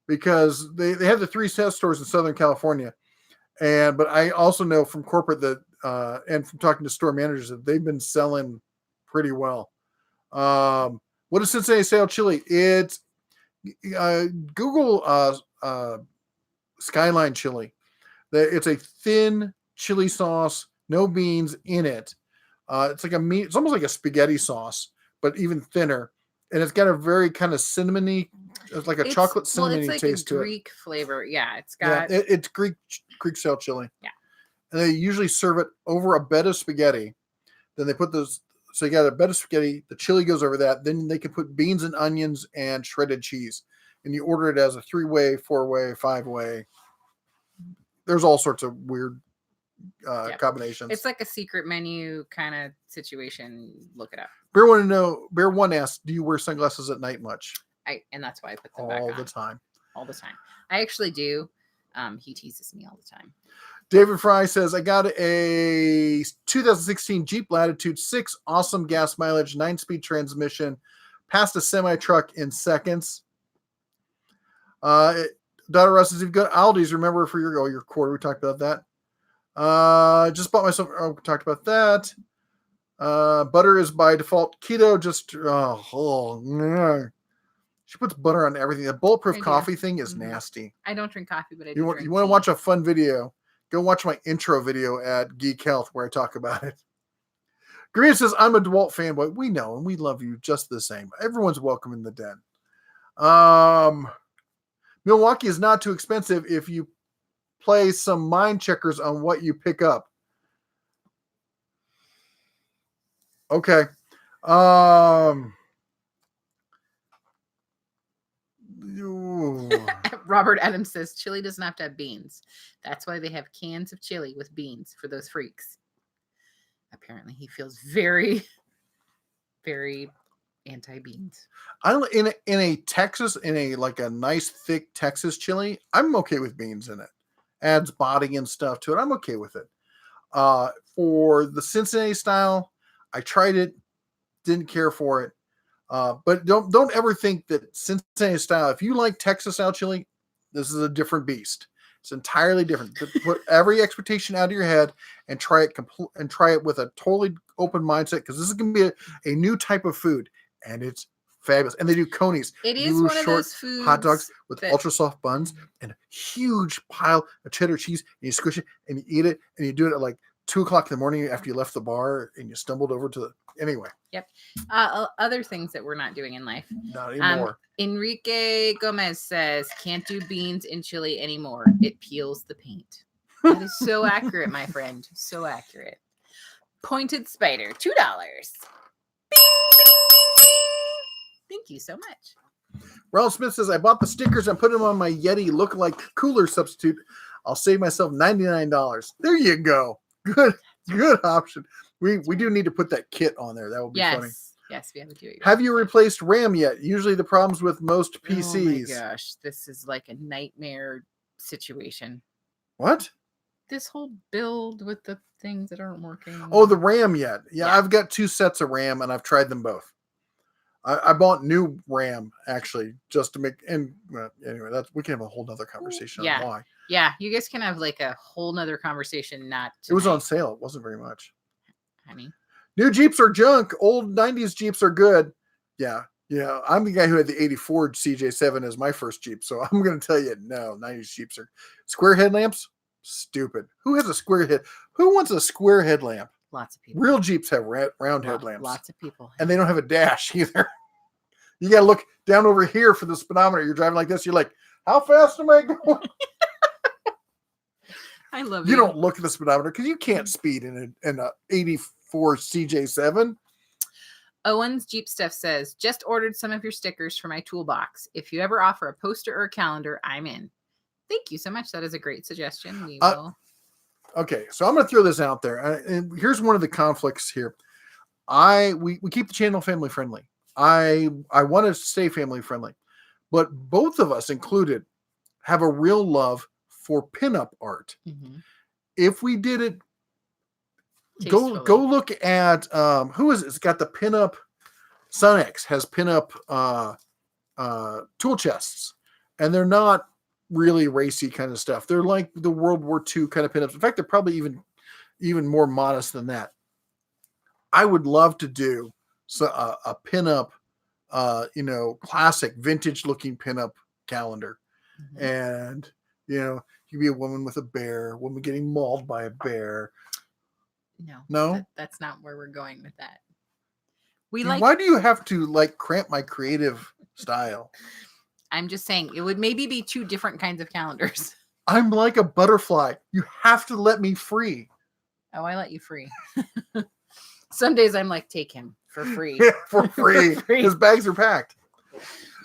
[SPEAKER 1] Because they have the 3 test stores in Southern California. But I also know from corporate that and from talking to store managers that they've been selling pretty well. What is Cincinnati style chili? It's Google Skyline chili. It's a thin chili sauce, no beans in it. It's like it's almost like a spaghetti sauce, but even thinner. And it's got a very kind of cinnamony, it's like a chocolate cinnamony taste to it.
[SPEAKER 2] Greek flavor. Yeah, it's got.
[SPEAKER 1] Yeah, it's Greek style chili.
[SPEAKER 2] Yeah.
[SPEAKER 1] And they usually serve it over a bed of spaghetti. Then they put those. So you got a bed of spaghetti. The chili goes over that. Then they can put beans and onions and shredded cheese. And you order it as a 3-way, 4-way, 5-way. There's all sorts of weird combinations.
[SPEAKER 2] It's like a secret menu kind of situation. Look it up.
[SPEAKER 1] Bear One asks, do you wear sunglasses at night much?
[SPEAKER 2] And that's why I put them back on.
[SPEAKER 1] All the time.
[SPEAKER 2] All the time. I actually do. He teases me all the time.
[SPEAKER 1] David Fry says, I got a 2016 Jeep Latitude 6, awesome gas mileage, 9-speed transmission, passed a semi-truck in seconds. Daughter Russ says, you've got Aldi's, remember for your quarter. We talked about that. Just bought myself, we talked about that. Butter is by default keto, just, she puts butter on everything. The bulletproof coffee thing is nasty.
[SPEAKER 2] I don't drink coffee, but I do
[SPEAKER 1] you want to watch a fun video? Go watch my intro video at Geek Health where I talk about it. Green says, I'm a DeWalt fanboy. We know, and we love you just the same. Everyone's welcome in the den. Milwaukee is not too expensive if you play some mind checkers on what you pick up. Okay.
[SPEAKER 2] Robert Adams says chili doesn't have to have beans. That's why they have cans of chili with beans for those freaks. Apparently he feels very, very Anti-beans.
[SPEAKER 1] In a Texas, in a like a nice thick Texas chili, I'm okay with beans in it. Adds body and stuff to it. I'm okay with it. For the Cincinnati style, I tried it, didn't care for it. But don't ever think that Cincinnati style. If you like Texas style chili, this is a different beast. It's entirely different. Put every expectation out of your head and try it with a totally open mindset, because this is going to be a new type of food, and it's fabulous. And they do conies.
[SPEAKER 2] It
[SPEAKER 1] They
[SPEAKER 2] is
[SPEAKER 1] do
[SPEAKER 2] one of those foods
[SPEAKER 1] hot dogs with
[SPEAKER 2] that-
[SPEAKER 1] ultra soft buns and a huge pile of cheddar cheese, and you squish it and you eat it, and you do it at like 2:00 in the morning after you left the bar and you stumbled over to the anyway.
[SPEAKER 2] Yep. Other things that we're not doing in life.
[SPEAKER 1] Not anymore.
[SPEAKER 2] Enrique Gomez says, "Can't do beans in chili anymore. It peels the paint." That is so accurate, my friend. So accurate. Pointed Spider, $2. Thank you so much.
[SPEAKER 1] Ronald Smith says, I bought the stickers and put them on my Yeti look-alike cooler substitute. I'll save myself $99. There you go. Good option. We do need to put that kit on there. That would be funny.
[SPEAKER 2] Yes, we have to do it.
[SPEAKER 1] Have you replaced RAM yet? Usually the problems with most PCs.
[SPEAKER 2] Oh my gosh, this is like a nightmare situation.
[SPEAKER 1] What?
[SPEAKER 2] This whole build with the things that aren't working.
[SPEAKER 1] Oh, the RAM yet. Yeah, I've got 2 sets of RAM and I've tried them both. I bought new RAM actually just to make, and anyway, we can have a whole nother conversation on why.
[SPEAKER 2] Yeah, you guys can have like a whole nother conversation. Not tonight.
[SPEAKER 1] It was on sale. It wasn't very much.
[SPEAKER 2] Honey.
[SPEAKER 1] New Jeeps are junk. Old 90s Jeeps are good. Yeah. I'm the guy who had the 84 CJ7 as my first Jeep. So I'm going to tell you, no, 90s Jeeps are square headlamps. Stupid. Who has a square head? Who wants a square headlamp?
[SPEAKER 2] Lots of people.
[SPEAKER 1] Real Jeeps have round headlamps.
[SPEAKER 2] Lots of people.
[SPEAKER 1] And they don't have a dash either. You got to look down over here for the speedometer. You're driving like this. You're like, how fast am I going?
[SPEAKER 2] I love
[SPEAKER 1] you. You don't look at the speedometer because you can't speed in a 84 CJ7.
[SPEAKER 2] Owen's Jeep Stuff says, just ordered some of your stickers for my toolbox. If you ever offer a poster or a calendar, I'm in. Thank you so much. That is a great suggestion. We will.
[SPEAKER 1] Okay, so I'm going to throw this out there. And here's one of the conflicts here. We keep the channel family friendly. I want to stay family friendly, but both of us included have a real love for pinup art. Mm-hmm. If we did it, go look at who is it? It's got the pinup. Sunex has pinup tool chests, and they're not really racy kind of stuff. They're like the World War II kind of pinups. In fact, they're probably even more modest than that. I would love to do a pinup, classic vintage looking pinup calendar. Mm-hmm. And, you'd be a woman with a bear, a woman getting mauled by a bear. No,
[SPEAKER 2] that's not where we're going with that.
[SPEAKER 1] Why do you have to cramp my creative style?
[SPEAKER 2] I'm just saying it would maybe be 2 different kinds of calendars.
[SPEAKER 1] I'm like a butterfly. You have to let me free.
[SPEAKER 2] Oh, I let you free. Some days I'm like, take him for free.
[SPEAKER 1] Yeah, for free. His bags are packed.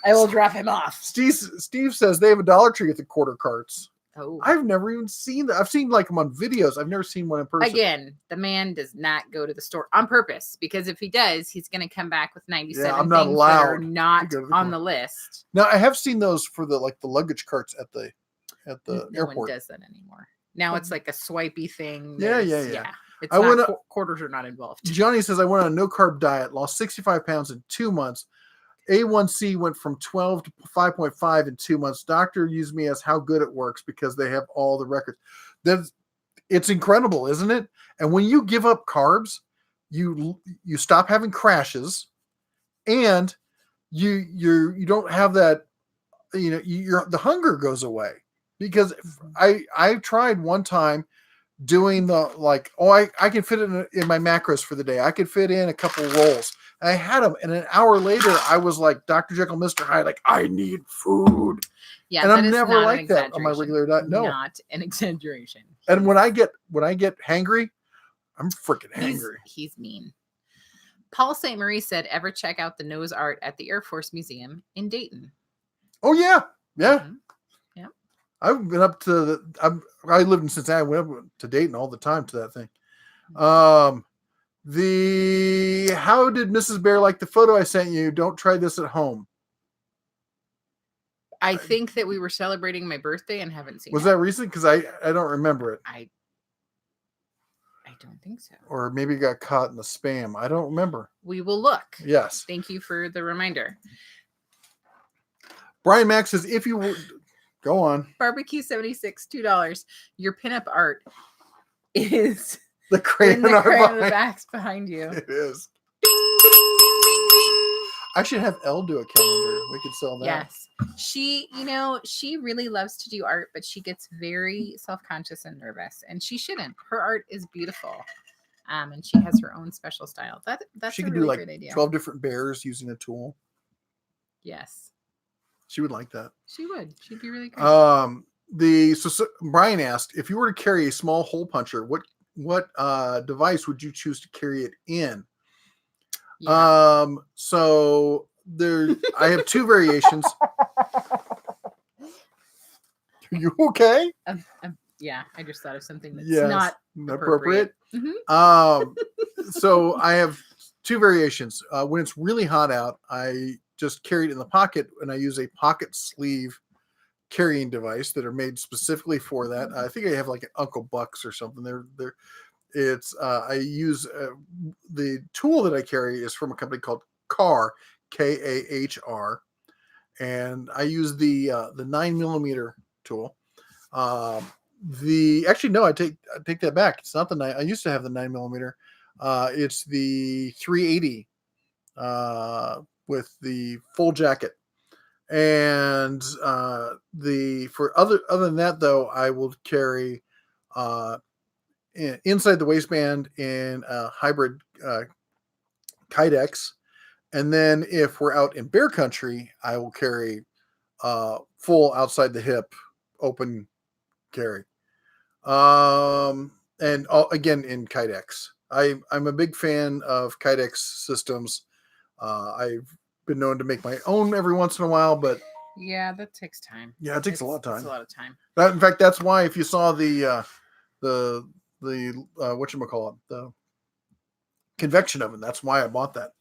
[SPEAKER 2] I will drop him off.
[SPEAKER 1] Steve says they have a Dollar Tree at the quarter carts.
[SPEAKER 2] Oh,
[SPEAKER 1] I've never even seen that. I've seen them on videos. I've never seen one in person.
[SPEAKER 2] Again, the man does not go to the store on purpose, because if he does, he's going to come back with 97
[SPEAKER 1] I'm not
[SPEAKER 2] things
[SPEAKER 1] allowed
[SPEAKER 2] that are not on the list.
[SPEAKER 1] Now, I have seen those for the luggage carts at the
[SPEAKER 2] no
[SPEAKER 1] airport.
[SPEAKER 2] No one does that anymore. Now it's like a swipey thing.
[SPEAKER 1] Yeah.
[SPEAKER 2] It's quarters are not involved.
[SPEAKER 1] Johnny says, I went on a no-carb diet, lost 65 pounds in 2 months. A1C went from 12 to 5.5 in 2 months. Doctor used me as how good it works because they have all the records. It's incredible, isn't it? And when you give up carbs, you stop having crashes, and you don't have that. The hunger goes away, because I tried one time doing the I can fit it in my macros for the day. I could fit in a couple rolls. I had them, and an hour later, I was like Dr. Jekyll, Mr. Hyde, I need food.
[SPEAKER 2] Yeah,
[SPEAKER 1] and I'm never like that on my regular diet. No,
[SPEAKER 2] not an exaggeration.
[SPEAKER 1] And when I get hangry, I'm freaking hangry.
[SPEAKER 2] He's mean. Paul St. Marie said, "Ever check out the nose art at the Air Force Museum in Dayton?"
[SPEAKER 1] Oh yeah.
[SPEAKER 2] Mm-hmm. Yeah.
[SPEAKER 1] I've been up to I lived in Cincinnati. I went up to Dayton all the time to that thing. How did Mrs. Bear like the photo I sent you? Don't try this at home.
[SPEAKER 2] I think that we were celebrating my birthday and haven't seen
[SPEAKER 1] Was
[SPEAKER 2] it.
[SPEAKER 1] that recent? Because I don't remember it.
[SPEAKER 2] I don't think so.
[SPEAKER 1] Or maybe it got caught in the spam. I don't remember.
[SPEAKER 2] We will look.
[SPEAKER 1] Yes.
[SPEAKER 2] Thank you for the reminder.
[SPEAKER 1] Brian Max says, if you would go on.
[SPEAKER 2] Barbecue 76, $2. Your pinup art is
[SPEAKER 1] The crayon,
[SPEAKER 2] in the crayon on the backs behind you.
[SPEAKER 1] It is.
[SPEAKER 2] Ding, ding, ding, ding, ding.
[SPEAKER 1] I should have Elle do a calendar. We could sell that.
[SPEAKER 2] Yes. She really loves to do art, but she gets very self-conscious and nervous, and she shouldn't. Her art is beautiful. And she has her own special style. That's
[SPEAKER 1] she
[SPEAKER 2] a
[SPEAKER 1] could
[SPEAKER 2] really
[SPEAKER 1] do
[SPEAKER 2] great idea.
[SPEAKER 1] 12 different bears using a tool.
[SPEAKER 2] Yes.
[SPEAKER 1] She would like that.
[SPEAKER 2] She would. She'd be really great.
[SPEAKER 1] So Brian asked, if you were to carry a small hole puncher, what device would you choose to carry it in?
[SPEAKER 2] Yeah.
[SPEAKER 1] So I have two variations. Are you okay?
[SPEAKER 2] Yeah, I just thought of something that's
[SPEAKER 1] Yes,
[SPEAKER 2] not
[SPEAKER 1] appropriate.
[SPEAKER 2] Mm-hmm.
[SPEAKER 1] So I have two variations. When it's really hot out, I just carry it in the pocket, and I use a pocket sleeve carrying device that are made specifically for that. I think I have like an Uncle Buck's or something. I use the tool that I carry is from a company called Kahr, Kahr, and I use the 9mm tool. I take that back. It's not the 9. I used to have the 9mm. It's the 380 with the full jacket. And other than that though, I will carry inside the waistband in a hybrid Kydex. And then if we're out in bear country, I will carry full outside the hip open carry. And again in Kydex. I'm a big fan of Kydex systems. I've been known to make my own every once in a while, but
[SPEAKER 2] yeah, that takes time.
[SPEAKER 1] Yeah, it takes a lot of time.
[SPEAKER 2] It's a lot of time.
[SPEAKER 1] In fact, that's why if you saw the whatchamacallit, the convection oven, that's why I bought that.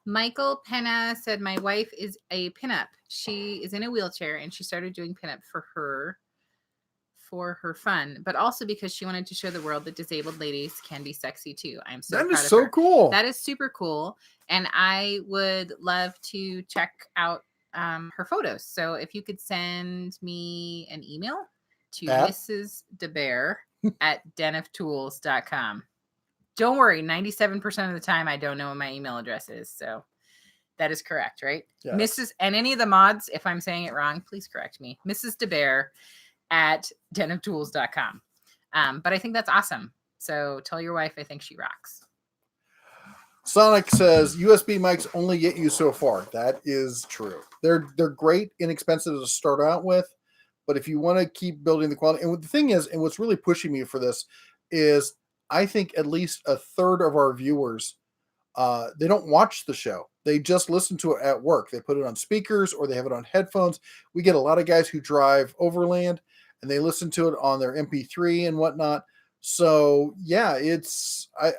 [SPEAKER 2] Michael Penna said, my wife is a pinup. She is in a wheelchair and she started doing pinup for her fun, but also because she wanted to show the world that disabled ladies can be sexy too. I'm so proud of her. That is so
[SPEAKER 1] cool.
[SPEAKER 2] That is super cool. And I would love to check out her photos. So if you could send me an email to Mrs. DeBear at denoftools.com. Don't worry, 97% of the time I don't know what my email address is. So that is correct, right? Yes. Mrs. And any of the mods, if I'm saying it wrong, please correct me. Mrs. DeBear at denoftools.com. But I think that's awesome. So tell your wife I think she rocks.
[SPEAKER 1] Sonic says USB mics only get you so far. That is true. They're great, inexpensive to start out with, but if you want to keep building the quality, and the thing is, and what's really pushing me for this is, I think at least a third of our viewers, they don't watch the show. They just listen to it at work. They put it on speakers or they have it on headphones. We get a lot of guys who drive overland and they listen to it on their MP3 and whatnot. So yeah,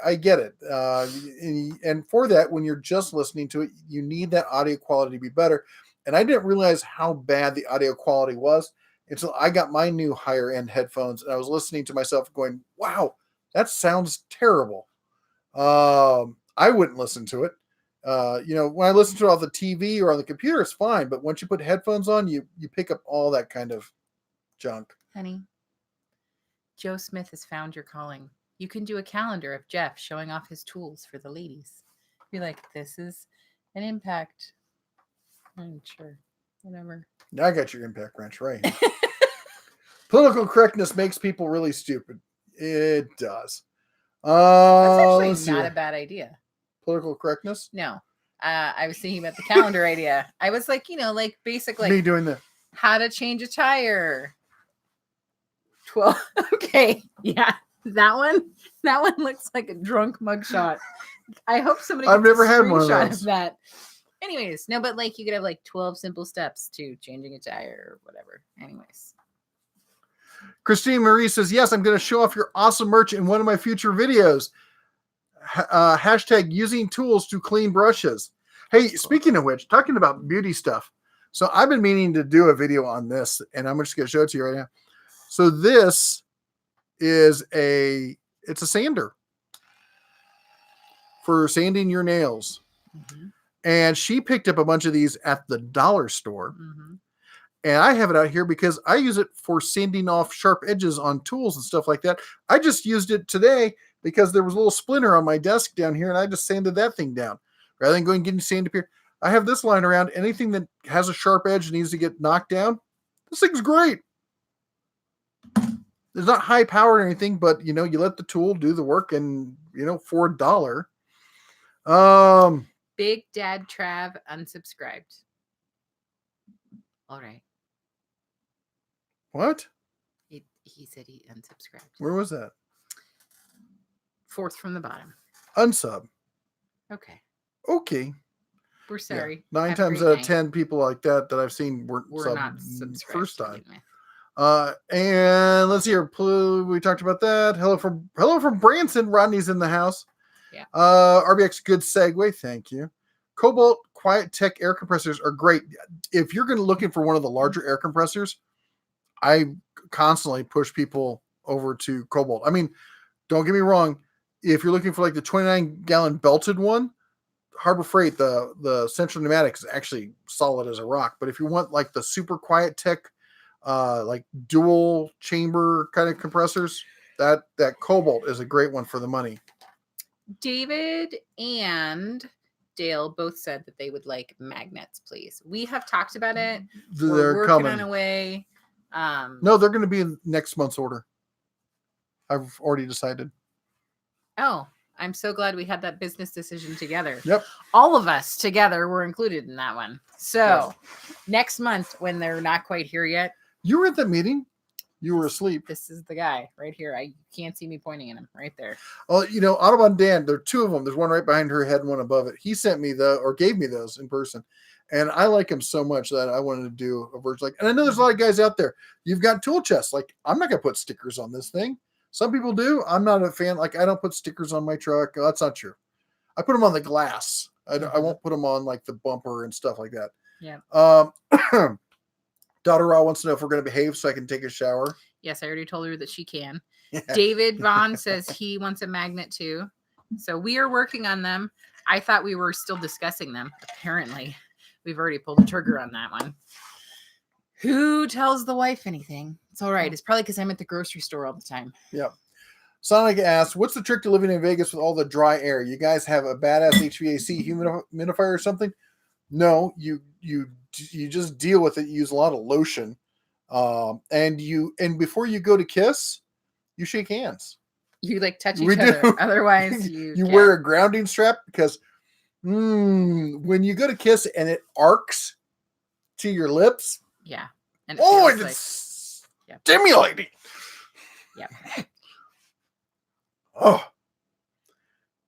[SPEAKER 1] I get it. And for that, when you're just listening to it, you need that audio quality to be better. And I didn't realize how bad the audio quality was until I got my new higher end headphones and I was listening to myself going, wow, that sounds terrible. I wouldn't listen to it. When I listen to it on the TV or on the computer, it's fine. But once you put headphones on, you pick up all that kind of junk.
[SPEAKER 2] Honey, Joe Smith has found your calling. You can do a calendar of Jeff showing off his tools for the ladies. Be like, this is an impact. I'm sure. Whatever.
[SPEAKER 1] Now I got your impact wrench right. Political correctness makes people really stupid. It does.
[SPEAKER 2] That's actually not a bad idea.
[SPEAKER 1] Political correctness?
[SPEAKER 2] No. I was thinking about the calendar idea. I was like, basic
[SPEAKER 1] me doing that.
[SPEAKER 2] How to change a tire. 12. Okay. Yeah. That one looks like a drunk mugshot. I hope somebody
[SPEAKER 1] I've never had one of those.
[SPEAKER 2] That. Anyways, no, but you could have 12 simple steps to changing a tire or whatever. Anyways.
[SPEAKER 1] Christine Marie says, yes, I'm going to show off your awesome merch in one of my future videos. Hashtag using tools to clean brushes. Hey, speaking of which, talking about beauty stuff. So I've been meaning to do a video on this, and I'm just going to show it to you right now. So this is it's a sander for sanding your nails.
[SPEAKER 2] Mm-hmm.
[SPEAKER 1] And she picked up a bunch of these at the dollar store.
[SPEAKER 2] Mm-hmm.
[SPEAKER 1] And I have it out here because I use it for sanding off sharp edges on tools and stuff like that. I just used it today because there was a little splinter on my desk down here, and I just sanded that thing down rather than going and getting sand up here. I have this lying around. Anything that has a sharp edge and needs to get knocked down, this thing's great. It's not high power or anything, but you let the tool do the work, and for $1.
[SPEAKER 2] Big Dad Trav unsubscribed. All right.
[SPEAKER 1] What?
[SPEAKER 2] He said he unsubscribed.
[SPEAKER 1] Where was that?
[SPEAKER 2] 4th from the bottom.
[SPEAKER 1] Unsub.
[SPEAKER 2] Okay.
[SPEAKER 1] We're
[SPEAKER 2] sorry.
[SPEAKER 1] Yeah. 9 times out of 10 people like that I've seen were
[SPEAKER 2] not subscribed
[SPEAKER 1] first time. And let's see here. We talked about that. Hello from Branson. Rodney's in the house.
[SPEAKER 2] Yeah.
[SPEAKER 1] RBX, good segue. Thank you. Cobalt Quiet Tech air compressors are great. If you're looking for one of the larger air compressors, I constantly push people over to Cobalt. I mean, don't get me wrong. If you're looking for like the 29-gallon belted one, Harbor Freight, the Central Pneumatic is actually solid as a rock. But if you want like the super Quiet Tech, like dual chamber kind of compressors, that Cobalt is a great one for the money.
[SPEAKER 2] David and Dale both said that they would like magnets, please. We have talked about it.
[SPEAKER 1] They're
[SPEAKER 2] working
[SPEAKER 1] coming
[SPEAKER 2] on a way.
[SPEAKER 1] No, they're going to be in next month's order. I've already decided.
[SPEAKER 2] Oh, I'm so glad we had that business decision together.
[SPEAKER 1] Yep.
[SPEAKER 2] All of us together were included in that one. So next month, when they're not quite here yet.
[SPEAKER 1] You were at the meeting. You were asleep.
[SPEAKER 2] This is the guy right here. I can't see me pointing at him right there.
[SPEAKER 1] Oh, Audubon Dan, there are 2 of them. There's one right behind her head and one above it. He sent me gave me those in person. And I like him so much that I wanted to do a version and I know there's a lot of guys out there. You've got tool chests. Like, I'm not going to put stickers on this thing. Some people do. I'm not a fan. Like, I don't put stickers on my truck. That's not true. I put them on the glass. I won't put them on like the bumper and stuff like that.
[SPEAKER 2] Yeah.
[SPEAKER 1] Daughter Raw wants to know if we're going to behave so I can take a shower.
[SPEAKER 2] Yes, I already told her that she can.
[SPEAKER 1] Yeah.
[SPEAKER 2] David Vaughn says he wants a magnet too. So we are working on them. I thought we were still discussing them. Apparently, we've already pulled the trigger on that one. Who tells the wife anything? It's all right. It's probably because I'm at the grocery store all the time.
[SPEAKER 1] Yeah. Sonic asks, what's the trick to living in Vegas with all the dry air? You guys have a badass HVAC humidifier or something? No, you just deal with it. You use a lot of lotion. And before you go to kiss, you shake hands.
[SPEAKER 2] You like touch each other. Otherwise,
[SPEAKER 1] you wear a grounding strap because when you go to kiss and it arcs to your lips.
[SPEAKER 2] Yeah.
[SPEAKER 1] And it's stimulating.
[SPEAKER 2] Yeah.
[SPEAKER 1] Oh.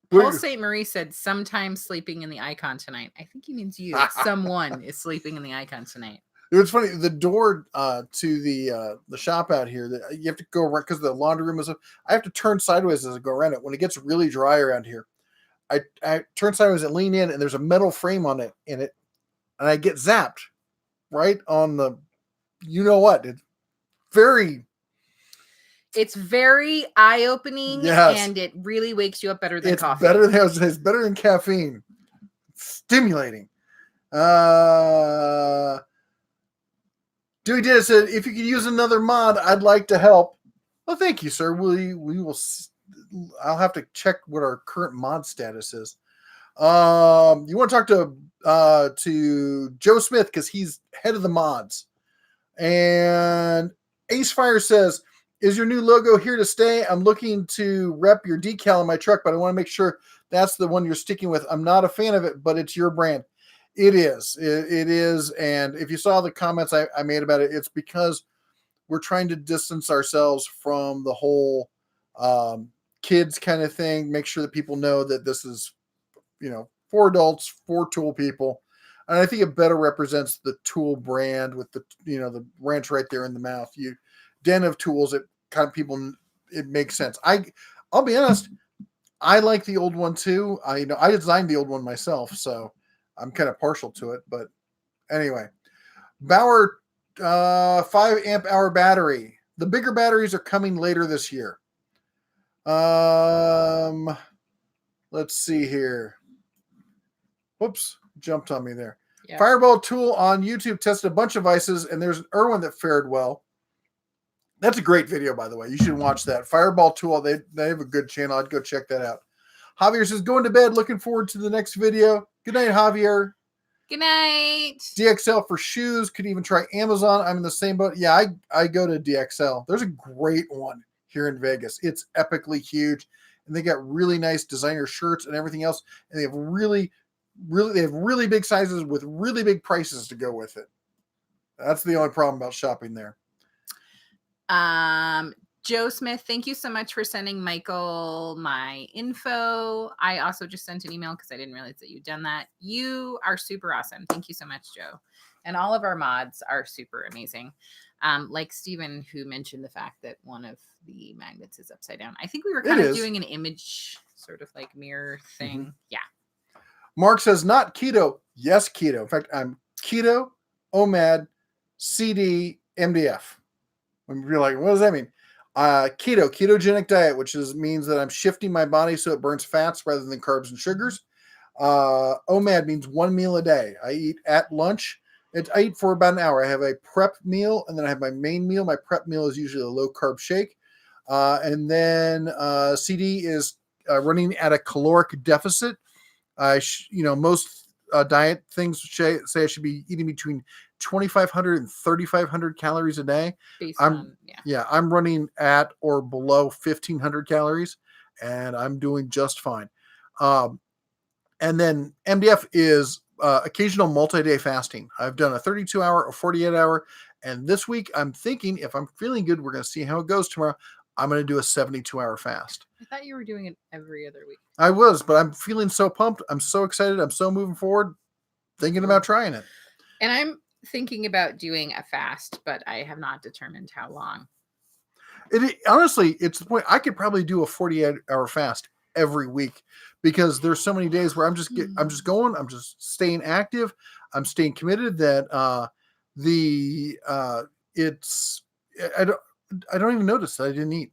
[SPEAKER 2] Paul St. Marie said, sometimes sleeping in the icon tonight. I think he means you. Someone is sleeping in the icon tonight.
[SPEAKER 1] It's funny. The door to the shop out here, that you have to go around because the laundry room is up. I have to turn sideways as I go around it. When it gets really dry around here, I turn sideways and lean in, and there's a metal frame on it, and I get zapped right on the,
[SPEAKER 2] It's very eye-opening, and it really wakes you up better than coffee.
[SPEAKER 1] It's better than caffeine. It's stimulating. Dewey Dennis said, if you could use another mod, I'd like to help. Well, thank you, sir. We will. I'll have to check what our current mod status is. You want to talk to Joe Smith because he's head of the mods. And Ace Fire says, is your new logo here to stay? I'm looking to rep your decal on my truck, but I want to make sure that's the one you're sticking with. I'm not a fan of it, but it's your brand. It is. It is. And if you saw the comments I made about it, it's because we're trying to distance ourselves from the whole kids kind of thing. Make sure that people know that this is, for adults, for tool people. And I think it better represents the tool brand with the, the wrench right there in the mouth. Den of tools, it kind of people, it makes sense. I'll be honest. I like the old one too. I designed the old one myself, so I'm kind of partial to it. But anyway, Bauer 5 amp hour battery. The bigger batteries are coming later this year. Let's see here. Whoops, jumped on me there. Yep. Fireball Tool on YouTube tested a bunch of vices, and there's an Irwin that fared well. That's a great video, by the way. You should watch that. Fireball Tool, they have a good channel. I'd go check that out. Javier says, going to bed. Looking forward to the next video. Good night, Javier.
[SPEAKER 2] Good night.
[SPEAKER 1] DXL for shoes. Could even try Amazon. I'm in the same boat. Yeah, I go to DXL. There's a great one here in Vegas. It's epically huge. And they got really nice designer shirts and everything else. And they have really big sizes with really big prices to go with it. That's the only problem about shopping there.
[SPEAKER 2] Joe Smith, thank you so much for sending Michael my info. I also just sent an email because I didn't realize that you'd done that. You are super awesome. Thank you so much, Joe. And all of our mods are super amazing. Like Steven, who mentioned the fact that one of the magnets is upside down. I think we were kind of doing an image sort of like mirror thing. Mm-hmm. Yeah.
[SPEAKER 1] Mark says, not keto. Yes, keto. In fact, I'm keto, OMAD, CD, MDF. When you're like, what does that mean? Ketogenic diet, which means that I'm shifting my body so it burns fats rather than carbs and sugars. OMAD means 1 meal a day. I eat at lunch. I eat for about an hour. I have a prep meal, and then I have my main meal. My prep meal is usually a low-carb shake. And then CD is running at a caloric deficit. Most diet things say I should be eating between 2,500 and 3,500 calories a day. I'm running at or below 1,500 calories, and I'm doing just fine. And then MDF is occasional multi-day fasting. I've done a 32-hour or 48-hour, and this week I'm thinking if I'm feeling good, we're going to see how it goes tomorrow. I'm going to do a 72-hour fast.
[SPEAKER 2] I thought you were doing it every other week.
[SPEAKER 1] I was, but I'm feeling so pumped. I'm so excited. I'm so moving forward, thinking about trying it.
[SPEAKER 2] And I'm thinking about doing a fast, but I have not determined how long.
[SPEAKER 1] Honestly, it's the point. I could probably do a 48-hour fast every week because there's so many days where I'm just going. I'm just staying active. I'm staying committed. That I don't even notice that I didn't eat.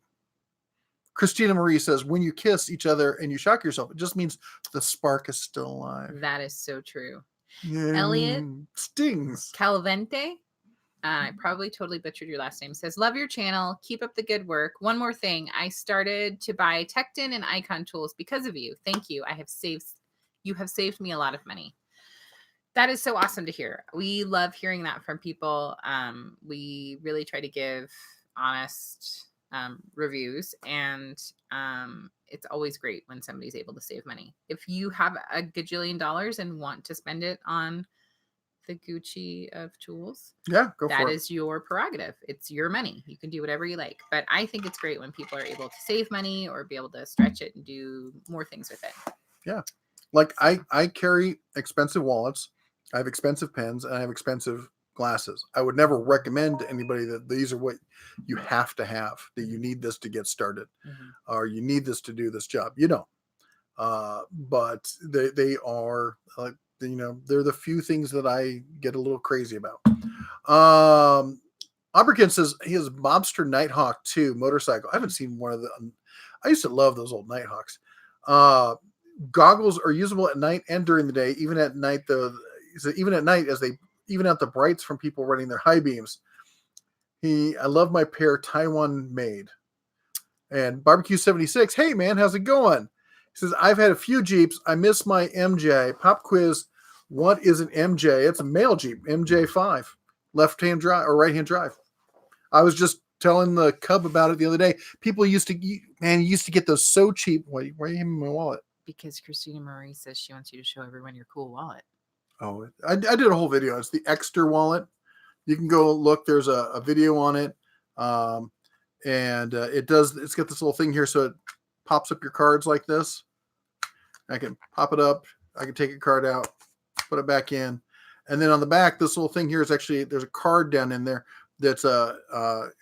[SPEAKER 1] Christina Marie says, when you kiss each other and you shock yourself, it just means the spark is still alive.
[SPEAKER 2] That is so true.
[SPEAKER 1] Yeah,
[SPEAKER 2] Elliot
[SPEAKER 1] stings.
[SPEAKER 2] Calavente, I probably totally butchered your last name, says, love your channel. Keep up the good work. One more thing. I started to buy Tecton and Icon tools because of you. Thank you. You have saved me a lot of money. That is so awesome to hear. We love hearing that from people. We really try to give honest reviews, and it's always great when somebody's able to save money. If you have a gajillion dollars and want to spend it on the Gucci of tools,
[SPEAKER 1] go for it.
[SPEAKER 2] That is your prerogative. It's your money. You can do whatever you like. But I think it's great when people are able to save money or be able to stretch it and do more things with it.
[SPEAKER 1] Yeah. Like I carry expensive wallets, I have expensive pens, and I have expensive glasses. I would never recommend to anybody that these are what you have to have, that you need this to get started, or you need this to do this job. But they are they're the few things that I get a little crazy about. Aberkin says he has Mobster Nighthawk 2 motorcycle. I haven't seen one of them. I used to love those old Nighthawks. Goggles are usable at night and during the day. Even at night, even at night, as they even out the brights from people running their high beams. I love my pair, Taiwan made. And Barbecue 76, hey man, how's it going? He says, I've had a few Jeeps. I miss my MJ. Pop quiz, what is an MJ? It's a male Jeep, MJ5, left-hand drive or right-hand drive. I was just telling the Cub about it the other day. People used to get those so cheap. Why are you having my wallet?
[SPEAKER 2] Because Christina Marie says she wants you to show everyone your cool wallet.
[SPEAKER 1] Oh, I did a whole video. It's the Exter wallet. You can go look. There's a video on it. And it's got this little thing here. So it pops up your cards like this. I can pop it up. I can take a card out, put it back in. And then on the back, this little thing here is actually, there's a card down in there that's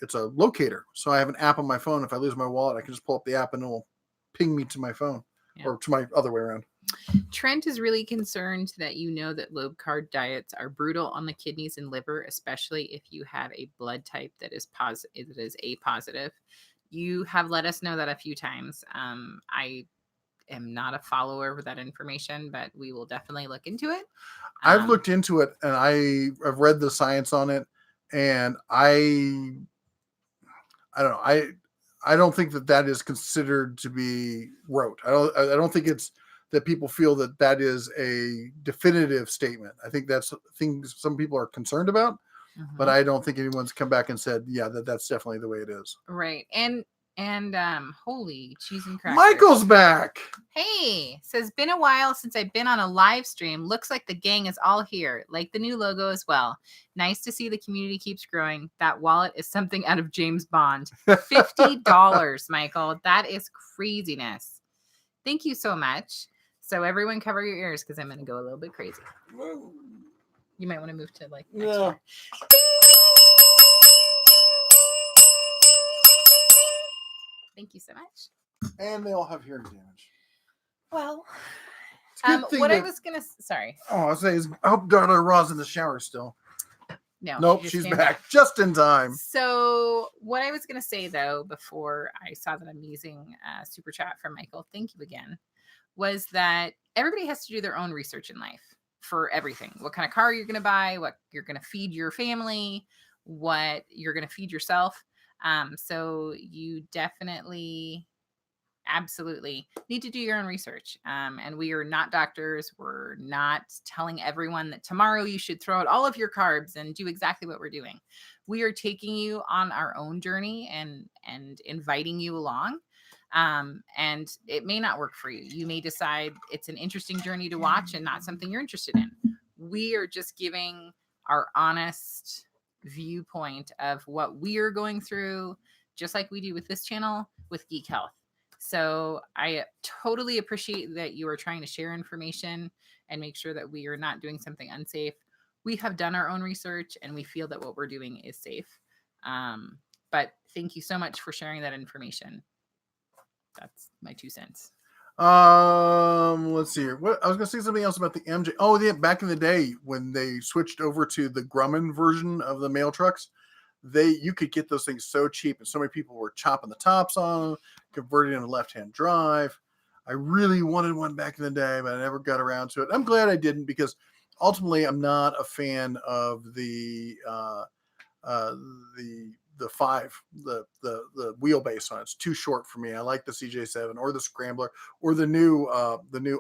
[SPEAKER 1] it's a locator. So I have an app on my phone. If I lose my wallet, I can just pull up the app and it will ping me to my phone.
[SPEAKER 2] Yeah.
[SPEAKER 1] or to my other way around.
[SPEAKER 2] Trent is really concerned that that low carb diets are brutal on the kidneys and liver, especially if you have a blood type that is positive, that is A positive. You have let us know that a few times. I am not a follower of that information, but we will definitely look into it.
[SPEAKER 1] I've looked into it and I've read the science on it, and I don't know. I don't think that is considered to be rote. I don't think it's that people feel that is a definitive statement. I think that's things some people are concerned about, but I don't think anyone's come back and said, yeah, that's definitely the way it is.
[SPEAKER 2] Right. And holy cheese and crackers.
[SPEAKER 1] Michael's back.
[SPEAKER 2] Hey, says been a while since I've been on a live stream. Looks like the gang is all here. Like the new logo as well. Nice to see the community keeps growing. That wallet is something out of James Bond. $50, Michael. That is craziness. Thank you so much. So everyone cover your ears because I'm going to go a little bit crazy. You might want to move to like next door. Thank you so much.
[SPEAKER 1] And they all have hearing damage.
[SPEAKER 2] Well,
[SPEAKER 1] what
[SPEAKER 2] I was gonna sorry.
[SPEAKER 1] Oh, I was saying, I hope Darla Ra's in the shower still.
[SPEAKER 2] No,
[SPEAKER 1] nope, she's back just in time.
[SPEAKER 2] So what I was gonna say though, before I saw that amazing super chat from Michael, thank you again, was that everybody has to do their own research in life for everything. What kind of car you're gonna buy, what you're gonna feed your family, what you're gonna feed yourself. So you definitely, absolutely need to do your own research. And we are not doctors. We're not telling everyone that tomorrow you should throw out all of your carbs and do exactly what we're doing. We are taking you on our own journey and inviting you along. And it may not work for you. You may decide it's an interesting journey to watch and not something you're interested in. We are just giving our honest viewpoint of what we are going through, just like we do with this channel with Geek Health. So I totally appreciate that you are trying to share information and make sure that we are not doing something unsafe. We have done our own research and we feel that what we're doing is safe. But thank you so much for sharing that information. That's my 2 cents.
[SPEAKER 1] Let's see here. What I was gonna say something else about the MJ. Oh, yeah, back in the day when they switched over to the Grumman version of the mail trucks, you could get those things so cheap, and so many people were chopping the tops on them, converting into left-hand drive. I really wanted one back in the day, but I never got around to it. I'm glad I didn't, because ultimately I'm not a fan of the wheelbase on it. It's too short for me. I like the CJ7 or the Scrambler or the new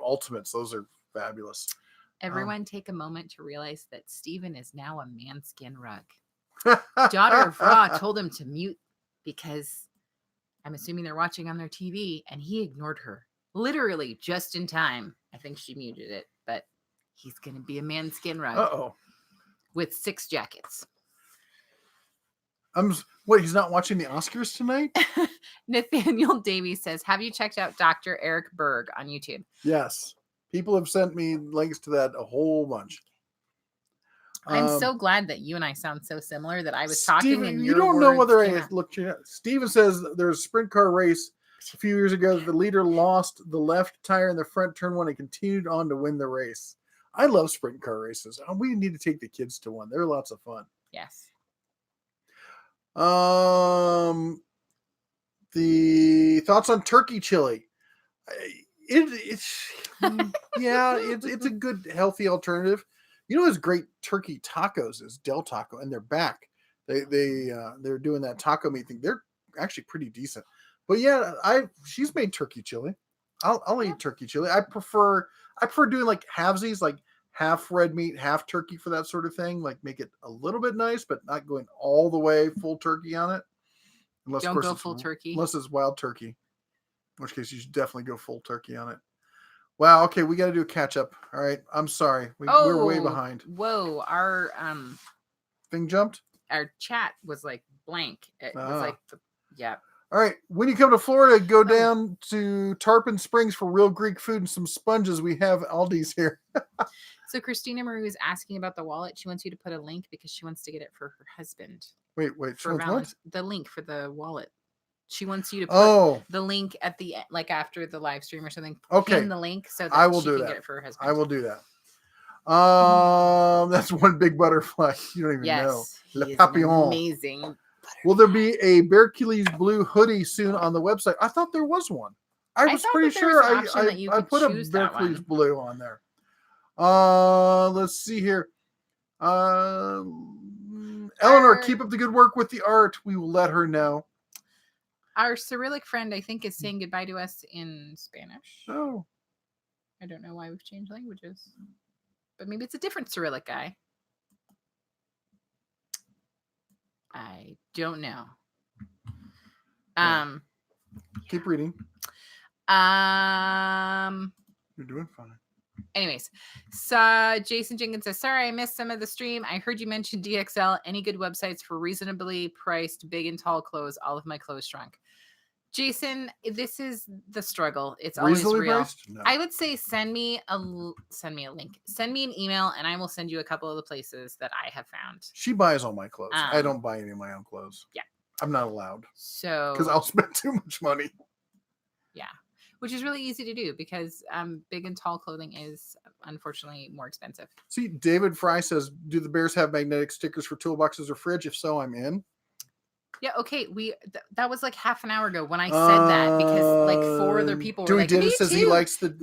[SPEAKER 1] Ultimates. Those are fabulous.
[SPEAKER 2] Everyone take a moment to realize that Steven is now a manskin rug. Daughter of Ra told him to mute because I'm assuming they're watching on their TV, and he ignored her literally just in time. I think she muted it, but he's going to be a manskin rug with 6 jackets.
[SPEAKER 1] He's not watching the Oscars tonight?
[SPEAKER 2] Nathaniel Davies says, have you checked out Dr. Eric Berg on YouTube?
[SPEAKER 1] Yes. People have sent me links to that a whole bunch.
[SPEAKER 2] I'm so glad that you and I sound so similar that I was talking
[SPEAKER 1] Steven,
[SPEAKER 2] and
[SPEAKER 1] you don't know whether I looked. Steven says there was a sprint car race a few years ago that the leader lost the left tire in the front turn 1 and continued on to win the race. I love sprint car races. We need to take the kids to one. They're lots of fun.
[SPEAKER 2] Yes.
[SPEAKER 1] The thoughts on turkey chili. It's a good healthy alternative. You know what's great turkey tacos is Del Taco, and they're back. They're doing that taco meat thing. They're actually pretty decent. But yeah, she's made turkey chili. I'll eat turkey chili. I prefer doing like halvesies, like half red meat, half turkey for that sort of thing. Like make it a little bit nice, but not going all the way full turkey on it. Unless,
[SPEAKER 2] don't go full turkey.
[SPEAKER 1] Unless it's wild turkey. In which case you should definitely go full turkey on it. Wow. Okay, we got to do a catch up. All right. I'm sorry. We're way behind.
[SPEAKER 2] Whoa. Our
[SPEAKER 1] thing jumped.
[SPEAKER 2] Our chat was like blank. It was like yeah.
[SPEAKER 1] All right. When you come to Florida, go down to Tarpon Springs for real Greek food and some sponges. We have Aldi's here.
[SPEAKER 2] So Christina Marie is asking about the wallet. She wants you to put a link because she wants to get it for her husband.
[SPEAKER 1] Wait.
[SPEAKER 2] The link for the wallet. She wants you to put
[SPEAKER 1] Oh,
[SPEAKER 2] the link at the like after the live stream or something.
[SPEAKER 1] Okay.
[SPEAKER 2] Pin the link so
[SPEAKER 1] I
[SPEAKER 2] that
[SPEAKER 1] will
[SPEAKER 2] she
[SPEAKER 1] do
[SPEAKER 2] can
[SPEAKER 1] that.
[SPEAKER 2] get it for her husband.
[SPEAKER 1] I will do that. That's one big butterfly. You don't even know.
[SPEAKER 2] Yes,
[SPEAKER 1] Le
[SPEAKER 2] he is an
[SPEAKER 1] Papillon.
[SPEAKER 2] amazing.
[SPEAKER 1] Will there be a Bear Achilles blue hoodie soon on the website? I thought there was one. I was
[SPEAKER 2] thought
[SPEAKER 1] pretty
[SPEAKER 2] that there
[SPEAKER 1] sure
[SPEAKER 2] was an option that you
[SPEAKER 1] I
[SPEAKER 2] could
[SPEAKER 1] put a
[SPEAKER 2] choose
[SPEAKER 1] Bear
[SPEAKER 2] that
[SPEAKER 1] Achilles
[SPEAKER 2] one.
[SPEAKER 1] blue on there. Let's see here. Eleanor, keep up the good work with the art. We will let her know.
[SPEAKER 2] Our Cyrillic friend, I think, is saying goodbye to us in Spanish.
[SPEAKER 1] Oh,
[SPEAKER 2] I don't know why we've changed languages, but maybe it's a different Cyrillic guy. I don't know.
[SPEAKER 1] keep reading. You're doing fine.
[SPEAKER 2] Anyways, so Jason Jenkins says, sorry, I missed some of the stream. I heard you mention DXL. Any good websites for reasonably priced big and tall clothes? All of my clothes shrunk. Jason, this is the struggle. It's always
[SPEAKER 1] Reasonably
[SPEAKER 2] real.
[SPEAKER 1] priced? No.
[SPEAKER 2] I would say send me a link. Send me an email, and I will send you a couple of the places that I have found.
[SPEAKER 1] She buys all my clothes. I don't buy any of my own clothes.
[SPEAKER 2] Yeah.
[SPEAKER 1] I'm not allowed.
[SPEAKER 2] So
[SPEAKER 1] because I'll spend too much money.
[SPEAKER 2] Yeah. Which is really easy to do because big and tall clothing is unfortunately more expensive.
[SPEAKER 1] See, David Fry says, do the Bears have magnetic stickers for toolboxes or fridge? If so, I'm in.
[SPEAKER 2] Yeah, okay. That was like half an hour ago when I said that because like 4 other people were like,
[SPEAKER 1] Dewey
[SPEAKER 2] me
[SPEAKER 1] says
[SPEAKER 2] too.
[SPEAKER 1] He likes the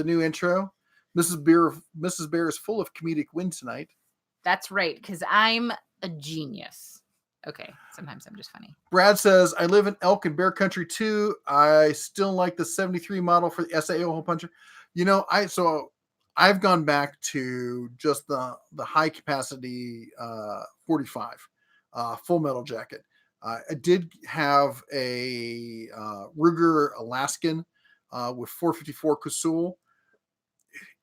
[SPEAKER 1] new intro.
[SPEAKER 2] Mrs.
[SPEAKER 1] Bear is full of comedic win tonight.
[SPEAKER 2] That's right, because I'm a genius. Okay, sometimes I'm just funny.
[SPEAKER 1] Brad says, I live in elk and bear country too. I still like the 73 model for the SAO hole puncher. You know, I've gone back to just the high capacity 45 full metal jacket. I did have a Ruger Alaskan with 454 Casull.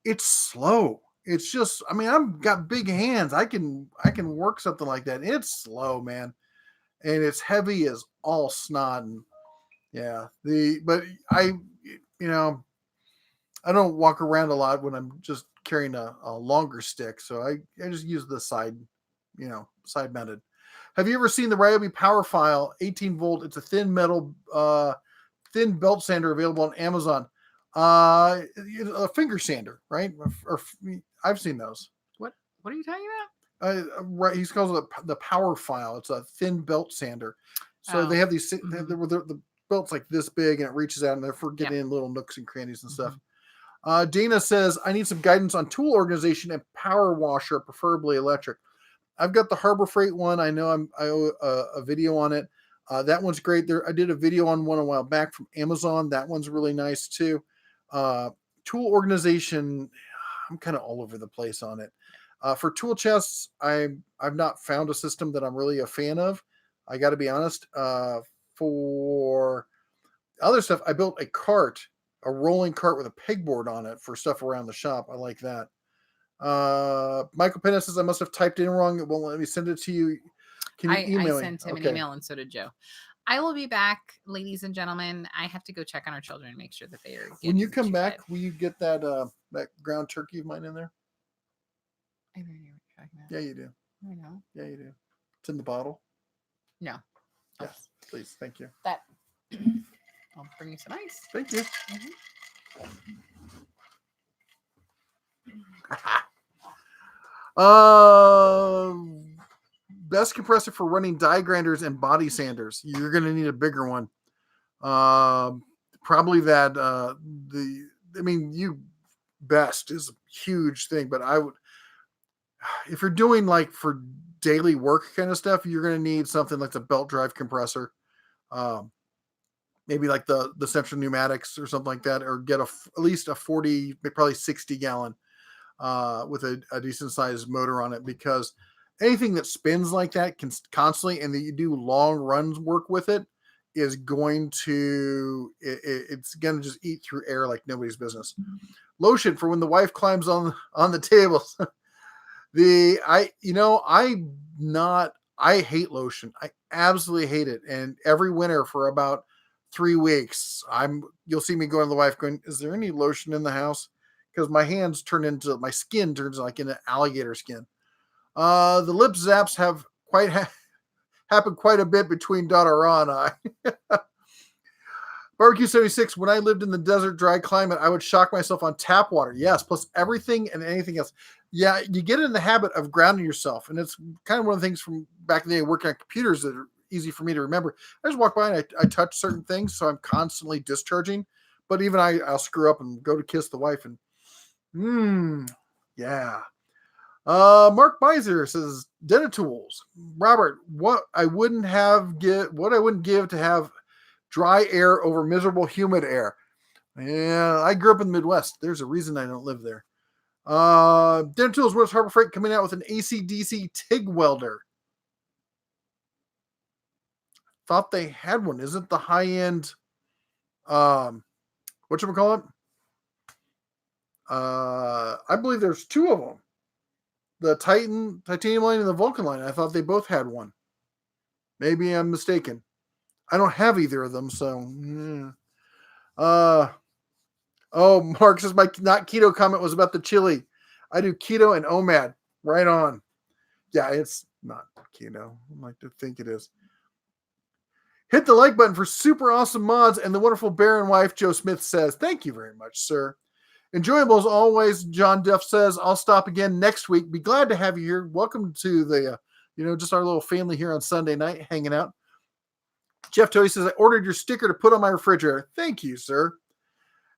[SPEAKER 1] It's slow. It's just, I mean, I've got big hands. I can work something like that. It's slow, man. And it's heavy as all snot. And yeah, but I don't walk around a lot when I'm just carrying a longer stick. So I just use the side mounted. Have you ever seen the Ryobi Power File 18 volt? It's a thin metal, thin belt sander available on Amazon. A finger sander, right? Or I've seen those.
[SPEAKER 2] What are you talking about?
[SPEAKER 1] Right, he calls it the Power File. It's a thin belt sander. So they have these the belt's like this big and it reaches out and they're for getting in little nooks and crannies and stuff. Dana says, I need some guidance on tool organization and power washer, preferably electric. I've got the Harbor Freight one. I know I owe a video on it. That one's great. I did a video on one a while back from Amazon. That one's really nice too. Tool organization, I'm kind of all over the place on it. For tool chests, I've not found a system that I'm really a fan of. I got to be honest. For other stuff, I built a rolling cart with a pegboard on it for stuff around the shop. I like that. Michael Penna says I must have typed in wrong. It won't let me send it to you. Can you email me?
[SPEAKER 2] I sent him an email and so did Joe. I will be back, ladies and gentlemen. I have to go check on our children and make sure that they are.
[SPEAKER 1] When you come back, will you get that ground turkey of mine in there?
[SPEAKER 2] I don't know what you're talking about.
[SPEAKER 1] Yeah, you do.
[SPEAKER 2] I know.
[SPEAKER 1] Yeah, you do. It's in the bottle.
[SPEAKER 2] No.
[SPEAKER 1] Yes, please. Thank you.
[SPEAKER 2] That. I'll bring you some ice.
[SPEAKER 1] Thank you. Best compressor for running die grinders and body sanders. You're going to need a bigger one. Probably that. Best is a huge thing, but I would, if you're doing like for daily work kind of stuff, you're going to need something like the belt drive compressor. Maybe like the Central Pneumatics or something like that, or get at least a 40, probably 60 gallon with a decent sized motor on it, because anything that spins like that can constantly, and that you do long runs work with it, is going to, it's going to just eat through air like nobody's business. Lotion for when the wife climbs on the tables. I hate lotion. I absolutely hate it. And every winter for about 3 weeks, you'll see me going to the wife going, is there any lotion in the house? Because my skin turns like into alligator skin. The lip zaps have happened quite a bit between Donna Ra and I. Barbecue 76, when I lived in the desert dry climate, I would shock myself on tap water. Yes, plus everything and anything else. Yeah, you get in the habit of grounding yourself. And it's kind of one of the things from back in the day working on computers that are easy for me to remember. I just walk by and I touch certain things, so I'm constantly discharging. But even I'll screw up and go to kiss the wife and yeah. Mark Beiser says dental tools. Robert, what I wouldn't give to have dry air over miserable humid air. Yeah, I grew up in the Midwest. There's a reason I don't live there. Dental Tools West Harbor Freight coming out with an AC/DC TIG welder. Thought they had one. Isn't the high end whatchamacallit? I believe there's two of them. The titanium line and the Vulcan line. I thought they both had one. Maybe I'm mistaken. I don't have either of them, so Mark says my not keto comment was about the chili. I do keto and OMAD. Right on. Yeah, it's not keto. I like to think it is. Hit the like button for super awesome mods and the wonderful bear and wife, Joe Smith says. Thank you very much, sir. Enjoyable as always, John Duff says. I'll stop again next week. Be glad to have you here. Welcome to the, just our little family here on Sunday night hanging out. Jeff Toy says, I ordered your sticker to put on my refrigerator. Thank you, sir.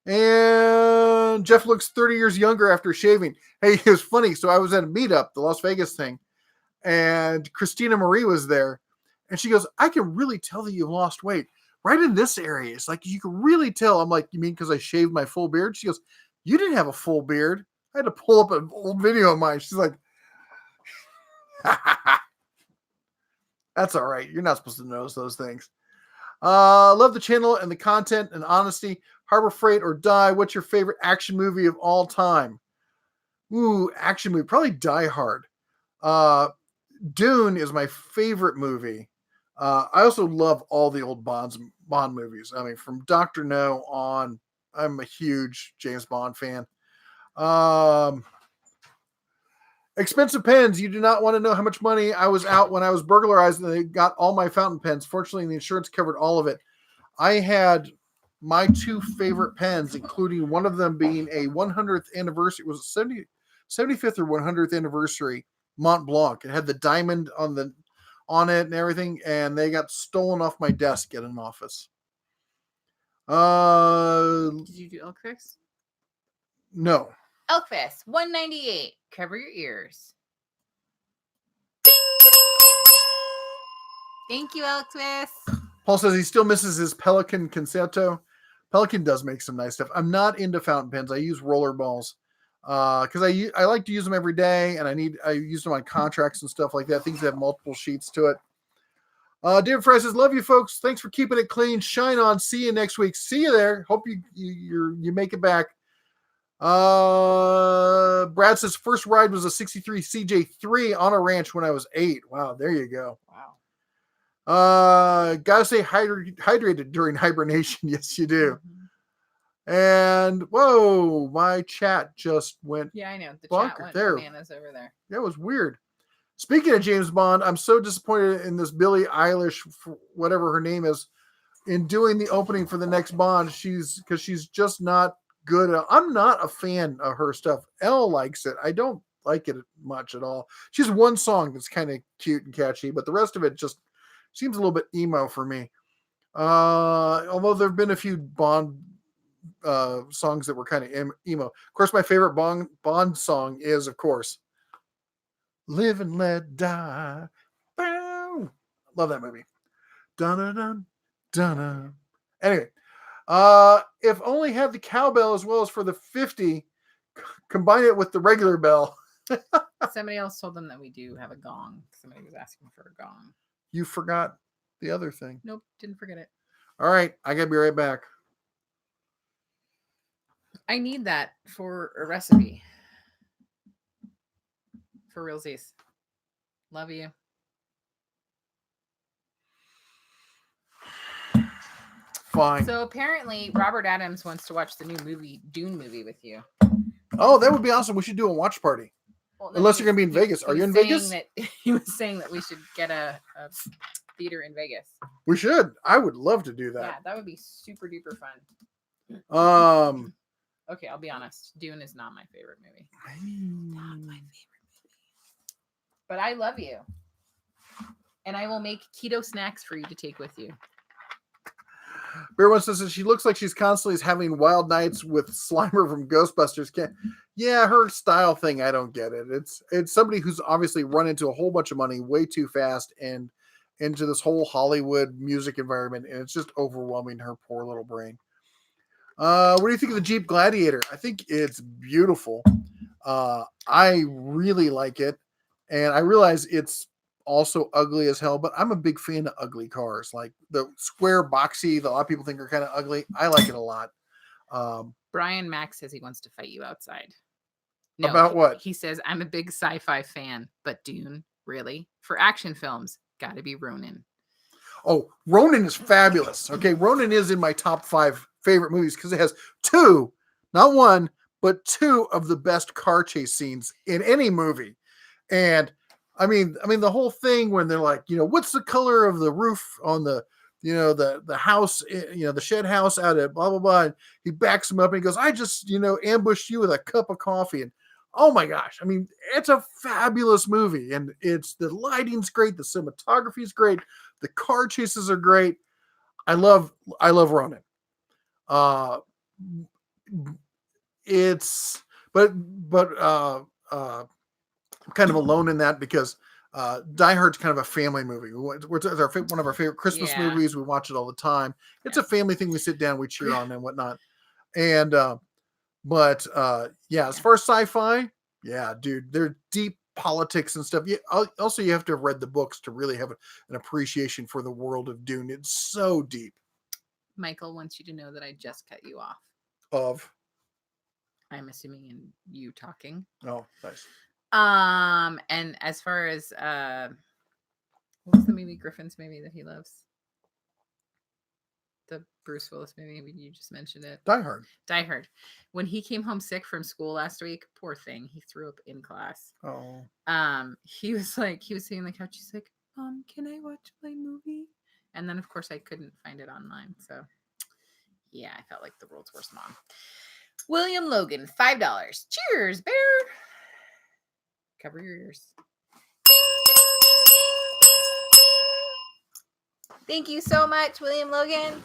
[SPEAKER 1] And Jeff looks 30 years younger after shaving. Hey, it was funny. So I was at a meetup, the Las Vegas thing, and Christina Marie was there. And she goes, I can really tell that you've lost weight. Right in this area. It's like, you can really tell. I'm like, you mean because I shaved my full beard? She goes, you didn't have a full beard. I had to pull up an old video of mine. She's like, that's all right. You're not supposed to notice those things. Love the channel and the content and honesty. Harbor Freight or Die. What's your favorite action movie of all time? Ooh, action movie. Probably Die Hard. Dune is my favorite movie. I also love all the old Bond movies. I mean, from Dr. No on, I'm a huge James Bond fan. Expensive pens. You do not want to know how much money I was out when I was burglarized and they got all my fountain pens. Fortunately, the insurance covered all of it. I had my two favorite pens, including one of them being a 100th anniversary. It was 75th or 100th anniversary Mont Blanc. It had the diamond on it and everything, and they got stolen off my desk at an office.
[SPEAKER 2] Did you do Elkfest?
[SPEAKER 1] No.
[SPEAKER 2] Elkfest 198. Cover your ears. Thank you, Elkfest.
[SPEAKER 1] Paul says he still misses his Pelican Concerto. Pelican does make some nice stuff. I'm not into fountain pens. I use roller balls because I like to use them every day, and I use them on contracts and stuff like that. Things that have multiple sheets to it. David Fry says, love you folks. Thanks for keeping it clean. Shine on. See you next week. See you there. Hope you make it back. Brad says first ride was a 63 CJ3 on a ranch when I was 8. Wow, there you go.
[SPEAKER 2] Wow.
[SPEAKER 1] Gotta stay hydrated during hibernation. Yes, you do. Mm-hmm. And whoa, my chat just went.
[SPEAKER 2] Yeah, I know. The
[SPEAKER 1] chat
[SPEAKER 2] went
[SPEAKER 1] there.
[SPEAKER 2] Bananas over there.
[SPEAKER 1] That was weird. Speaking of James Bond, I'm so disappointed in this Billie Eilish, whatever her name is, in doing the opening for the next Bond. She's just not good. I'm not a fan of her stuff. Elle likes it. I don't like it much at all. She has one song that's kind of cute and catchy, but the rest of it just seems a little bit emo for me. Although there have been a few Bond songs that were kind of emo. Of course, my favorite Bond song is, of course, Live and Let Die. Bow. Love that movie. Dun-dun-dun, dun-dun. Anyway, if only had the cowbell as well as for the 50, combine it with the regular bell.
[SPEAKER 2] Somebody else told them that we do have a gong. Somebody was asking for a gong.
[SPEAKER 1] You forgot the other thing.
[SPEAKER 2] Nope, didn't forget it.
[SPEAKER 1] All right, I gotta be right back.
[SPEAKER 2] I need that for a recipe. For realsies. Love you.
[SPEAKER 1] Fine.
[SPEAKER 2] So apparently Robert Adams wants to watch the new Dune movie with you.
[SPEAKER 1] Oh, that would be awesome. We should do a watch party. Well, unless you're going to be in Vegas. Are you in Vegas?
[SPEAKER 2] He was saying that we should get a theater in Vegas.
[SPEAKER 1] We should. I would love to do
[SPEAKER 2] Yeah,
[SPEAKER 1] that.
[SPEAKER 2] that would be super duper fun. Okay, I'll be honest. Dune is not my favorite movie. Not my favorite movie. But I love you. And I will make keto snacks for you to take with you.
[SPEAKER 1] Bear One says that she looks like she's constantly having wild nights with Slimer from Ghostbusters. Yeah, her style thing, I don't get it. It's somebody who's obviously run into a whole bunch of money way too fast and into this whole Hollywood music environment, and it's just overwhelming her poor little brain. What do you think of the Jeep Gladiator? I think it's beautiful. I really like it, and I realize it's also ugly as hell, but I'm a big fan of ugly cars. Like the square boxy that a lot of people think are kind of ugly. I like it a lot.
[SPEAKER 2] Brian Max says he wants to fight you outside. No,
[SPEAKER 1] about what?
[SPEAKER 2] He says, I'm a big sci-fi fan, but Dune, really? For action films, gotta be Ronin.
[SPEAKER 1] Oh, Ronin is fabulous. Okay, Ronin is in my top 5 favorite movies because it has 2, not 1, but 2 of the best car chase scenes in any movie. And I mean the whole thing when they're like, what's the color of the roof on the, the house, the shed house out at blah, blah, blah. And he backs him up and he goes, I just, ambushed you with a cup of coffee. And oh my gosh, I mean, it's a fabulous movie. And the lighting's great. The cinematography is great. The car chases are great. I love Ronin. It's, but I'm kind of alone in that because Die Hard's kind of a family movie. It's one of our favorite Christmas movies. We watch it all the time. It's a family thing. We sit down, we cheer on and whatnot. And as far as sci-fi, yeah, dude, they're deep politics and stuff. Yeah, also you have to have read the books to really have an appreciation for the world of Dune. It's so deep.
[SPEAKER 2] Michael wants you to know that I just cut you
[SPEAKER 1] off.
[SPEAKER 2] I'm assuming in you talking.
[SPEAKER 1] Oh, nice.
[SPEAKER 2] And as far as what's the movie Griffin's movie that he loves? The Bruce Willis movie, you just mentioned it.
[SPEAKER 1] Die Hard.
[SPEAKER 2] When he came home sick from school last week, poor thing, he threw up in class.
[SPEAKER 1] Oh.
[SPEAKER 2] He was sitting on the couch. He's like, Mom, can I watch my movie? And then of course I couldn't find it online. So yeah, I felt like the world's worst mom. William Logan, $5. Cheers, bear. Cover your ears. Thank you so much, William Logan.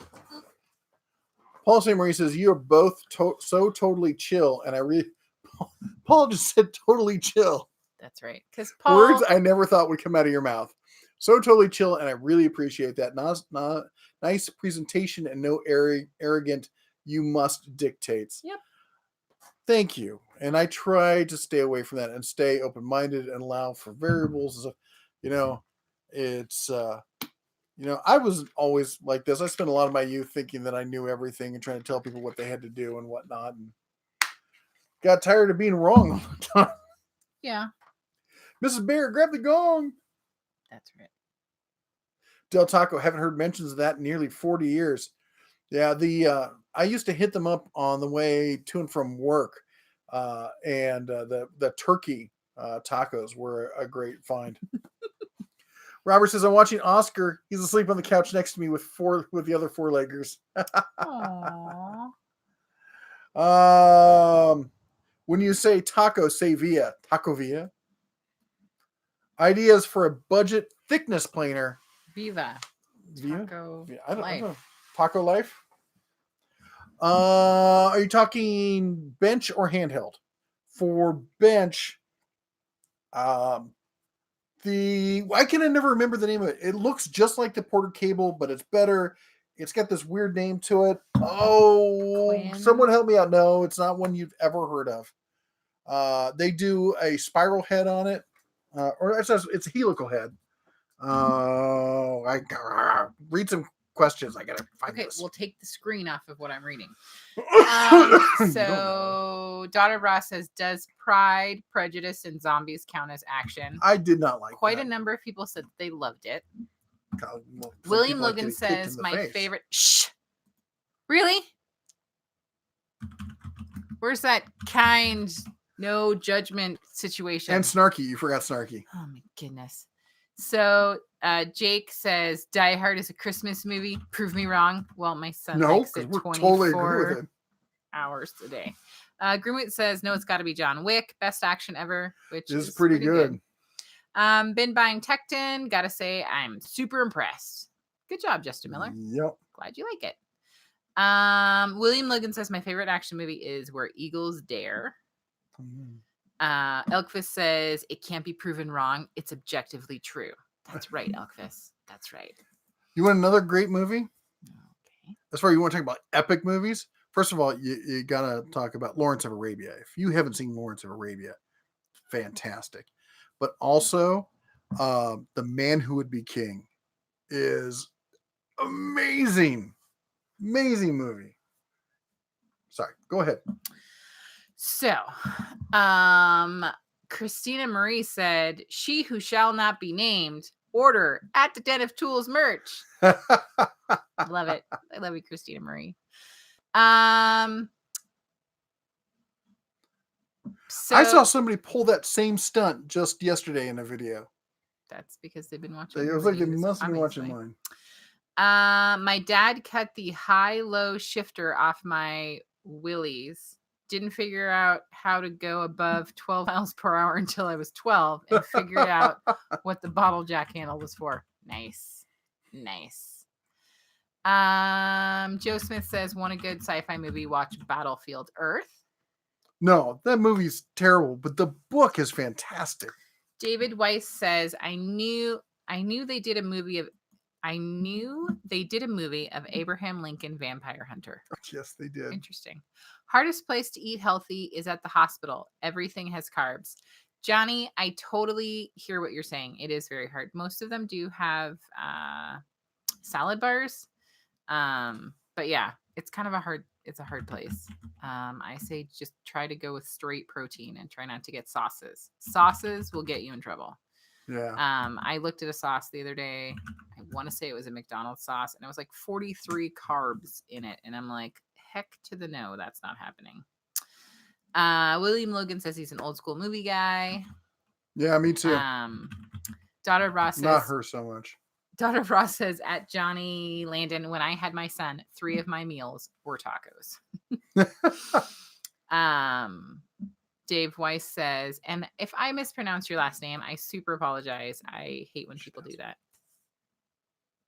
[SPEAKER 1] Paul St. Marie says, you are both so totally chill. And Paul just said totally chill.
[SPEAKER 2] That's right. Because Paul.
[SPEAKER 1] Words I never thought would come out of your mouth. So totally chill. And I really appreciate that. Nice presentation and no arrogant, you must dictates.
[SPEAKER 2] Yep.
[SPEAKER 1] Thank you. And I try to stay away from that and stay open-minded and allow for variables. I was always like this. I spent a lot of my youth thinking that I knew everything and trying to tell people what they had to do and whatnot. And got tired of being wrong all the time.
[SPEAKER 2] Yeah.
[SPEAKER 1] Mrs. Bear, grab the gong.
[SPEAKER 2] That's right.
[SPEAKER 1] Del Taco, haven't heard mentions of that in nearly 40 years. Yeah, I used to hit them up on the way to and from work. And the turkey tacos were a great find. Robert says, I'm watching Oscar. He's asleep on the couch next to me with the other 4-leggers. When you say taco, say Via. Taco Via. Ideas for a budget thickness planer.
[SPEAKER 2] Viva. Taco
[SPEAKER 1] I don't
[SPEAKER 2] Life.
[SPEAKER 1] know. Taco Life. Are you talking bench or handheld? For bench, I can never remember the name of it. It looks just like the Porter Cable, but it's better. It's got this weird name to it. Oh, someone help me out. No, it's not one you've ever heard of. They do a spiral head on it, or it's a helical head. I read some questions. I gotta find this.
[SPEAKER 2] We'll take the screen off of what I'm reading. So Daughter Ross says, does Pride, Prejudice, and Zombies count as action?
[SPEAKER 1] I did not like
[SPEAKER 2] Quite
[SPEAKER 1] that.
[SPEAKER 2] a number of people said they loved it.
[SPEAKER 1] Well,
[SPEAKER 2] William Logan says, my favorite. Shh. Really? Where's that kind, no judgment situation?
[SPEAKER 1] And Snarky. You forgot Snarky.
[SPEAKER 2] Oh my goodness. So Jake says Die Hard is a Christmas movie. Prove me wrong. Well, my son
[SPEAKER 1] No,
[SPEAKER 2] likes
[SPEAKER 1] because
[SPEAKER 2] it
[SPEAKER 1] we're
[SPEAKER 2] 24
[SPEAKER 1] totally agree with it.
[SPEAKER 2] hours a day. Grimwood says no, it's got to be John Wick. Best action ever, which
[SPEAKER 1] This
[SPEAKER 2] is
[SPEAKER 1] pretty good.
[SPEAKER 2] Been buying Tecton. Gotta say, I'm super impressed. Good job, Justin Miller.
[SPEAKER 1] Yep.
[SPEAKER 2] Glad you like it. William Logan says my favorite action movie is Where Eagles Dare. Elkfist says it can't be proven wrong. It's objectively true. That's right, Elkfist. That's right.
[SPEAKER 1] You want another great movie?
[SPEAKER 2] Okay.
[SPEAKER 1] That's why you want to talk about epic movies. First of all, you gotta talk about Lawrence of Arabia. If you haven't seen Lawrence of Arabia, fantastic. But also, The Man Who Would Be King is amazing. Amazing movie. Sorry, go ahead.
[SPEAKER 2] So, Christina Marie said, "She who shall not be named, order at the Den of Tools merch." Love it. I love you, Christina Marie. So
[SPEAKER 1] I saw somebody pull that same stunt just yesterday in a video.
[SPEAKER 2] That's because they've been watching.
[SPEAKER 1] It was like they must have been watching mine.
[SPEAKER 2] My dad cut the high-low shifter off my Willys. Didn't figure out how to go above 12 miles per hour until I was 12 and figured out what the bottle jack handle was for. Nice. Joe Smith says, want a good sci-fi movie, watch Battlefield Earth.
[SPEAKER 1] No, that movie's terrible, but the book is fantastic.
[SPEAKER 2] David Weiss says, I knew they did a movie of Abraham Lincoln Vampire Hunter.
[SPEAKER 1] Yes, they did.
[SPEAKER 2] Interesting. Hardest place to eat healthy is at the hospital. Everything has carbs. Johnny, I totally hear what you're saying. It is very hard. Most of them do have salad bars. But yeah, it's kind of a hard place. I say just try to go with straight protein and try not to get sauces. Sauces will get you in trouble.
[SPEAKER 1] Yeah.
[SPEAKER 2] I looked at a sauce the other day. I want to say it was a McDonald's sauce, and it was like 43 carbs in it. And I'm like, heck to the no, that's not happening. William Logan says he's an old school movie guy.
[SPEAKER 1] Yeah, me too.
[SPEAKER 2] Daughter of Ross says,
[SPEAKER 1] not her so much.
[SPEAKER 2] Daughter of Ross says, at Johnny Landon, when I had my son, 3 of my meals were tacos. Dave Weiss says, and if I mispronounce your last name, I super apologize. I hate when people do that.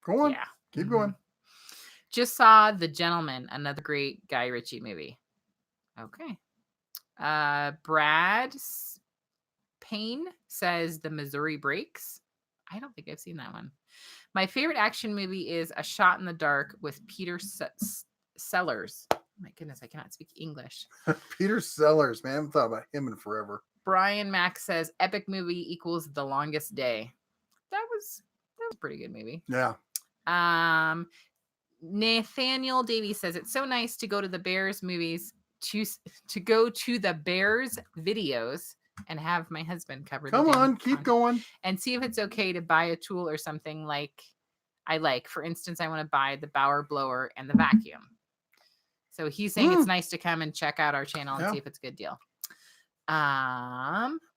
[SPEAKER 1] Go on.
[SPEAKER 2] Yeah.
[SPEAKER 1] Keep going.
[SPEAKER 2] Just saw The Gentleman, another great Guy Ritchie movie. Okay. Brad Payne says The Missouri Breaks. I don't think I've seen that one. My favorite action movie is A Shot in the Dark with Peter Sellers. My goodness, I cannot speak English.
[SPEAKER 1] Peter Sellers, man. I haven't thought about him in forever.
[SPEAKER 2] Brian Mack says epic movie equals The Longest Day. That was a pretty good movie.
[SPEAKER 1] Yeah.
[SPEAKER 2] Nathaniel Davies says it's so nice to go to the Bears movies to go to the Bears videos and have my husband cover.
[SPEAKER 1] Come on, keep going.
[SPEAKER 2] And see if it's okay to buy a tool or something like I like. For instance, I want to buy the Bauer blower and the vacuum. So he's saying it's nice to come and check out our channel and see if it's a good deal.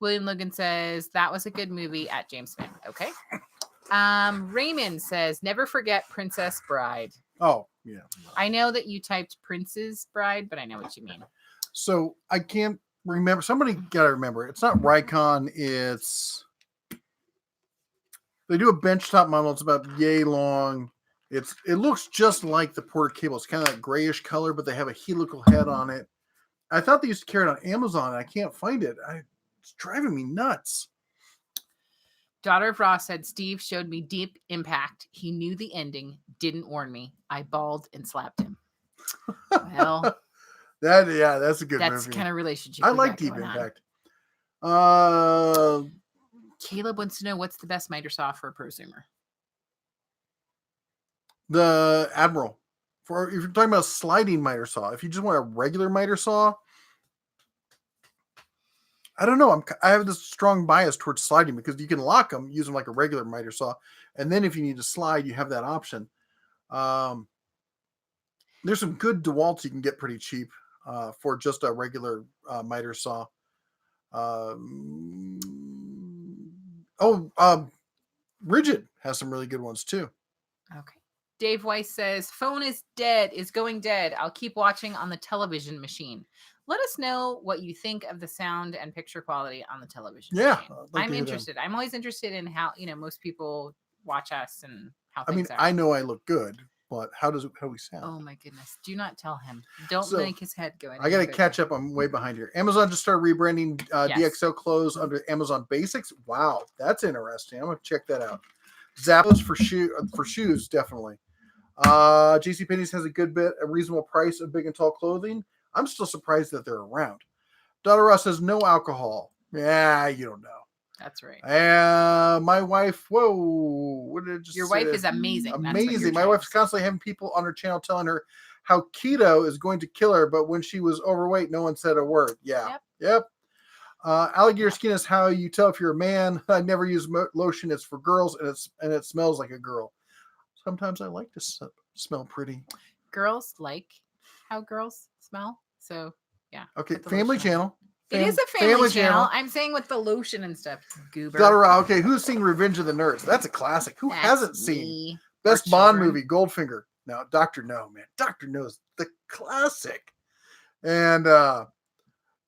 [SPEAKER 2] William Logan says that was a good movie at James Smith. Okay. Raymond says never forget Princess Bride.
[SPEAKER 1] Oh, yeah.
[SPEAKER 2] I know that you typed Princess Bride, but I know what you mean.
[SPEAKER 1] So I can't remember. Somebody got to remember. It's not Rikon. They do a benchtop model. It's about yay long. It looks just like the Porter cable. It's kind of that grayish color, but they have a helical head on it. I thought they used to carry it on Amazon, and I can't find it. It's driving me nuts.
[SPEAKER 2] Daughter of Ross said, Steve showed me Deep Impact. He knew the ending, didn't warn me. I bawled and slapped him. Well,
[SPEAKER 1] that's a good movie.
[SPEAKER 2] That's the kind of relationship
[SPEAKER 1] I like Deep Impact.
[SPEAKER 2] Caleb wants to know what's the best miter saw for a prosumer.
[SPEAKER 1] The Admiral. If you're talking about a sliding miter saw, if you just want a regular miter saw, I don't know. I have this strong bias towards sliding because you can lock them using like a regular miter saw, and then if you need to slide, you have that option. There's some good DeWalts you can get pretty cheap for just a regular miter saw. Rigid has some really good ones too.
[SPEAKER 2] Okay. Dave Weiss says, phone is going dead. I'll keep watching on the television machine. Let us know what you think of the sound and picture quality on the television
[SPEAKER 1] Yeah,
[SPEAKER 2] machine.
[SPEAKER 1] I'd like
[SPEAKER 2] I'm
[SPEAKER 1] to hear them.
[SPEAKER 2] interested. I'm always interested in how, most people watch us and how
[SPEAKER 1] I mean,
[SPEAKER 2] things are.
[SPEAKER 1] I know I look good, but how do we sound?
[SPEAKER 2] Oh my goodness. Do not tell him. Don't
[SPEAKER 1] So,
[SPEAKER 2] make his head go in.
[SPEAKER 1] I got to catch up. I'm way behind here. Amazon just started rebranding
[SPEAKER 2] Yes.
[SPEAKER 1] DXL clothes under Amazon Basics. Wow, that's interesting. I'm going to check that out. Zappos for shoes, definitely. JCPenney's has a reasonable price of big and tall clothing. I'm still surprised that they're around. Daughter Ross says no alcohol. Yeah, you don't know.
[SPEAKER 2] That's right.
[SPEAKER 1] My wife, whoa, what did it just
[SPEAKER 2] Your
[SPEAKER 1] say?
[SPEAKER 2] wife is amazing.
[SPEAKER 1] Amazing. My wife's constantly having people on her channel telling her how keto is going to kill her, but when she was overweight, no one said a word. Yeah. Yep. Alligator skin is how you tell if you're a man. I never use lotion. It's for girls, and it smells like a girl. Sometimes I like to smell pretty.
[SPEAKER 2] Girls like how girls smell. So, yeah.
[SPEAKER 1] Okay, family channel.
[SPEAKER 2] It is a family channel. I'm saying with the lotion and stuff. Goober.
[SPEAKER 1] Okay, who's seen Revenge of the Nerds? That's a classic. Who hasn't seen? Best Bond movie, Goldfinger. Now, Dr. No, man. Dr. No's the classic. And the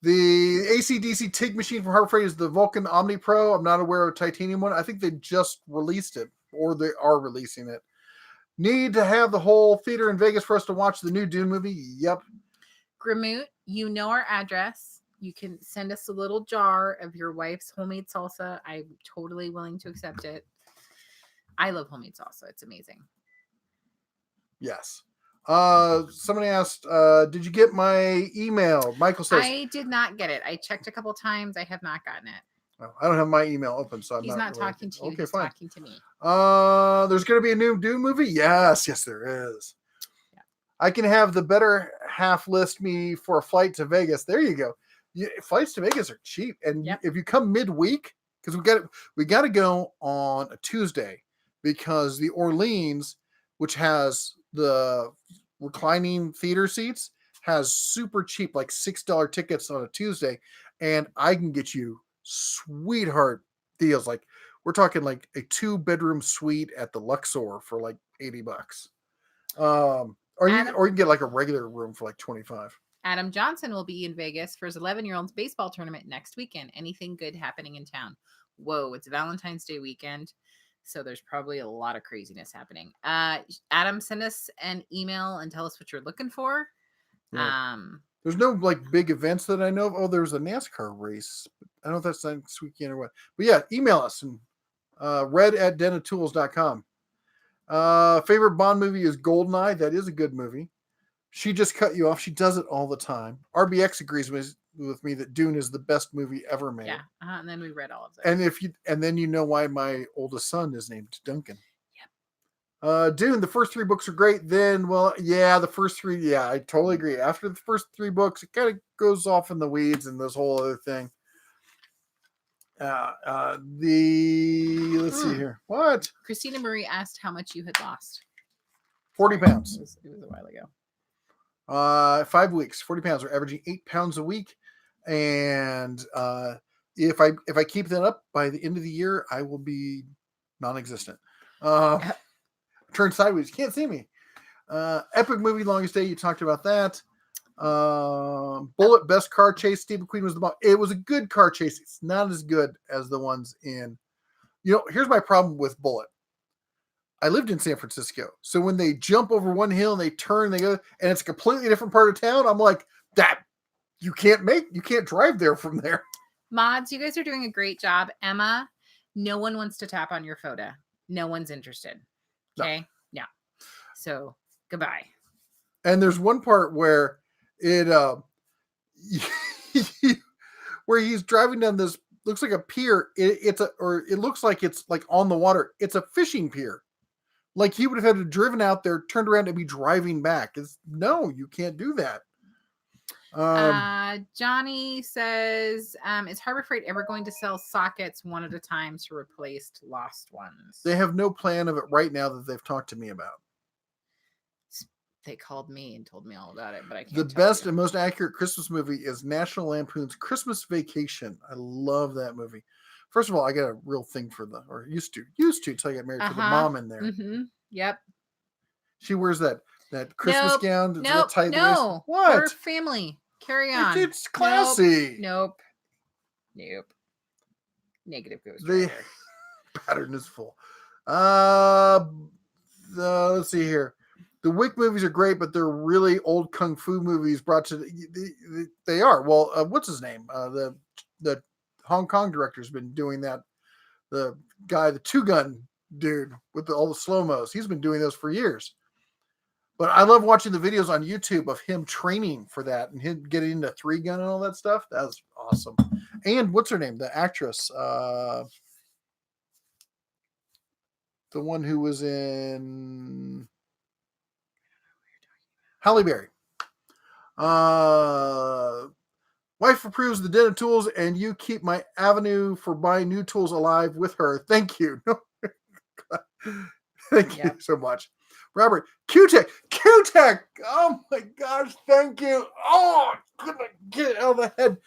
[SPEAKER 1] AC/DC TIG machine from Harbor Freight is the Vulcan Omni Pro. I'm not aware of a titanium one. I think they just released it, or they are releasing it. Need to have the whole theater in Vegas for us to watch the new Dune movie? Yep.
[SPEAKER 2] Gramoot, you know our address. You can send us a little jar of your wife's homemade salsa. I'm totally willing to accept it. I love homemade salsa. It's amazing.
[SPEAKER 1] Yes. Somebody asked, did you get my email? Michael says,
[SPEAKER 2] I did not get it. I checked a couple times. I have not gotten it.
[SPEAKER 1] Oh, I don't have my email open, so
[SPEAKER 2] he's not talking to you.
[SPEAKER 1] Okay,
[SPEAKER 2] he's
[SPEAKER 1] fine.
[SPEAKER 2] Talking to me.
[SPEAKER 1] There's going to be a new Dune movie? Yes, there is. Yeah. I can have the better half list me for a flight to Vegas. There you go. Flights to Vegas are cheap, and if you come midweek, because we got to go on a Tuesday, because the Orleans, which has the reclining theater seats, has super cheap, like $6 tickets on a Tuesday, and I can get you sweetheart deals. Like we're talking like a 2-bedroom suite at the Luxor for like $80. Or you can get like a regular room for like $25.
[SPEAKER 2] Adam Johnson will be in Vegas for his 11-year-old's baseball tournament next weekend. Anything good happening in town? Whoa, it's Valentine's Day weekend, so there's probably a lot of craziness happening. Adam, send us an email and tell us what you're looking for.
[SPEAKER 1] Yeah. There's no like big events that I know of. Oh, there's a NASCAR race. I don't know if that's next weekend or what. But yeah, email us and red@denatools.com. Favorite Bond movie is Goldeneye. That is a good movie. She just cut you off. She does it all the time. RBX agrees with me that Dune is the best movie ever made.
[SPEAKER 2] Yeah, and then we read all of that.
[SPEAKER 1] And then you know why my oldest son is named Duncan. Dune, the first 3 books are great. Then, the first 3, I totally agree. After the first 3 books, it kind of goes off in the weeds and this whole other thing. Let's see here. What?
[SPEAKER 2] Christina Marie asked how much you had lost.
[SPEAKER 1] 40 pounds.
[SPEAKER 2] It was a while ago.
[SPEAKER 1] 5 weeks, 40 pounds. We're averaging 8 pounds a week. And if I keep that up by the end of the year, I will be non-existent. Turn sideways. You can't see me. Epic movie, Longest Day. You talked about that. Bullet, best car chase. Steve McQueen was the bomb. It was a good car chase. It's not as good as the ones in. Here's my problem with Bullet. I lived in San Francisco, so when they jump over one hill and they turn, they go, and it's a completely different part of town. I'm like, that you can't drive there from there.
[SPEAKER 2] Mods, you guys are doing a great job. Emma, no one wants to tap on your photo. No one's interested. Okay. No. So goodbye. And
[SPEAKER 1] there's one part where it where he's driving down this looks like a pier. It looks like it's like on the water. It's a fishing pier. Like he would have had to driven out there, turned around, and be driving back. No, you can't do that.
[SPEAKER 2] Johnny says, is Harbor Freight ever going to sell sockets one at a time to replace lost ones?
[SPEAKER 1] They have no plan of it right now that they've talked to me about.
[SPEAKER 2] They called me and told me all about it, but I can't.
[SPEAKER 1] The best and most accurate Christmas movie is National Lampoon's Christmas Vacation. I love that movie. First of all, I got a real thing for or used to until I got married, for the mom in there.
[SPEAKER 2] Mm-hmm. Yep.
[SPEAKER 1] She wears that Christmas gown, that's real tight waist.
[SPEAKER 2] No.
[SPEAKER 1] What?
[SPEAKER 2] Her family. Carry on.
[SPEAKER 1] It's classy.
[SPEAKER 2] Nope. Negative goes
[SPEAKER 1] The pattern is full. Let's see here. The Wick movies are great, but they're really old kung fu movies brought to they are. Well, what's his name? The Hong Kong director's been doing that. The guy, the two gun dude with all the slow-mos, he's been doing those for years. But I love watching the videos on YouTube of him training for that and him getting into 3-gun and all that stuff. That's awesome. And what's her name? The actress, the one who was in Halle Berry. Wife approves the den of tools, and you keep my avenue for buying new tools alive with her. Thank you. Thank you so much. Robert, Q-Tech. Oh my gosh, thank you. Oh, I couldn't get it out of the head.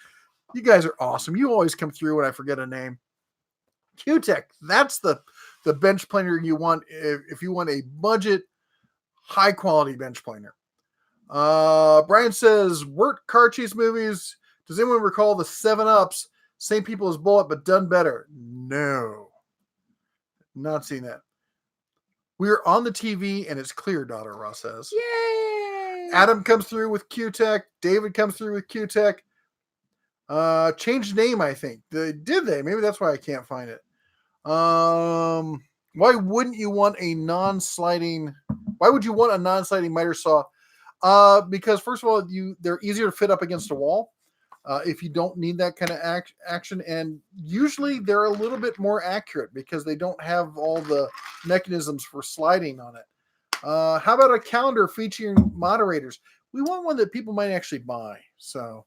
[SPEAKER 1] You guys are awesome. You always come through when I forget a name. Q-Tech, that's the bench planer you want if you want a budget, high quality bench planer. Brian says, Wirt car chase movies. Does anyone recall the 7-Ups? Same people as Bullet, but done better. No. Not seen that. We're on the TV and it's clear, Daughter Ross says.
[SPEAKER 2] Yay!
[SPEAKER 1] Adam comes through with Q-Tech. David comes through with Q-Tech. Changed name, I think. Did they? Maybe that's why I can't find it. Why wouldn't you want a non-sliding? Why would you want a non-sliding miter saw? Because first of all, they're easier to fit up against a wall. If you don't need that kind of action, and usually they're a little bit more accurate because they don't have all the mechanisms for sliding on it. How about a calendar featuring moderators? We want one that people might actually buy. So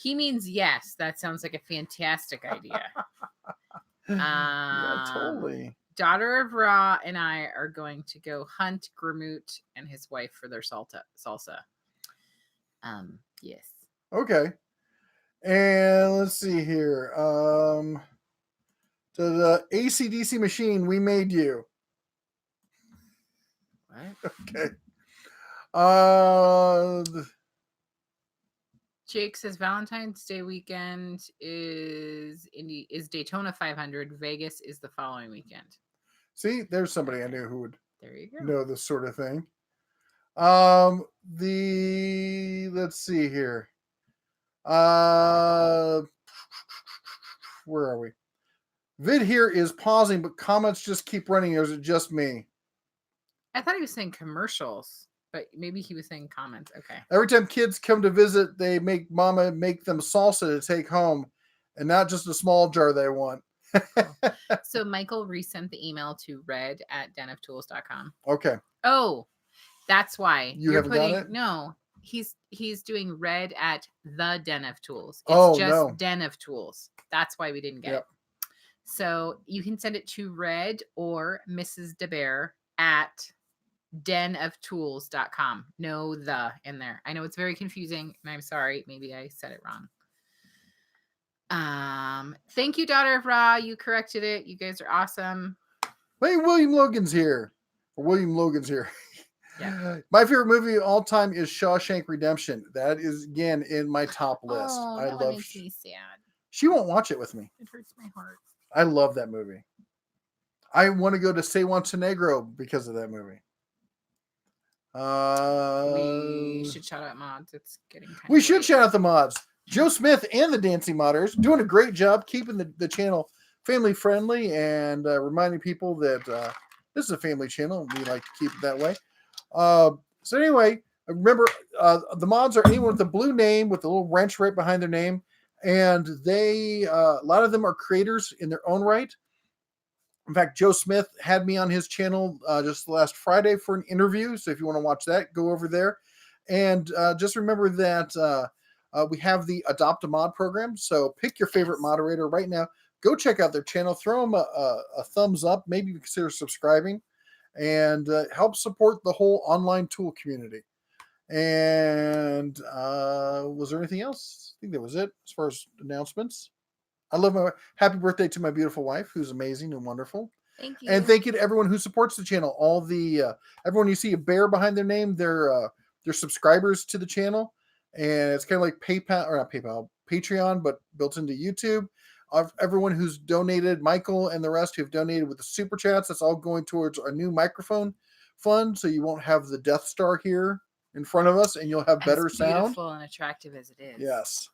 [SPEAKER 2] he means yes. That sounds like a fantastic idea.
[SPEAKER 1] Yeah, totally.
[SPEAKER 2] Daughter of Ra and I are going to go hunt Gramut and his wife for their salsa. Yes.
[SPEAKER 1] Okay. And let's see here. So the AC/DC machine, we made you.
[SPEAKER 2] What?
[SPEAKER 1] Okay.
[SPEAKER 2] Jake says Valentine's Day weekend is Daytona 500. Vegas is the following weekend.
[SPEAKER 1] See, there's somebody I knew who would know this sort of thing. Let's see here. Where are we? Vid here is pausing, but comments just keep running. Or is it just me?
[SPEAKER 2] I thought he was saying commercials, but maybe he was saying comments. Okay.
[SPEAKER 1] Every time kids come to visit, they make mama make them salsa to take home, and not just a small jar they want.
[SPEAKER 2] So Michael resent the email to red@denoftools.com.
[SPEAKER 1] Okay.
[SPEAKER 2] Oh, that's why
[SPEAKER 1] you haven't got it.
[SPEAKER 2] No, he's doing red at the Den of Tools. It's just Den of Tools. That's why we didn't get it. So you can send it to Red or Mrs. DeBear at denoftools.com. No the in there. I know it's very confusing, and I'm sorry. Maybe I said it wrong. Thank you, Daughter of Ra. You corrected it. You guys are awesome.
[SPEAKER 1] Hey, William Logan's here. Yeah. My favorite movie of all time is Shawshank Redemption. That is again in my top list.
[SPEAKER 2] I love. Makes me sad.
[SPEAKER 1] She won't watch it with me.
[SPEAKER 2] It hurts my heart.
[SPEAKER 1] I love that movie. I want to go to Say Montenegro because of that movie.
[SPEAKER 2] We should shout out mods. It's getting kind of
[SPEAKER 1] We should shout out the mods. Joe Smith and the Dancing Modders doing a great job keeping the channel family friendly and reminding people that this is a family channel. We like to keep it that way. So anyway, remember the mods are anyone with a blue name with a little wrench right behind their name, and they a lot of them are creators in their own right. In fact, Joe Smith had me on his channel just last Friday for an interview. So if you want to watch that, go over there. And just remember that we have the Adopt a Mod program. So pick your favorite moderator right now. Go check out their channel. Throw them a thumbs up. Maybe consider subscribing. And help support the whole online tool community. And was there anything else? I think that was it as far as announcements. I love my happy birthday to my beautiful wife, who's amazing and wonderful.
[SPEAKER 2] Thank
[SPEAKER 1] And
[SPEAKER 2] you.
[SPEAKER 1] thank you to everyone who supports the channel. All the everyone you see a bear behind their name, they're subscribers to the channel, and it's kind of like PayPal or not PayPal, Patreon, but built into YouTube. Everyone who's donated, Michael and the rest who've donated with the super chats, that's all going towards our new microphone fund, so you won't have the Death Star here in front of us, and you'll have better
[SPEAKER 2] as
[SPEAKER 1] sound.
[SPEAKER 2] beautiful and attractive as it is.
[SPEAKER 1] Yes.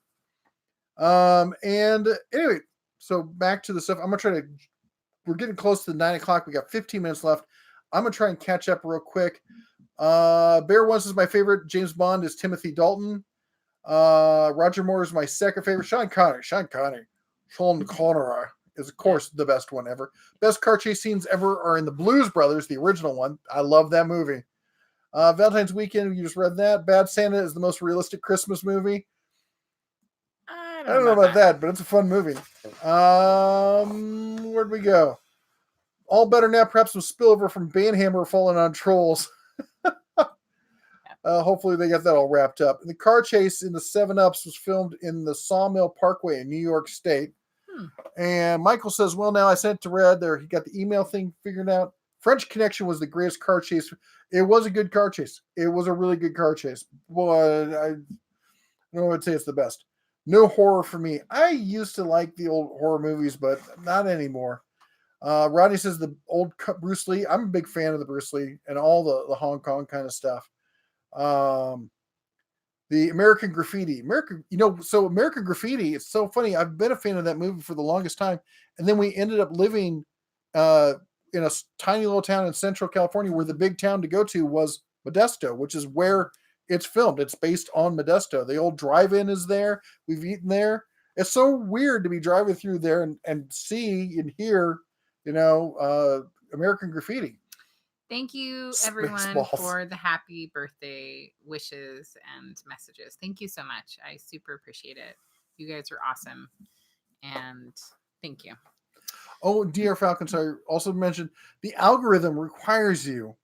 [SPEAKER 1] And anyway, so back to the stuff. I'm gonna try to. We're getting close to 9 o'clock. We got 15 minutes left. I'm gonna try and catch up real quick. Bear Once is my favorite. James Bond is Timothy Dalton. Roger Moore is my second favorite. Sean Connery is of course the best one ever. Best car chase scenes ever are in the Blues Brothers, the original one. I love that movie. Valentine's Weekend, you just read that. Bad Santa is the most realistic Christmas movie. I don't know about that, but it's a fun movie. Where'd we go? All Better Now, perhaps some spillover from Banhammer falling on Trolls. Hopefully they got that all wrapped up. And the car chase in the 7-Ups was filmed in the Sawmill Parkway in New York State. And Michael says, well, now I sent it to Red there. He got the email thing figured out. French Connection was the greatest car chase. It was a good car chase. It was a really good car chase. But I don't know what I'd say it's the best. No horror for me. I used to like the old horror movies, but not anymore. Rodney says the old Bruce Lee. I'm a big fan of the Bruce Lee and all the Hong Kong kind of stuff. The American Graffiti. American Graffiti, it's so funny. I've been a fan of that movie for the longest time. And then we ended up living in a tiny little town in Central California where the big town to go to was Modesto, which is where it's filmed. It's based on Modesto. The old drive-in is there. We've eaten there. It's so weird to be driving through there and see and hear, American Graffiti.
[SPEAKER 2] Thank you, everyone, for the happy birthday wishes and messages. Thank you so much. I super appreciate it. You guys are awesome. And thank you.
[SPEAKER 1] Oh, DR Falcon, sorry, also mentioned the algorithm requires you.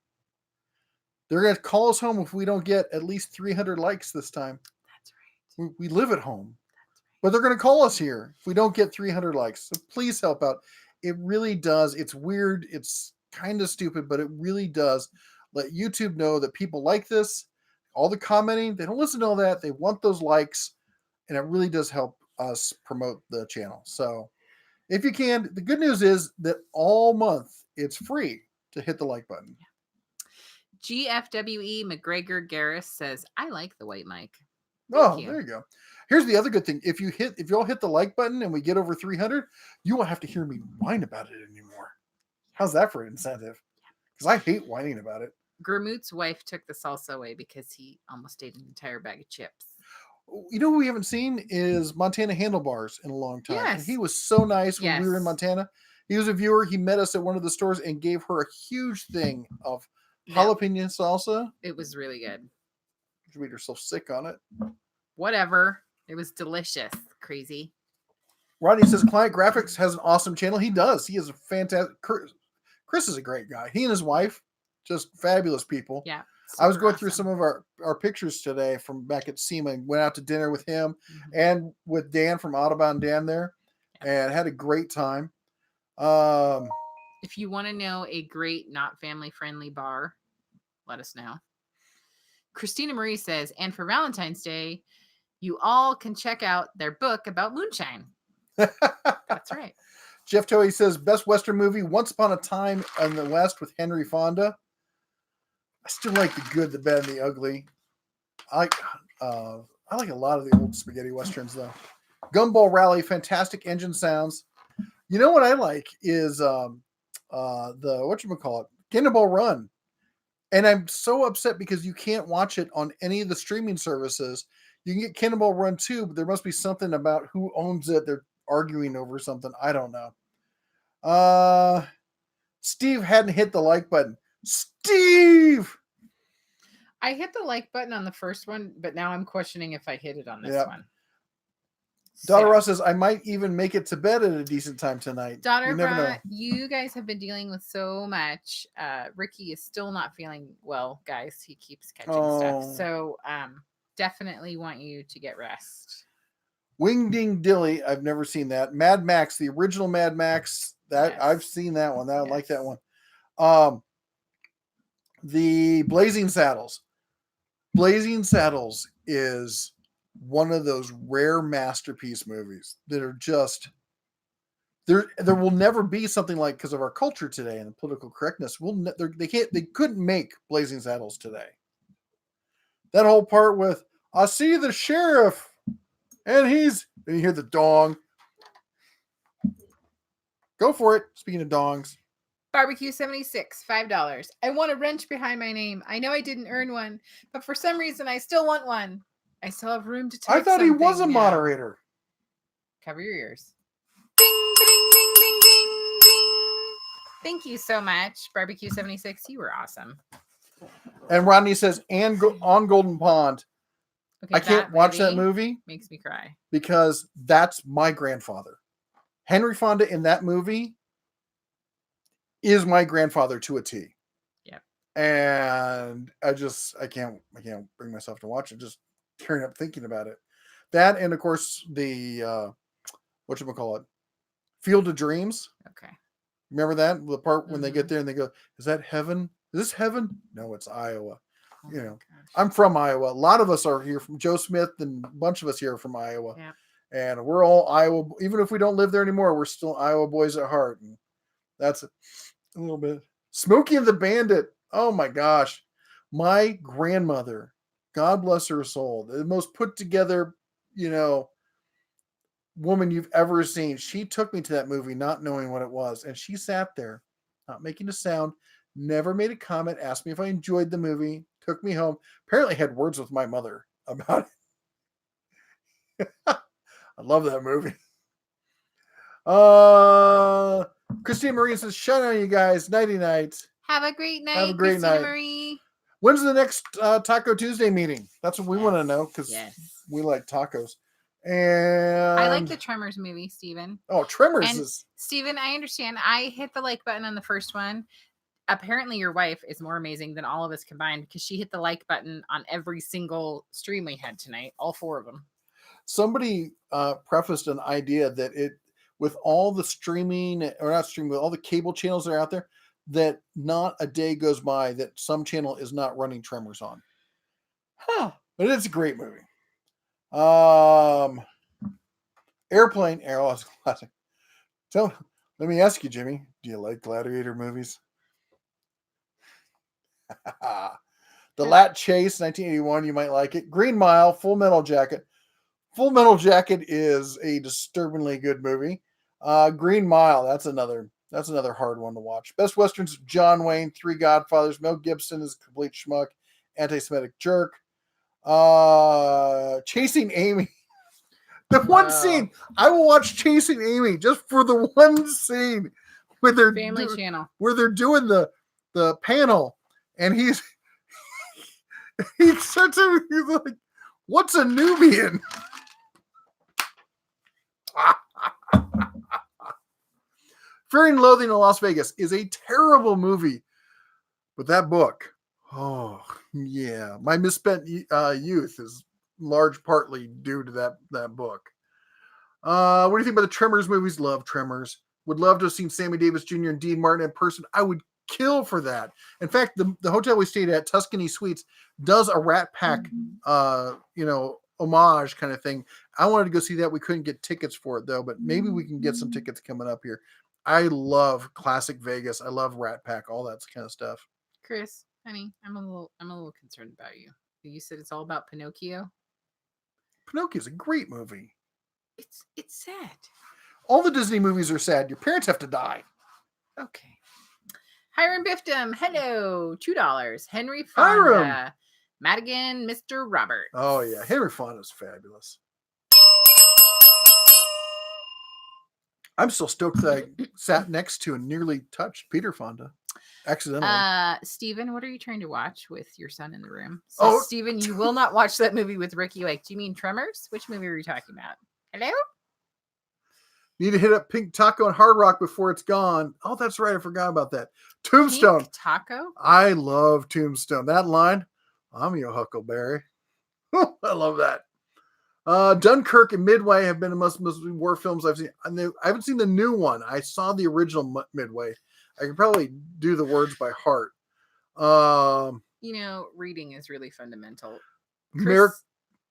[SPEAKER 1] They're going to call us home if we don't get at least 300 likes this time.
[SPEAKER 2] That's right.
[SPEAKER 1] We live at home.
[SPEAKER 2] That's right.
[SPEAKER 1] But they're going to call us here if we don't get 300 likes. So please help out. It really does. It's weird. It's kind of stupid, but it really does let YouTube know that people like this. All the commenting, they don't listen to all that. They want those likes. And it really does help us promote the channel. So if you can, the good news is that all month it's free to hit the like button.
[SPEAKER 2] Yeah. GFWE McGregor Garris says, I like the white mic.
[SPEAKER 1] There you go. Here's the other good thing. If you all hit the like button and we get over 300, you won't have to hear me whine about it anymore. How's that for an incentive? Because I hate whining about it.
[SPEAKER 2] Gurmoot's wife took the salsa away because he almost ate an entire bag of chips.
[SPEAKER 1] You know what we haven't seen is Montana Handlebars in a long time.
[SPEAKER 2] Yes.
[SPEAKER 1] And he was so nice when we were in Montana. He was a viewer. He met us at one of the stores and gave her a huge thing of jalapeno salsa.
[SPEAKER 2] It was really good.
[SPEAKER 1] She made herself sick on it.
[SPEAKER 2] Whatever. It was delicious. Crazy.
[SPEAKER 1] Rodney says Client Graphics has an awesome channel. He does. He is a fantastic. Chris is a great guy. He and his wife, just fabulous people.
[SPEAKER 2] Yeah.
[SPEAKER 1] I was going through some of our pictures today from back at SEMA and went out to dinner with him and with Dan from Audubon Dan there and had a great time.
[SPEAKER 2] If you want to know a great, not family-friendly bar, let us know. Christina Marie says, and for Valentine's Day, you all can check out their book about moonshine. That's right.
[SPEAKER 1] Jeff Toey says, best Western movie, Once Upon a Time in the West with Henry Fonda. I still like the good, the bad, and the ugly. I like a lot of the old spaghetti westerns though. Gumball Rally, fantastic engine sounds. You know what I like is the whatchamacallit, Cannonball Run. And I'm so upset because you can't watch it on any of the streaming services. You can get Cannonball Run 2, but there must be something about who owns it. They're arguing over something. I don't know. Steve hadn't hit the like button. Steve!
[SPEAKER 2] I hit the like button on the first one, but now I'm questioning if I hit it on this one.
[SPEAKER 1] Daughter Ross says, I might even make it to bed at a decent time tonight.
[SPEAKER 2] Daughter Ross, you guys have been dealing with so much. Ricky is still not feeling well, guys. He keeps catching stuff. So definitely want you to get rest.
[SPEAKER 1] Wing Ding Dilly. I've never seen that. Mad Max, the original Mad Max. That
[SPEAKER 2] Yes.
[SPEAKER 1] I've seen that one. I like that
[SPEAKER 2] Yes.
[SPEAKER 1] one. The Blazing Saddles. Blazing Saddles is one of those rare masterpiece movies that are just there. There will never be something like, because of our culture today and the political correctness. They couldn't make Blazing Saddles today. That whole part with I see the sheriff and you hear the dong. Go for it. Speaking of dongs.
[SPEAKER 2] Barbecue 76, $5. I want a wrench behind my name. I know I didn't earn one, but for some reason I still want one. I still have room to type
[SPEAKER 1] I thought he was a
[SPEAKER 2] something now.
[SPEAKER 1] moderator.
[SPEAKER 2] Cover your ears. Ding, ding, ding, ding, ding, ding. Thank you so much, Barbecue 76. You were awesome.
[SPEAKER 1] And Rodney says, on Golden Pond.
[SPEAKER 2] Okay,
[SPEAKER 1] I can't watch that movie.
[SPEAKER 2] Makes me cry.
[SPEAKER 1] Because that's my grandfather. Henry Fonda in that movie is my grandfather to a T.
[SPEAKER 2] Yep.
[SPEAKER 1] And I can't bring myself to watch it. Just tearing up thinking about it. That, and of course the whatchamacallit, Field of Dreams.
[SPEAKER 2] Okay.
[SPEAKER 1] Remember that? The part when they get there and they go, is that heaven? Is this heaven? No, it's Iowa.
[SPEAKER 2] Oh,
[SPEAKER 1] you know,
[SPEAKER 2] gosh.
[SPEAKER 1] I'm from Iowa. A lot of us are here from Joe Smith, and a bunch of us here are from Iowa.
[SPEAKER 2] Yeah.
[SPEAKER 1] And we're all Iowa. Even if we don't live there anymore, we're still Iowa boys at heart. And that's a little bit. Smokey and the Bandit. Oh my gosh. My grandmother, God bless her soul, the most put together, woman you've ever seen. She took me to that movie not knowing what it was. And she sat there, not making a sound, never made a comment, asked me if I enjoyed the movie, took me home, apparently had words with my mother about it. I love that movie. Christina Marie says, shut on you guys. Nighty night.
[SPEAKER 2] Have a great night,
[SPEAKER 1] Have a great
[SPEAKER 2] Christina
[SPEAKER 1] night.
[SPEAKER 2] Marie.
[SPEAKER 1] When's the next Taco Tuesday meeting? That's what we want to know, because we like tacos. And
[SPEAKER 2] I like the Tremors movie, Steven.
[SPEAKER 1] Oh, Tremors
[SPEAKER 2] and
[SPEAKER 1] is...
[SPEAKER 2] Steven, I understand. I hit the like button on the first one. Apparently your wife is more amazing than all of us combined, because she hit the like button on every single stream we had tonight, all 4 of them.
[SPEAKER 1] Somebody prefaced an idea that with all the streaming, or not streaming, with all the cable channels that are out there, that not a day goes by that some channel is not running Tremors on. But it's a great movie. Airplane Arrow is classic. So let me ask you, Jimmy, do you like gladiator movies? The Lat Chase, 1981, you might like it. Green Mile, Full Metal Jacket. Full Metal Jacket is a disturbingly good movie. Green Mile, that's another hard one to watch. Best Westerns, John Wayne, Three Godfathers. Mel Gibson is a complete schmuck, anti-Semitic jerk. Chasing Amy. The one scene, I will watch Chasing Amy just for the one scene where they're
[SPEAKER 2] Family Channel,
[SPEAKER 1] where they're doing the panel, and he's like, what's a Nubian? Fear and Loathing in Las Vegas is a terrible movie, but that book, oh yeah, my misspent youth is large partly due to that book. What do you think about the Tremors movies? Love Tremors. Would love to have seen Sammy Davis Jr. and Dean Martin in person. I would kill for that. In fact, the hotel we stayed at, Tuscany Suites, does a Rat Pack, homage kind of thing. I wanted to go see that. We couldn't get tickets for it though, but maybe we can get some tickets coming up here. I love classic Vegas. I love Rat Pack, all that kind of stuff.
[SPEAKER 2] Chris, honey, I'm a little concerned about you. You said it's all about Pinocchio.
[SPEAKER 1] Pinocchio's a great movie.
[SPEAKER 2] It's sad.
[SPEAKER 1] All the Disney movies are sad. Your parents have to die.
[SPEAKER 2] Okay. Hiram Bifton, hello, $2. Henry Fonda,
[SPEAKER 1] Hiram.
[SPEAKER 2] Madigan, Mr. Robert.
[SPEAKER 1] Oh yeah, Henry Fonda's fabulous. I'm still stoked that I sat next to and nearly touched Peter Fonda. Accidentally.
[SPEAKER 2] Steven, what are you trying to watch with your son in the room?
[SPEAKER 1] So,
[SPEAKER 2] Steven, you will not watch that movie with Ricky Lake. Do you mean Tremors? Which movie are you talking about? Hello?
[SPEAKER 1] Need to hit up Pink Taco and Hard Rock before it's gone. Oh, that's right. I forgot about that. Tombstone.
[SPEAKER 2] Pink Taco?
[SPEAKER 1] I love Tombstone. That line, I'm your Huckleberry. I love that. Dunkirk and Midway have been the most war films I've seen. I haven't seen the new one. I saw the original Midway. I could probably do the words by heart.
[SPEAKER 2] Reading is really fundamental.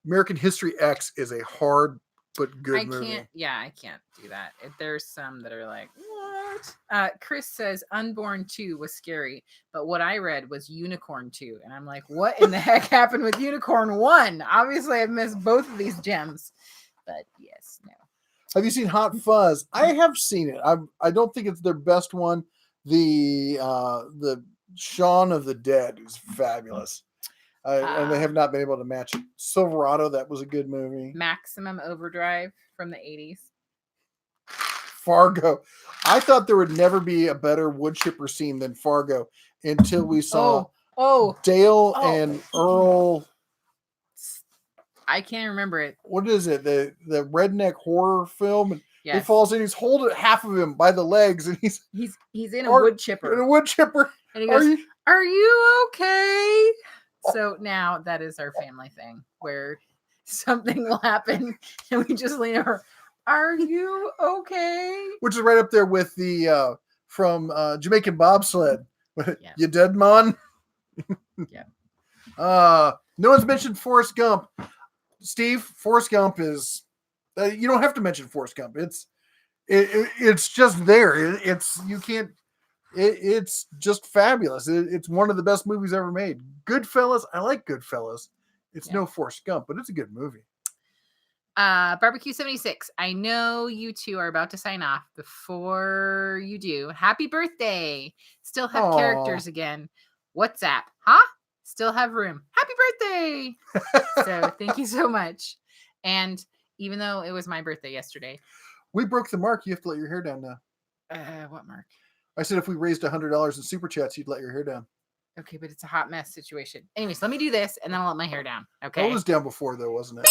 [SPEAKER 1] American History X is a hard but good movie.
[SPEAKER 2] I can't do that. There's some that are like, what? Chris says Unborn 2 was scary, but what I read was Unicorn 2. And I'm like, what in the heck happened with Unicorn 1? Obviously, I've missed both of these gems. But yes, no.
[SPEAKER 1] Have you seen Hot Fuzz? I have seen it. I don't think it's their best one. The Shaun of the Dead is fabulous. And they have not been able to match it. Silverado, that was a good movie.
[SPEAKER 2] Maximum Overdrive from the 80s.
[SPEAKER 1] Fargo. I thought there would never be a better wood chipper scene than Fargo until we saw Dale and Earl.
[SPEAKER 2] I can't remember it.
[SPEAKER 1] What is it? The redneck horror film?
[SPEAKER 2] Yes.
[SPEAKER 1] He falls in. He's holding half of him by the legs, and he's
[SPEAKER 2] in a wood chipper.
[SPEAKER 1] In a wood chipper.
[SPEAKER 2] And he goes, "Are you okay?" So now that is our family thing, where something will happen, and we just lean over. Are you okay? Which
[SPEAKER 1] is right up there with the from Jamaican Bobsled.
[SPEAKER 2] Yeah.
[SPEAKER 1] You dead, man?
[SPEAKER 2] Yeah.
[SPEAKER 1] No one's mentioned Forrest Gump. Steve, Forrest Gump is. You don't have to mention Forrest Gump. It's just there. You can't. It's just fabulous. It's one of the best movies ever made. Goodfellas. I like Goodfellas. It's no Forrest Gump, but it's a good movie.
[SPEAKER 2] Barbecue 76. I know you two are about to sign off. Before you do, happy birthday. Still have characters again. WhatsApp. Huh? Still have room. Happy birthday. So thank you so much. And even though it was my birthday yesterday.
[SPEAKER 1] We broke the mark. You have to let your hair down now.
[SPEAKER 2] What mark?
[SPEAKER 1] I said if we raised $100 in super chats, you'd let your hair down.
[SPEAKER 2] Okay, but it's a hot mess situation. Anyways, let me do this, and then I'll let my hair down. Okay.
[SPEAKER 1] It was down before, though, wasn't it?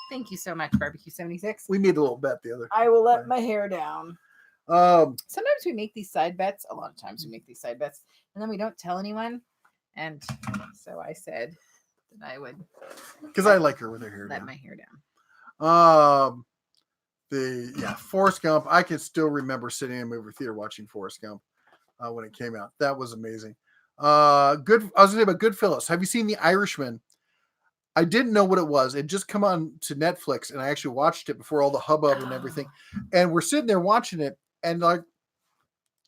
[SPEAKER 2] Thank you so much, Barbecue 76.
[SPEAKER 1] We made a little bet the other.
[SPEAKER 2] I will let my hair down. Sometimes we make these side bets. A lot of times we make these side bets, and then we don't tell anyone. And so I said that I would.
[SPEAKER 1] Because I like her with her hair down.
[SPEAKER 2] Let my hair down.
[SPEAKER 1] Forrest Gump. I can still remember sitting in a movie theater watching Forrest Gump when it came out. That was amazing. I was going to say about Goodfellas. Have you seen The Irishman? I didn't know what it was. It just come on to Netflix, and I actually watched it before all the hubbub and everything. And we're sitting there watching it, and like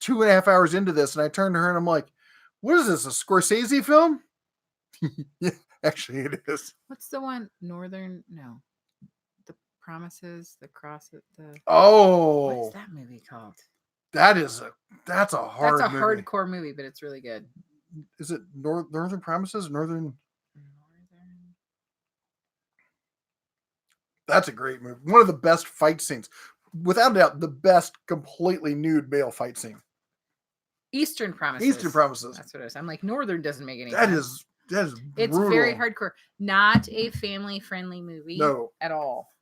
[SPEAKER 1] 2.5 hours into this, and I turned to her and I'm like, "What is this? A Scorsese film?" Yeah, actually, it is.
[SPEAKER 2] What's the one? Northern? No. Promises, the cross at the what's that movie called?
[SPEAKER 1] That's a
[SPEAKER 2] hardcore movie, but it's really good.
[SPEAKER 1] Is it Northern Promises? Northern. That's a great movie. One of the best fight scenes, without a doubt, the best completely nude male fight scene.
[SPEAKER 2] Eastern Promises. That's what it is. I'm like, Northern doesn't make any sense.
[SPEAKER 1] That is
[SPEAKER 2] it's
[SPEAKER 1] brutal.
[SPEAKER 2] Very hardcore. Not a family friendly movie.
[SPEAKER 1] No.
[SPEAKER 2] At all.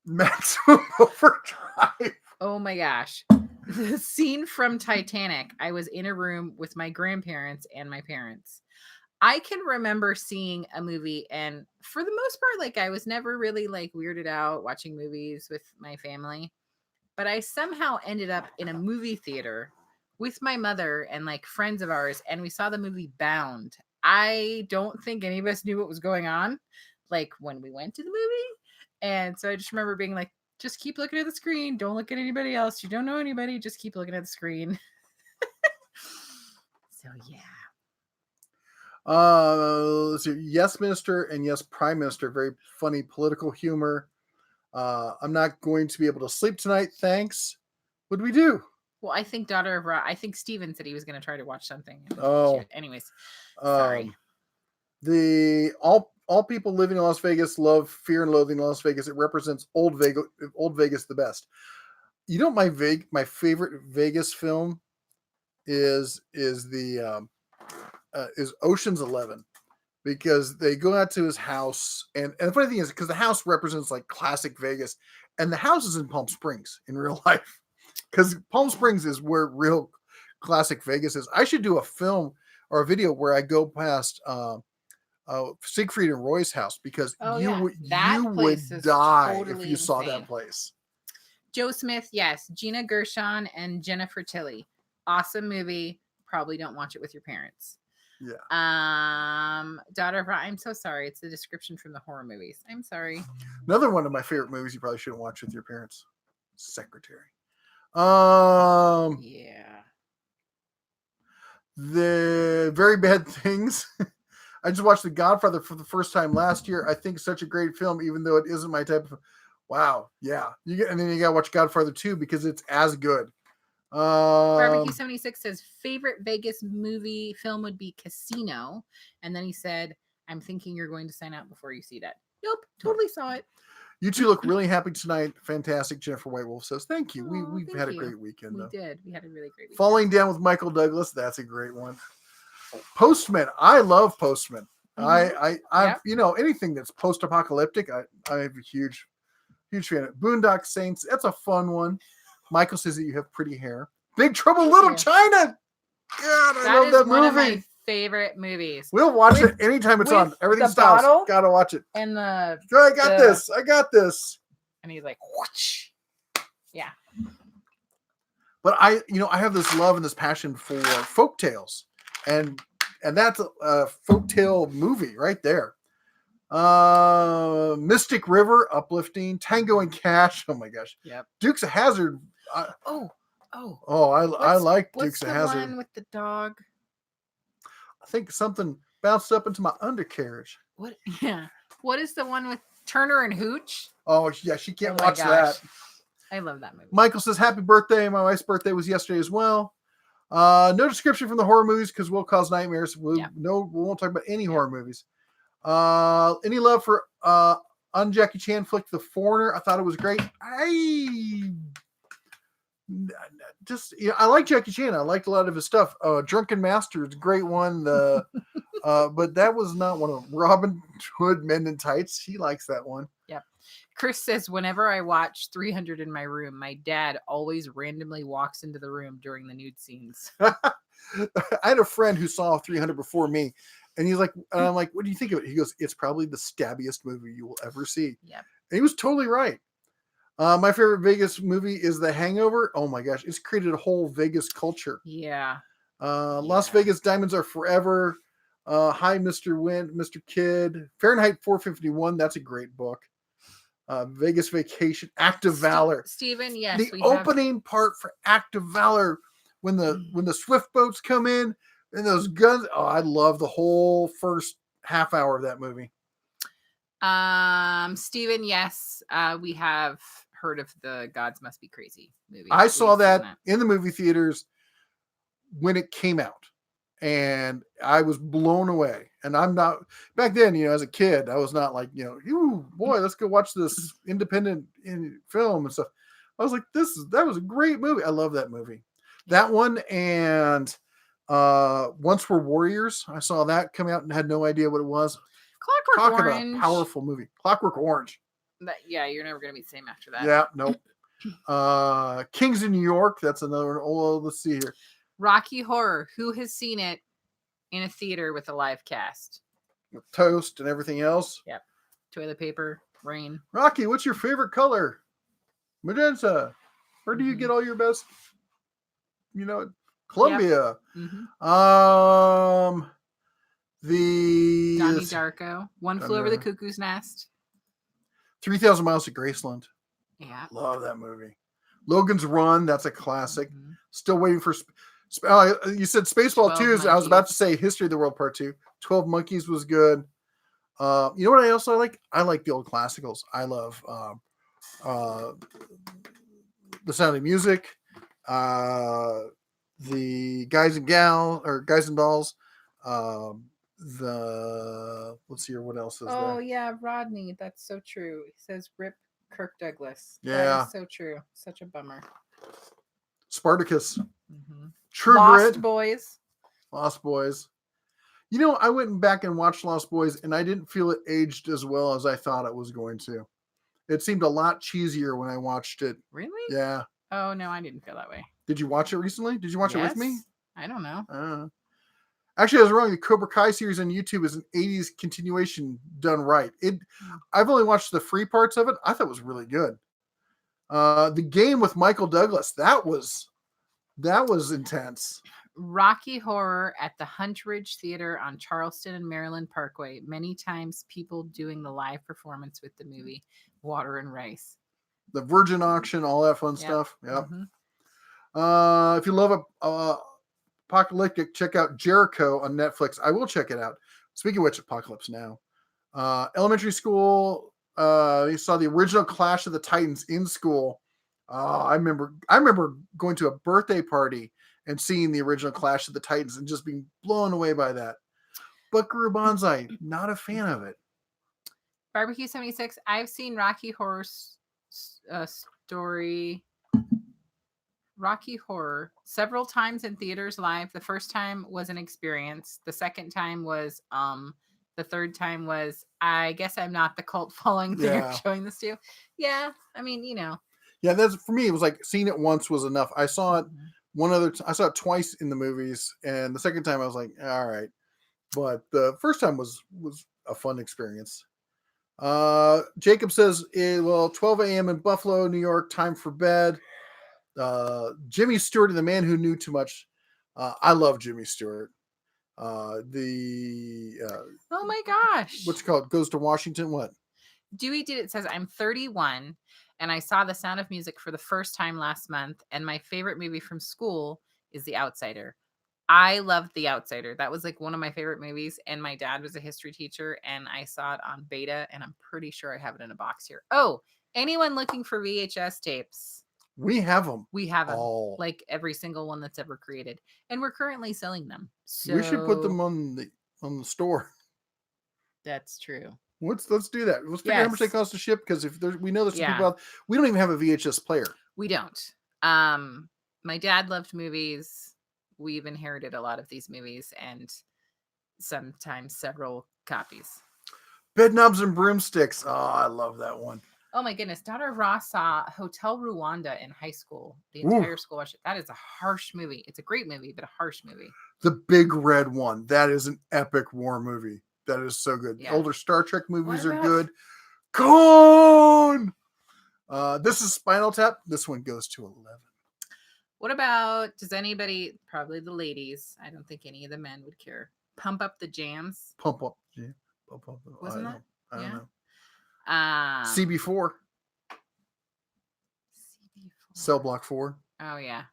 [SPEAKER 1] Maximum Overdrive.
[SPEAKER 2] Oh my gosh. The scene from Titanic. I was in a room with my grandparents and my parents. I can remember seeing a movie, and for the most part, like I was never really like weirded out watching movies with my family, but I somehow ended up in a movie theater with my mother and like friends of ours, and we saw the movie Bound. I don't think any of us knew what was going on, like when we went to the movie. And so I just remember being like, just keep looking at the screen. Don't look at anybody else. You don't know anybody. Just keep looking at the screen. So, yeah.
[SPEAKER 1] Let's see. Yes, Minister and Yes, Prime Minister. Very funny political humor. I'm not going to be able to sleep tonight. Thanks. What do we do?
[SPEAKER 2] Well, I think Daughter of Ra. I think Steven said he was going to try to watch something. Anyways. Sorry.
[SPEAKER 1] All people living in Las Vegas love Fear and Loathing in Las Vegas. It represents old Vegas the best. You know, my favorite Vegas film is Ocean's 11, because they go out to his house, and the funny thing is because the house represents like classic Vegas, and the house is in Palm Springs in real life, because Palm Springs is where real classic Vegas is. I should do a film or a video where I go past Siegfried and Roy's house, because
[SPEAKER 2] Oh,
[SPEAKER 1] you
[SPEAKER 2] yeah.
[SPEAKER 1] would
[SPEAKER 2] That
[SPEAKER 1] you would
[SPEAKER 2] place is
[SPEAKER 1] die if
[SPEAKER 2] totally
[SPEAKER 1] you saw
[SPEAKER 2] insane.
[SPEAKER 1] that place.
[SPEAKER 2] Joe Smith, yes. Gina Gershon and Jennifer Tilly. Awesome movie. Probably don't watch it with your parents.
[SPEAKER 1] Yeah.
[SPEAKER 2] Daughter of I'm so sorry. It's the description from the horror movies. I'm sorry.
[SPEAKER 1] Another one of my favorite movies you probably shouldn't watch with your parents. Secretary.
[SPEAKER 2] Yeah.
[SPEAKER 1] The Very Bad Things. I just watched The Godfather for the first time last year. I think such a great film, even though it isn't my type of. Wow, yeah. And then you gotta watch Godfather 2 because it's as good.
[SPEAKER 2] Barbecue 76 says favorite Vegas movie film would be Casino, and then he said, "I'm thinking you're going to sign out before you see that." Nope, totally saw it.
[SPEAKER 1] You two look really happy tonight. Fantastic. Jennifer White Wolf says, "Thank you.
[SPEAKER 2] Oh,
[SPEAKER 1] We've
[SPEAKER 2] thank
[SPEAKER 1] had a
[SPEAKER 2] you.
[SPEAKER 1] great weekend.
[SPEAKER 2] We
[SPEAKER 1] though.
[SPEAKER 2] did. We had a really great weekend.
[SPEAKER 1] Falling Down with Michael Douglas. That's a great one. Postman. I love Postman.
[SPEAKER 2] Mhm. Yep.
[SPEAKER 1] Anything that's post-apocalyptic, I'm a huge fan of. Boondock Saints. That's a fun one. Michael says that you have pretty hair. Big Trouble in Little
[SPEAKER 2] you.
[SPEAKER 1] China. God, I
[SPEAKER 2] That
[SPEAKER 1] love
[SPEAKER 2] is
[SPEAKER 1] that
[SPEAKER 2] one of
[SPEAKER 1] movie.
[SPEAKER 2] my favorite movies.
[SPEAKER 1] We'll watch
[SPEAKER 2] With-
[SPEAKER 1] it anytime it's
[SPEAKER 2] with
[SPEAKER 1] on. Everything
[SPEAKER 2] the
[SPEAKER 1] stops.
[SPEAKER 2] bottle
[SPEAKER 1] Gotta watch it.
[SPEAKER 2] And the
[SPEAKER 1] I got this.
[SPEAKER 2] and he's like, whoosh. Yeah.
[SPEAKER 1] But I have this love and this passion for folk tales, and that's a folktale movie right there. Mystic River, uplifting. Tango and Cash. Oh my gosh.
[SPEAKER 2] Yep.
[SPEAKER 1] Dukes of Hazzard. I like Dukes of Hazzard.
[SPEAKER 2] What's the one with the dog?
[SPEAKER 1] I think something bounced up into my undercarriage.
[SPEAKER 2] What? Yeah. What is the one with Turner and Hooch?
[SPEAKER 1] Oh yeah, she can't
[SPEAKER 2] Oh my
[SPEAKER 1] watch
[SPEAKER 2] gosh.
[SPEAKER 1] that.
[SPEAKER 2] I love that movie.
[SPEAKER 1] Michael says, happy birthday. My wife's birthday was yesterday as well. No description from the horror movies because we'll cause nightmares. We won't talk about any horror movies. Any love for Jackie Chan flick The Foreigner? I thought it was great. I like Jackie Chan. I liked a lot of his stuff. Drunken Master is a great one. But that was not one of them. Robin Hood Men in Tights. He likes that one.
[SPEAKER 2] Yep. Chris says, whenever I watch 300 in my room, my dad always randomly walks into the room during the nude scenes.
[SPEAKER 1] I had a friend who saw 300 before me, and he's like, and I'm like, what do you think of it? He goes, it's probably the stabbiest movie you will ever see.
[SPEAKER 2] Yep.
[SPEAKER 1] And he was totally right. My favorite Vegas movie is The Hangover. Oh my gosh, it's created a whole Vegas culture.
[SPEAKER 2] Yeah.
[SPEAKER 1] Las Vegas Diamonds Are Forever. Hi, Mr. Wind, Mr. Kid. Fahrenheit 451. That's a great book. Vegas Vacation. Act of Valor.
[SPEAKER 2] Stephen, yes.
[SPEAKER 1] The opening part for Act of Valor, when the swift boats come in and those guns. Oh, I love the whole first half hour of that movie.
[SPEAKER 2] Stephen, yes. We have heard of the Gods Must Be Crazy movie.
[SPEAKER 1] I saw that in the movie theaters when it came out. And I was blown away. And I'm not back then, as a kid, I was not like, ooh, boy, let's go watch this independent film and stuff. I was like, that was a great movie. I love that movie. That one and Once We're Warriors. I saw that come out and had no idea what it was.
[SPEAKER 2] Clockwork Orange.
[SPEAKER 1] About a powerful movie. Clockwork Orange.
[SPEAKER 2] You're never going to be the same after that.
[SPEAKER 1] Yeah, nope. Kings of New York. That's another one. Oh, let's see here.
[SPEAKER 2] Rocky Horror. Who has seen it in a theater with a live cast?
[SPEAKER 1] With toast and everything else.
[SPEAKER 2] Yep. Toilet paper, rain.
[SPEAKER 1] Rocky, what's your favorite color? Magenta. Where do you get all your best? Columbia.
[SPEAKER 2] Yep.
[SPEAKER 1] Mm-hmm.
[SPEAKER 2] Donnie Darko. One Flew Over the Cuckoo's Nest.
[SPEAKER 1] 3,000 Miles to Graceland.
[SPEAKER 2] Yeah.
[SPEAKER 1] Love that movie. Logan's Run. That's a classic.
[SPEAKER 2] Mm-hmm.
[SPEAKER 1] Still waiting for. You said Spaceball 2. I was about to say History of the World Part 2. 12 Monkeys was good. You know what I also like? I like the old classicals. I love The Sound of Music. The Guys and Dolls. Let's see here. What else is there?
[SPEAKER 2] Oh yeah, Rodney. That's so true. He says rip Kirk Douglas.
[SPEAKER 1] Yeah.
[SPEAKER 2] That is so true. Such a bummer.
[SPEAKER 1] Spartacus.
[SPEAKER 2] Mm-hmm.
[SPEAKER 1] True
[SPEAKER 2] Lost
[SPEAKER 1] Grit.
[SPEAKER 2] Boys.
[SPEAKER 1] Lost Boys. I went back and watched Lost Boys, and I didn't feel it aged as well as I thought it was going to. It seemed a lot cheesier when I watched it.
[SPEAKER 2] Really?
[SPEAKER 1] Yeah.
[SPEAKER 2] Oh, no, I didn't feel that way.
[SPEAKER 1] Did you watch it recently? Did you watch it with me?
[SPEAKER 2] I don't know.
[SPEAKER 1] Actually, I was wrong. The Cobra Kai series on YouTube is an 80s continuation done right. I've only watched the free parts of it. I thought it was really good. The Game with Michael Douglas, that was intense.
[SPEAKER 2] Rocky Horror at the Hunt Ridge Theater on Charleston and Maryland Parkway. Many times people doing the live performance with the movie Water and Rice.
[SPEAKER 1] The Virgin Auction, all that fun stuff. Yep. If you love apocalyptic, check out Jericho on Netflix. I will check it out. Speaking of which, Apocalypse Now. Elementary school, you saw the original Clash of the Titans in school. I remember going to a birthday party and seeing the original Clash of the Titans and just being blown away by that. Buckaroo Banzai, not a fan of it.
[SPEAKER 2] Barbecue 76, I've seen Rocky Horror Story... Rocky Horror several times in theaters live. The first time was an experience. The second time was the third time was, I guess I'm not the cult following they're showing this to. Yeah, I mean,
[SPEAKER 1] Yeah, that's for me. It was like seeing it once was enough. I saw it I saw it twice in the movies, and the second time I was like, all right. But the first time was a fun experience. Jacob says, 12 a.m. in Buffalo, New York, time for bed. Jimmy Stewart and the Man Who Knew Too Much. I love Jimmy Stewart. Oh
[SPEAKER 2] my gosh.
[SPEAKER 1] What's it called? Goes to Washington. What?
[SPEAKER 2] Dewey did it says, I'm 31 and I saw The Sound of Music for the first time last month. And my favorite movie from school is The Outsider. I loved The Outsider. That was like one of my favorite movies. And my dad was a history teacher and I saw it on beta and I'm pretty sure I have it in a box here. Oh, anyone looking for VHS tapes?
[SPEAKER 1] We have them.
[SPEAKER 2] We have them. Like every single one that's ever created. And we're currently selling them. So
[SPEAKER 1] we should put them on the store.
[SPEAKER 2] That's true.
[SPEAKER 1] Let's do that. Let's figure out how much they cost to ship, because we know there's some people out, we don't even have a VHS player.
[SPEAKER 2] We don't. My dad loved movies. We've inherited a lot of these movies and sometimes several copies.
[SPEAKER 1] Bedknobs and Broomsticks. Oh, I love that one.
[SPEAKER 2] Oh my goodness. Daughter of Ross saw Hotel Rwanda in high school. The entire school watched it. That is a harsh movie. It's a great movie, but a harsh movie.
[SPEAKER 1] The Big Red One. That is an epic war movie. That is so good. Yeah. Older Star Trek movies are good. Con! This is Spinal Tap. This one goes to 11.
[SPEAKER 2] What about, does anybody, probably the ladies, I don't think any of the men would care, Pump Up the Jams?
[SPEAKER 1] Pump Up the Jam.
[SPEAKER 2] Wasn't that?
[SPEAKER 1] I don't know. CB4. Cell Block 4.
[SPEAKER 2] Oh, yeah.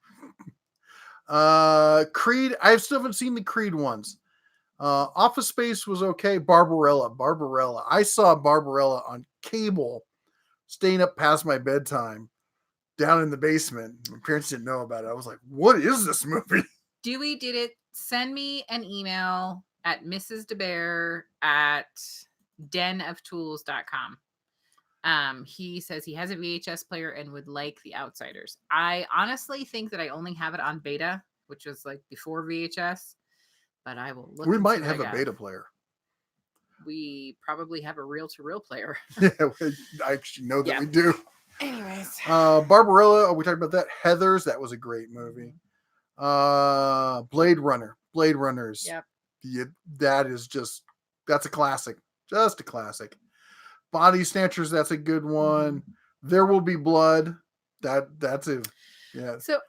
[SPEAKER 1] Creed. I still haven't seen the Creed ones. Office Space was okay. Barbarella. I saw Barbarella on cable, staying up past my bedtime, down in the basement. My parents didn't know about it. I was like, what is this movie?
[SPEAKER 2] Dewey did it. Send me an email at mrsdebear@denoftools.com. He says he has a VHS player and would like The Outsiders. I honestly think that I only have it on beta, which was like before VHS, but I will look.
[SPEAKER 1] We might have a beta player.
[SPEAKER 2] We probably have a reel-to-reel player.
[SPEAKER 1] Yeah, I actually know that we do.
[SPEAKER 2] Anyways.
[SPEAKER 1] Barbarella, we talked about that. Heathers, that was a great movie. Blade Runners.
[SPEAKER 2] Yep.
[SPEAKER 1] That's a classic. Just a classic. Body Snatchers, that's a good one. There Will Be Blood. That's it. Yeah.
[SPEAKER 2] So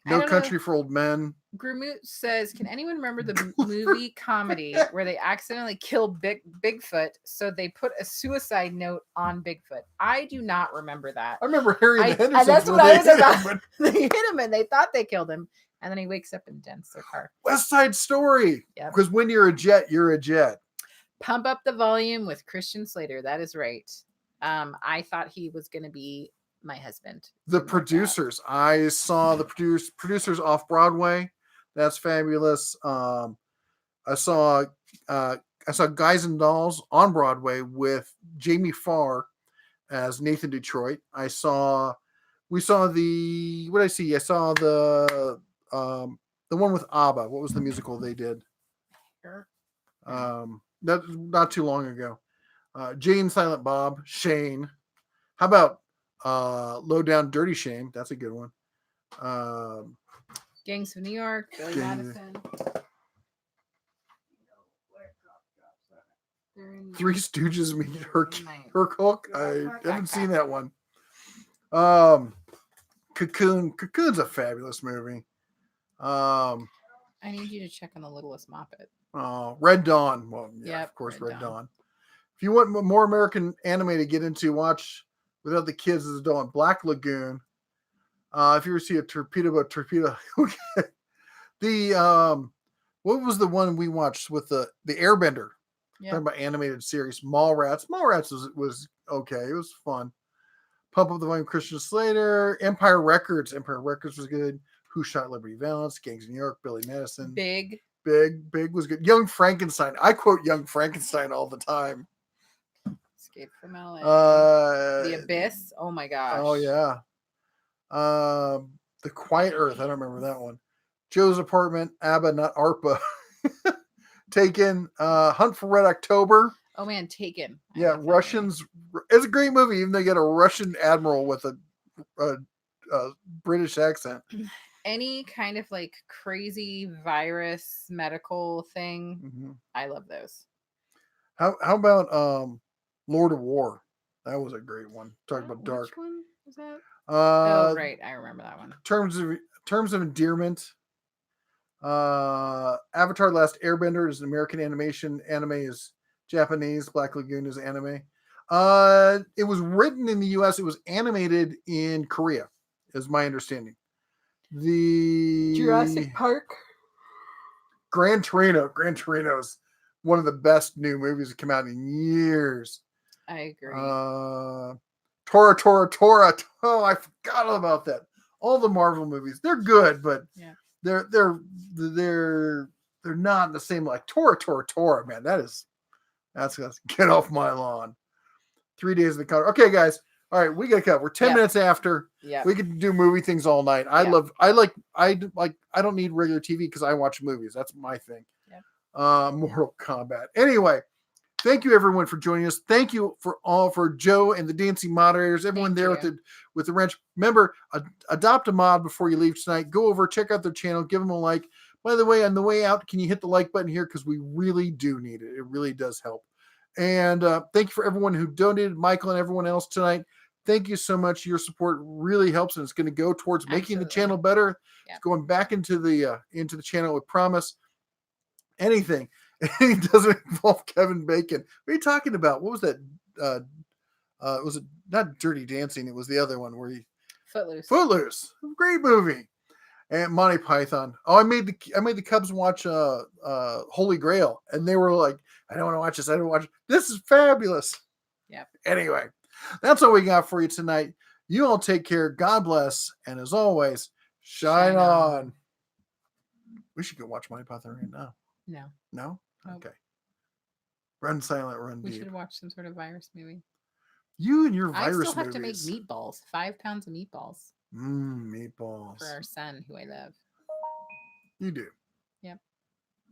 [SPEAKER 1] No Country for Old Men.
[SPEAKER 2] Grumut says, can anyone remember the movie comedy where they accidentally killed Bigfoot, so they put a suicide note on Bigfoot? I do not remember that.
[SPEAKER 1] I remember Harry and the Hendersons.
[SPEAKER 2] That's what I was about. They hit him and they thought they killed him, and then he wakes up and dents their car.
[SPEAKER 1] West Side Story. Yeah. Because when you're a jet, you're a jet.
[SPEAKER 2] Pump Up the Volume with Christian Slater. That is right. I thought he was going to be my husband.
[SPEAKER 1] The Producers. I saw the Producers off Broadway. That's fabulous. I saw Guys and Dolls on Broadway with Jamie Farr as Nathan Detroit. I saw the one with ABBA. What was the musical they did? Not too long ago. Jay and Silent Bob, Shane. How about Low Down Dirty Shame? That's a good one.
[SPEAKER 2] Gangs of New York, Billy Madison.
[SPEAKER 1] Three Stooges meet Herc Hulk. I haven't seen that one. Cocoon. Cocoon's a fabulous movie.
[SPEAKER 2] I need you to check on the Littlest Moppet.
[SPEAKER 1] Red Dawn. Well, yeah,
[SPEAKER 2] Yep,
[SPEAKER 1] of course,
[SPEAKER 2] Red
[SPEAKER 1] Red
[SPEAKER 2] Dawn.
[SPEAKER 1] Dawn. If you want more American anime to get into, watch without the kids as a adult, Black Lagoon. If you ever see a torpedo, the what was the one we watched with the Airbender?
[SPEAKER 2] Yeah.
[SPEAKER 1] Talking about animated series, Mallrats. Mallrats was okay. It was fun. Pump Up the Volume, Christian Slater, Empire Records. Empire Records was good. Who Shot Liberty Valance? Gangs of New York, Billy Madison.
[SPEAKER 2] Big
[SPEAKER 1] was good. Young Frankenstein. I quote Young Frankenstein all the time.
[SPEAKER 2] Escape from LA. The Abyss. Oh my gosh.
[SPEAKER 1] Oh yeah. The Quiet Earth. I don't remember that one. Joe's Apartment. ABBA, not ARPA. Taken. Hunt for Red October.
[SPEAKER 2] Oh man, Taken.
[SPEAKER 1] Yeah, Russians. It's a great movie, even though you get a Russian admiral with a British accent.
[SPEAKER 2] Any kind of like crazy virus medical thing, I love those.
[SPEAKER 1] How about Lord of War? That was a great one. Talking about dark.
[SPEAKER 2] Which one was that? Oh right, I remember that one.
[SPEAKER 1] Terms of Endearment. Avatar: Last Airbender is an American animation. Anime is Japanese. Black Lagoon is anime. It was written in the U.S. It was animated in Korea, is my understanding. The
[SPEAKER 2] Jurassic Park.
[SPEAKER 1] Gran Torino. Gran Torino's one of the best new movies that come out in years.
[SPEAKER 2] I agree.
[SPEAKER 1] Tora. Oh, I forgot all about that. All the Marvel movies, they're good, but they're not in the same like Tora. Man, that's get off my lawn. 3 days in the counter. Okay, guys. All right, we gotta cut. We're 10 minutes after.
[SPEAKER 2] Yeah,
[SPEAKER 1] we could do movie things all night. I don't need regular TV because I watch movies. That's my thing. Mortal Kombat. Anyway, thank you everyone for joining us. Thank you for Joe and the dancing moderators, everyone there with the wrench. Remember, adopt a mod before you leave tonight. Go over, check out their channel, give them a like. By the way, on the way out, can you hit the like button here? Because we really do need it. It really does help. And thank you for everyone who donated, Michael and everyone else tonight. Thank you so much. Your support really helps, and it's going to go towards making the channel better. Yeah. It's going back into the channel. We promise. Anything doesn't involve Kevin Bacon. What are you talking about? What was that? Was it not Dirty Dancing? It was the other one where he Footloose. Great movie. And Monty Python. Oh, I made the Cubs watch Holy Grail, and they were like, I don't want to watch this. I don't watch it. This is fabulous.
[SPEAKER 2] Yeah.
[SPEAKER 1] Anyway, that's all we got for you tonight. You all take care. God bless. And as always, shine on. We should go watch Monty Python right now.
[SPEAKER 2] No.
[SPEAKER 1] No? Okay. Run silent, run deep.
[SPEAKER 2] We should watch some sort of virus movie.
[SPEAKER 1] You and your virus movies.
[SPEAKER 2] I still have to make meatballs. 5 pounds of meatballs.
[SPEAKER 1] Meatballs.
[SPEAKER 2] For our son, who I love.
[SPEAKER 1] You do.